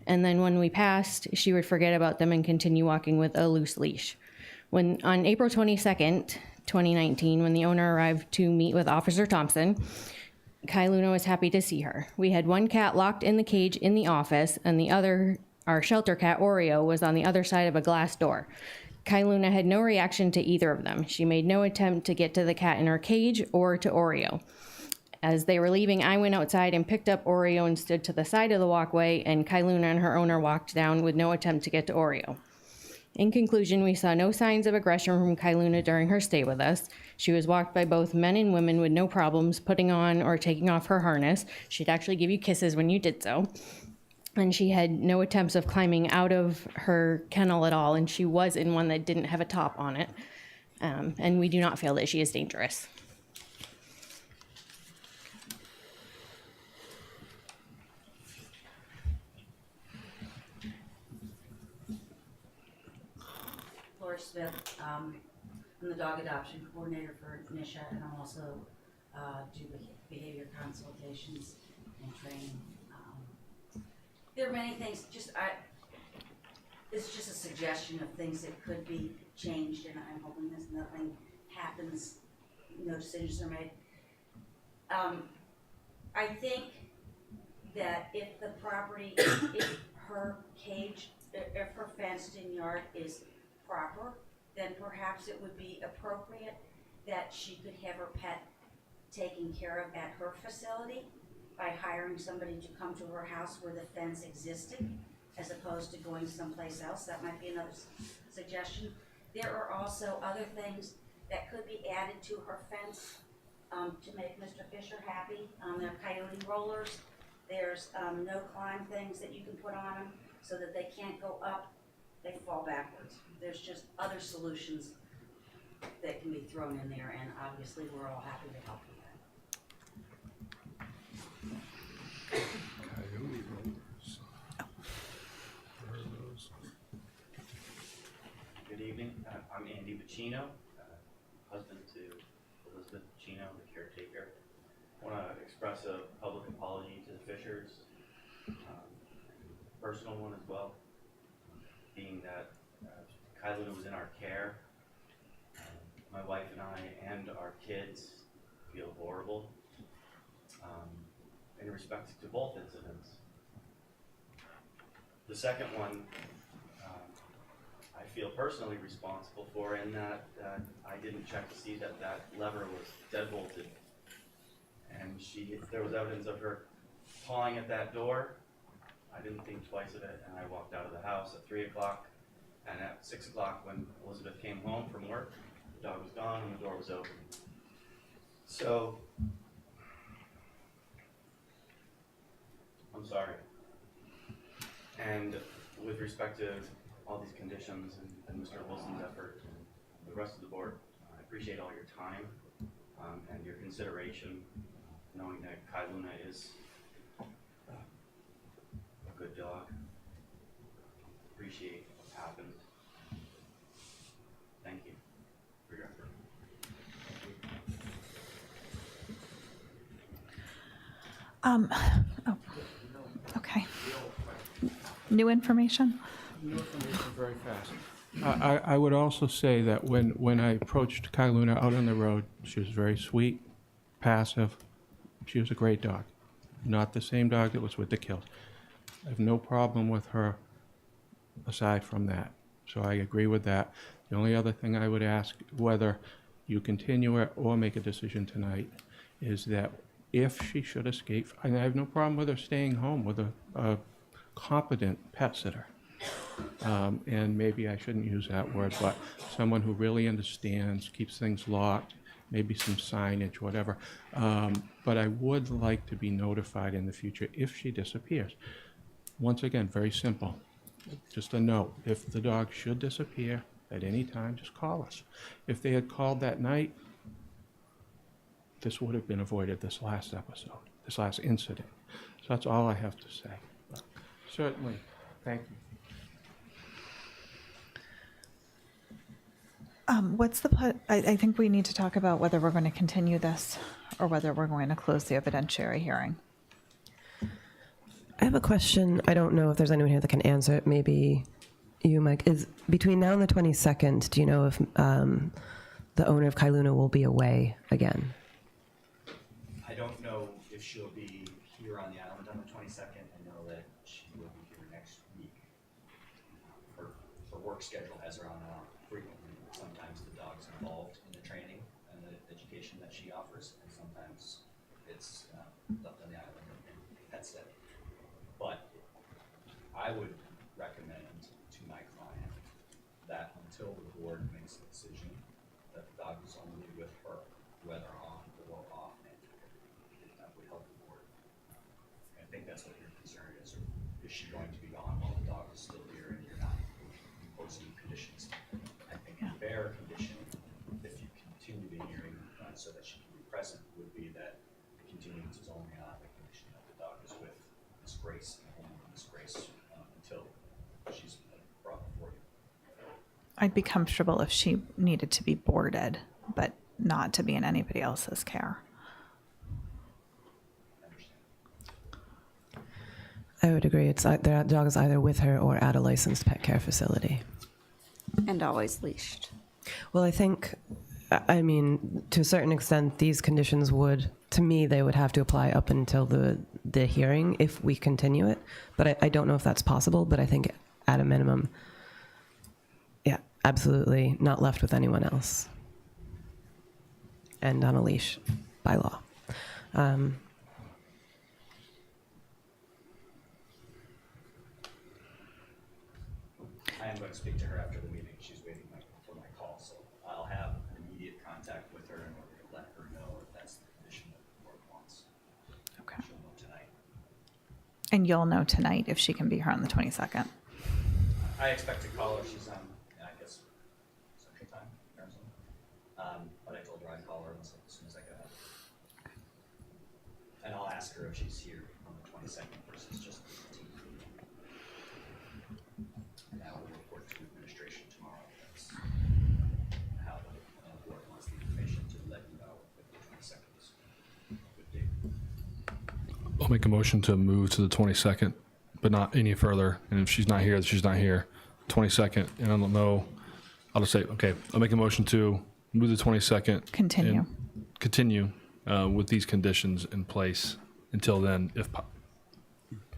and then when we passed, she would forget about them and continue walking with a loose leash. On April 22nd, 2019, when the owner arrived to meet with Officer Thompson, Kai Luna was happy to see her. We had one cat locked in the cage in the office, and the other, our shelter cat, Oreo, was on the other side of a glass door. Kai Luna had no reaction to either of them. She made no attempt to get to the cat in her cage or to Oreo. As they were leaving, I went outside and picked up Oreo and stood to the side of the walkway, and Kai Luna and her owner walked down with no attempt to get to Oreo. In conclusion, we saw no signs of aggression from Kai Luna during her stay with us. She was walked by both men and women with no problems putting on or taking off her harness. She'd actually give you kisses when you did so. And she had no attempts of climbing out of her kennel at all, and she was in one that didn't have a top on it. And we do not feel that she is dangerous. Laura Smith. I'm the dog adoption coordinator for Nisha, and I'm also do behavior consultations and training. There are many things. It's just a suggestion of things that could be changed, and I'm hoping that nothing happens, no decisions are made. I think that if the property, if her cage, if her fenced-in yard is proper, then perhaps it would be appropriate that she could have her pet taken care of at her facility by hiring somebody to come to her house where the fence existed, as opposed to going someplace else. That might be another suggestion. There are also other things that could be added to her fence to make Mr. Fisher happy. There are coyote rollers. There's no climb things that you can put on them so that they can't go up, they fall backwards. There's just other solutions that can be thrown in there, and obviously we're all happy to help with that. Coyote rollers. Good evening. I'm Andy Bacino, husband to Elizabeth Bacino, the caretaker. I want to express a public apology to the Fishers, personal one as well, being that Kai Luna was in our care. My wife and I and our kids feel horrible in respect to both incidents. The second one, I feel personally responsible for, in that I didn't check to see that that lever was deadbolted, and there was evidence of her pawing at that door. I didn't think twice of it, and I walked out of the house at 3 o'clock, and at 6 o'clock when Elizabeth came home from work, the dog was gone and the door was open. So, I'm sorry. And with respect to all these conditions and Mr. Wilson's effort and the rest of the board, I appreciate all your time and your consideration, knowing that Kai Luna is a good dog. Appreciate what's happened. Thank you for your effort. Oh, okay. New information? New information very fast. I would also say that when I approached Kai Luna out on the road, she was very sweet, passive. She was a great dog. Not the same dog that was with the kills. I have no problem with her aside from that. So I agree with that. The only other thing I would ask, whether you continue it or make a decision tonight, is that if she should escape, and I have no problem with her staying home with a competent pet sitter. And maybe I shouldn't use that word, but someone who really understands, keeps things locked, maybe some signage, whatever. But I would like to be notified in the future if she disappears. Once again, very simple. Just a note. If the dog should disappear at any time, just call us. If they had called that night, this would have been avoided, this last episode, this last incident. So that's all I have to say. But certainly, thank you. I think we need to talk about whether we're going to continue this or whether we're going to close the evidentiary hearing. I have a question. I don't know if there's anyone here that can answer it. Maybe you, Mike. Is between now and the 22nd, do you know if the owner of Kai Luna will be away again? I don't know if she'll be here on the island on the 22nd. I know that she will be here next week. Her work schedule has her on and off frequently. Sometimes the dog's involved in the training and the education that she offers, and sometimes it's left on the island and pet sit. But I would recommend to my client that until the board makes a decision, that the dog is only with her, whether on or off Nantucket. That would help the board. I think that's what your concern is. Or is she going to be gone while the dog is still here and you're not imposing conditions? I think a fair condition, if you continue the hearing so that she can be present, would be that the continuance is only on the condition that the dog is with Miss Grace and only Miss Grace until she's brought before you. I'd be comfortable if she needed to be boarded, but not to be in anybody else's care. I would agree. It's the dog is either with her or at a licensed pet care facility. And always leashed. Well, I think, I mean, to a certain extent, these conditions would, to me, they would have to apply up until the hearing if we continue it. But I don't know if that's possible, but I think at a minimum, yeah, absolutely not left with anyone else. And on a leash by law. I am going to speak to her after the meeting. She's waiting for my call, so I'll have immediate contact with her in order to let her know if that's the condition that the board wants. Okay. She'll know tonight. And you'll know tonight if she can be here on the 22nd. I expect to call her. She's on, I guess, Central Time, Arizona. But I told her I'd call her as soon as I got out. And I'll ask her if she's here on the 22nd versus just the 18th. And I will report to administration tomorrow. That's how the board wants the information to let you know if the 22nd is a good date. I'll make a motion to move to the 22nd, but not any further. And if she's not here, she's not here. 22nd, and I don't know. I'll just say, okay, I'll make a motion to move the 22nd. Continue. Continue with these conditions in place until then, if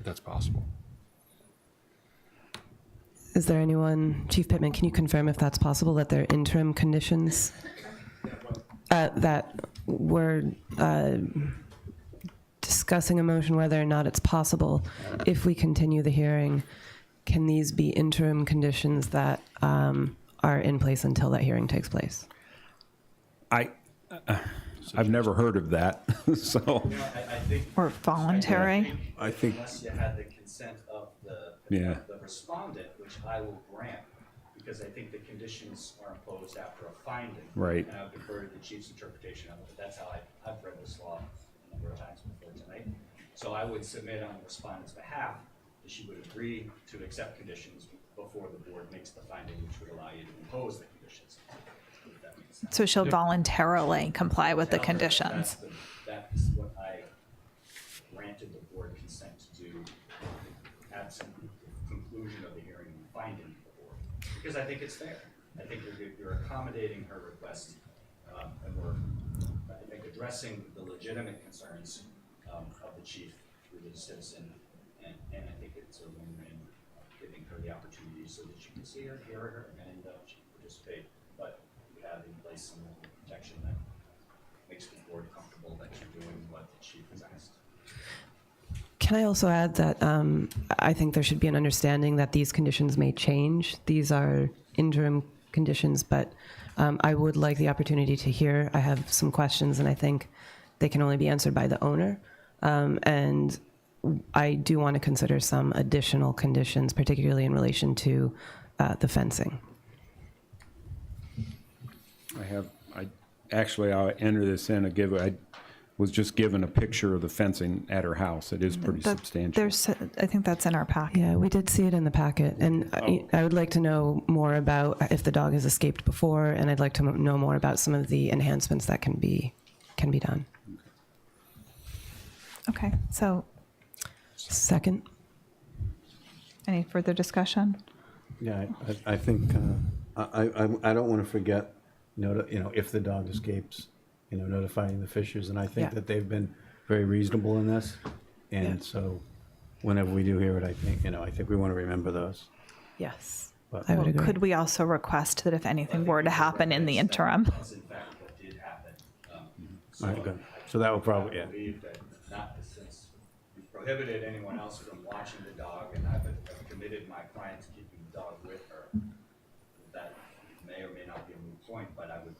that's possible. Is there anyone, Chief Pittman, can you confirm if that's possible, that there are interim conditions that we're discussing a motion whether or not it's possible, if we continue the hearing, can these be interim conditions that are in place until that hearing takes place? I've never heard of that, so. I think, Or voluntary. I think, unless you had the consent of the respondent, which I will grant, because I think the conditions are imposed after a finding. Right. And I've deferred to the chief's interpretation of it, but that's how I've read this law a number of times before tonight. So I would submit on the respondent's behalf that she would agree to accept conditions before the board makes the finding, which would allow you to impose the conditions. If that makes sense. So she'll voluntarily comply with the conditions. That is what I granted the board consent to do, absent conclusion of the hearing and finding of the board. Because I think it's fair. I think you're accommodating her request, and we're, I think, addressing the legitimate concerns of the chief through the citizen, and I think it's a win-win, giving her the opportunity so that she can see her, hear her, and she can participate. But you have in place some level of protection that makes the board comfortable that you're doing what the chief has asked. Can I also add that I think there should be an understanding that these conditions may change. These are interim conditions, but I would like the opportunity to hear. I have some questions, and I think they can only be answered by the owner. And I do want to consider some additional conditions, particularly in relation to the fencing. I'll enter this in. I was just given a picture of the fencing at her house. It is pretty substantial. I think that's in our packet. Yeah, we did see it in the packet, and I would like to know more about if the dog has escaped before, and I'd like to know more about some of the enhancements that can be done. Okay, so Second. any further discussion? Yeah, I think, I don't want to forget, if the dog escapes, notifying the Fishers, and I think that they've been very reasonable in this. And so whenever we do hear it, I think we want to remember those. Yes, But I would agree. Could we also request that if anything were to happen in the interim? That's in fact what did happen. All right, good. So that will probably, I believe that not since we've prohibited anyone else from watching the dog, and I've committed my client to keeping the dog with her. That may or may not be a moot point, but I would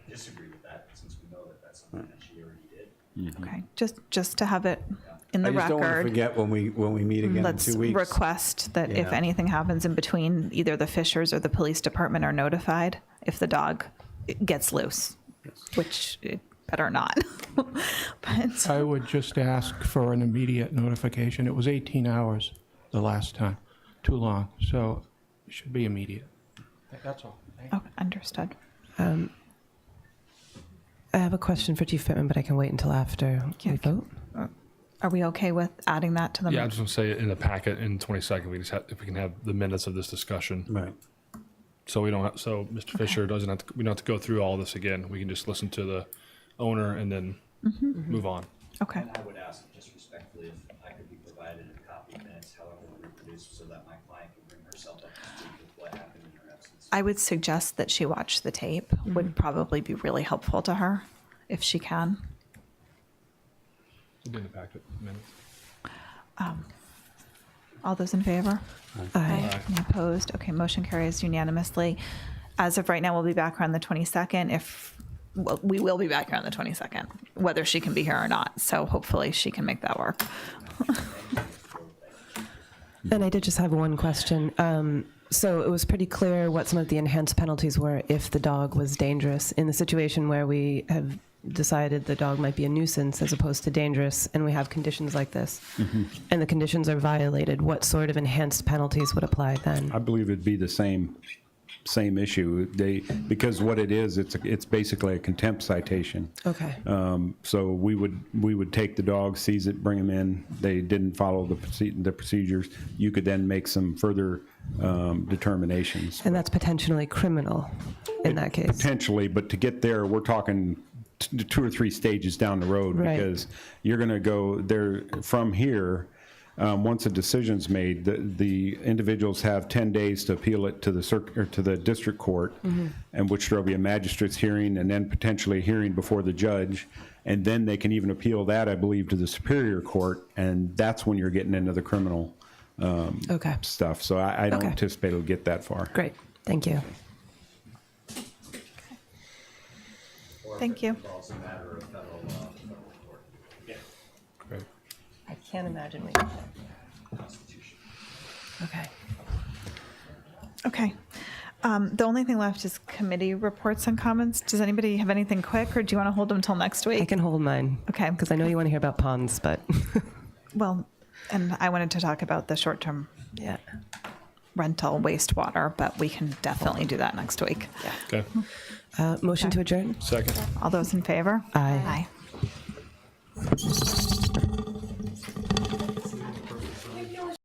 disagree with that since we know that that's something that she already did. Okay, just to have it in the I just don't want to record. forget when we meet again in Let's 2 weeks. request that if Yeah. anything happens in between, either the Fishers or the police department are notified if the dog gets loose, which it better not. But I would just ask for an immediate notification. It was 18 hours the last time, too long, so it should be immediate. That's all. Thank you. Okay, understood. I have a question for Chief Pittman, but I can wait until after we vote. Are we okay with adding that to the? Yeah, I was just gonna say in the packet in 22nd, if we can have the minutes of this discussion. Right. So we don't have, so Mr. Fisher doesn't have to, we don't have to go through all this again. We can just listen to the owner and then move on. Okay. And I would ask just respectfully if I could be provided a copy of minutes, however reproduced, so that my client can bring herself up to speed with what happened in her absence. I would suggest that she watch the tape. Would probably be really helpful to her if she can. It'll be in the packet minutes. All those in favor? Aye. Any opposed? Okay, motion carries unanimously. As of right now, we'll be back around the 22nd. Well, we will be back here on the 22nd, whether she can be here or not. So hopefully she can make that work. And I did just have one question. So it was pretty clear what some of the enhanced penalties were if the dog was dangerous. In the situation where we have decided the dog might be a nuisance as opposed to dangerous, and we have conditions like this, and the conditions are violated, what sort of enhanced penalties would apply then? I believe it'd be the same issue. Because what it is, it's basically a contempt citation. Okay. So we would take the dog, seize it, bring them in. They didn't follow the procedures. You could then make some further determinations. And that's potentially criminal in that case. Potentially, but to get there, we're talking 2 or 3 stages down the road, Right. because you're going to go there from here. Once a decision's made, the individuals have 10 days to appeal it to the district court, in which there'll be a magistrate's hearing and then potentially a hearing before the judge, and then they can even appeal that, I believe, to the Superior Court, and that's when you're getting into the criminal stuff. So I don't anticipate it'll get that far. Great. Thank you. Thank you. It's a matter of federal law, federal court. Yeah. Great. I can't imagine we Constitution. Okay. Okay. The only thing left is committee reports and comments. Does anybody have anything quick, or do you want to hold them until next week? I can hold mine. Okay. Because I know you want to hear about ponds, but Well, and I wanted to talk about the short-term rental wastewater, but we can definitely do that next week. Okay. motion to adjourn? Second. All those in favor? Aye. Aye.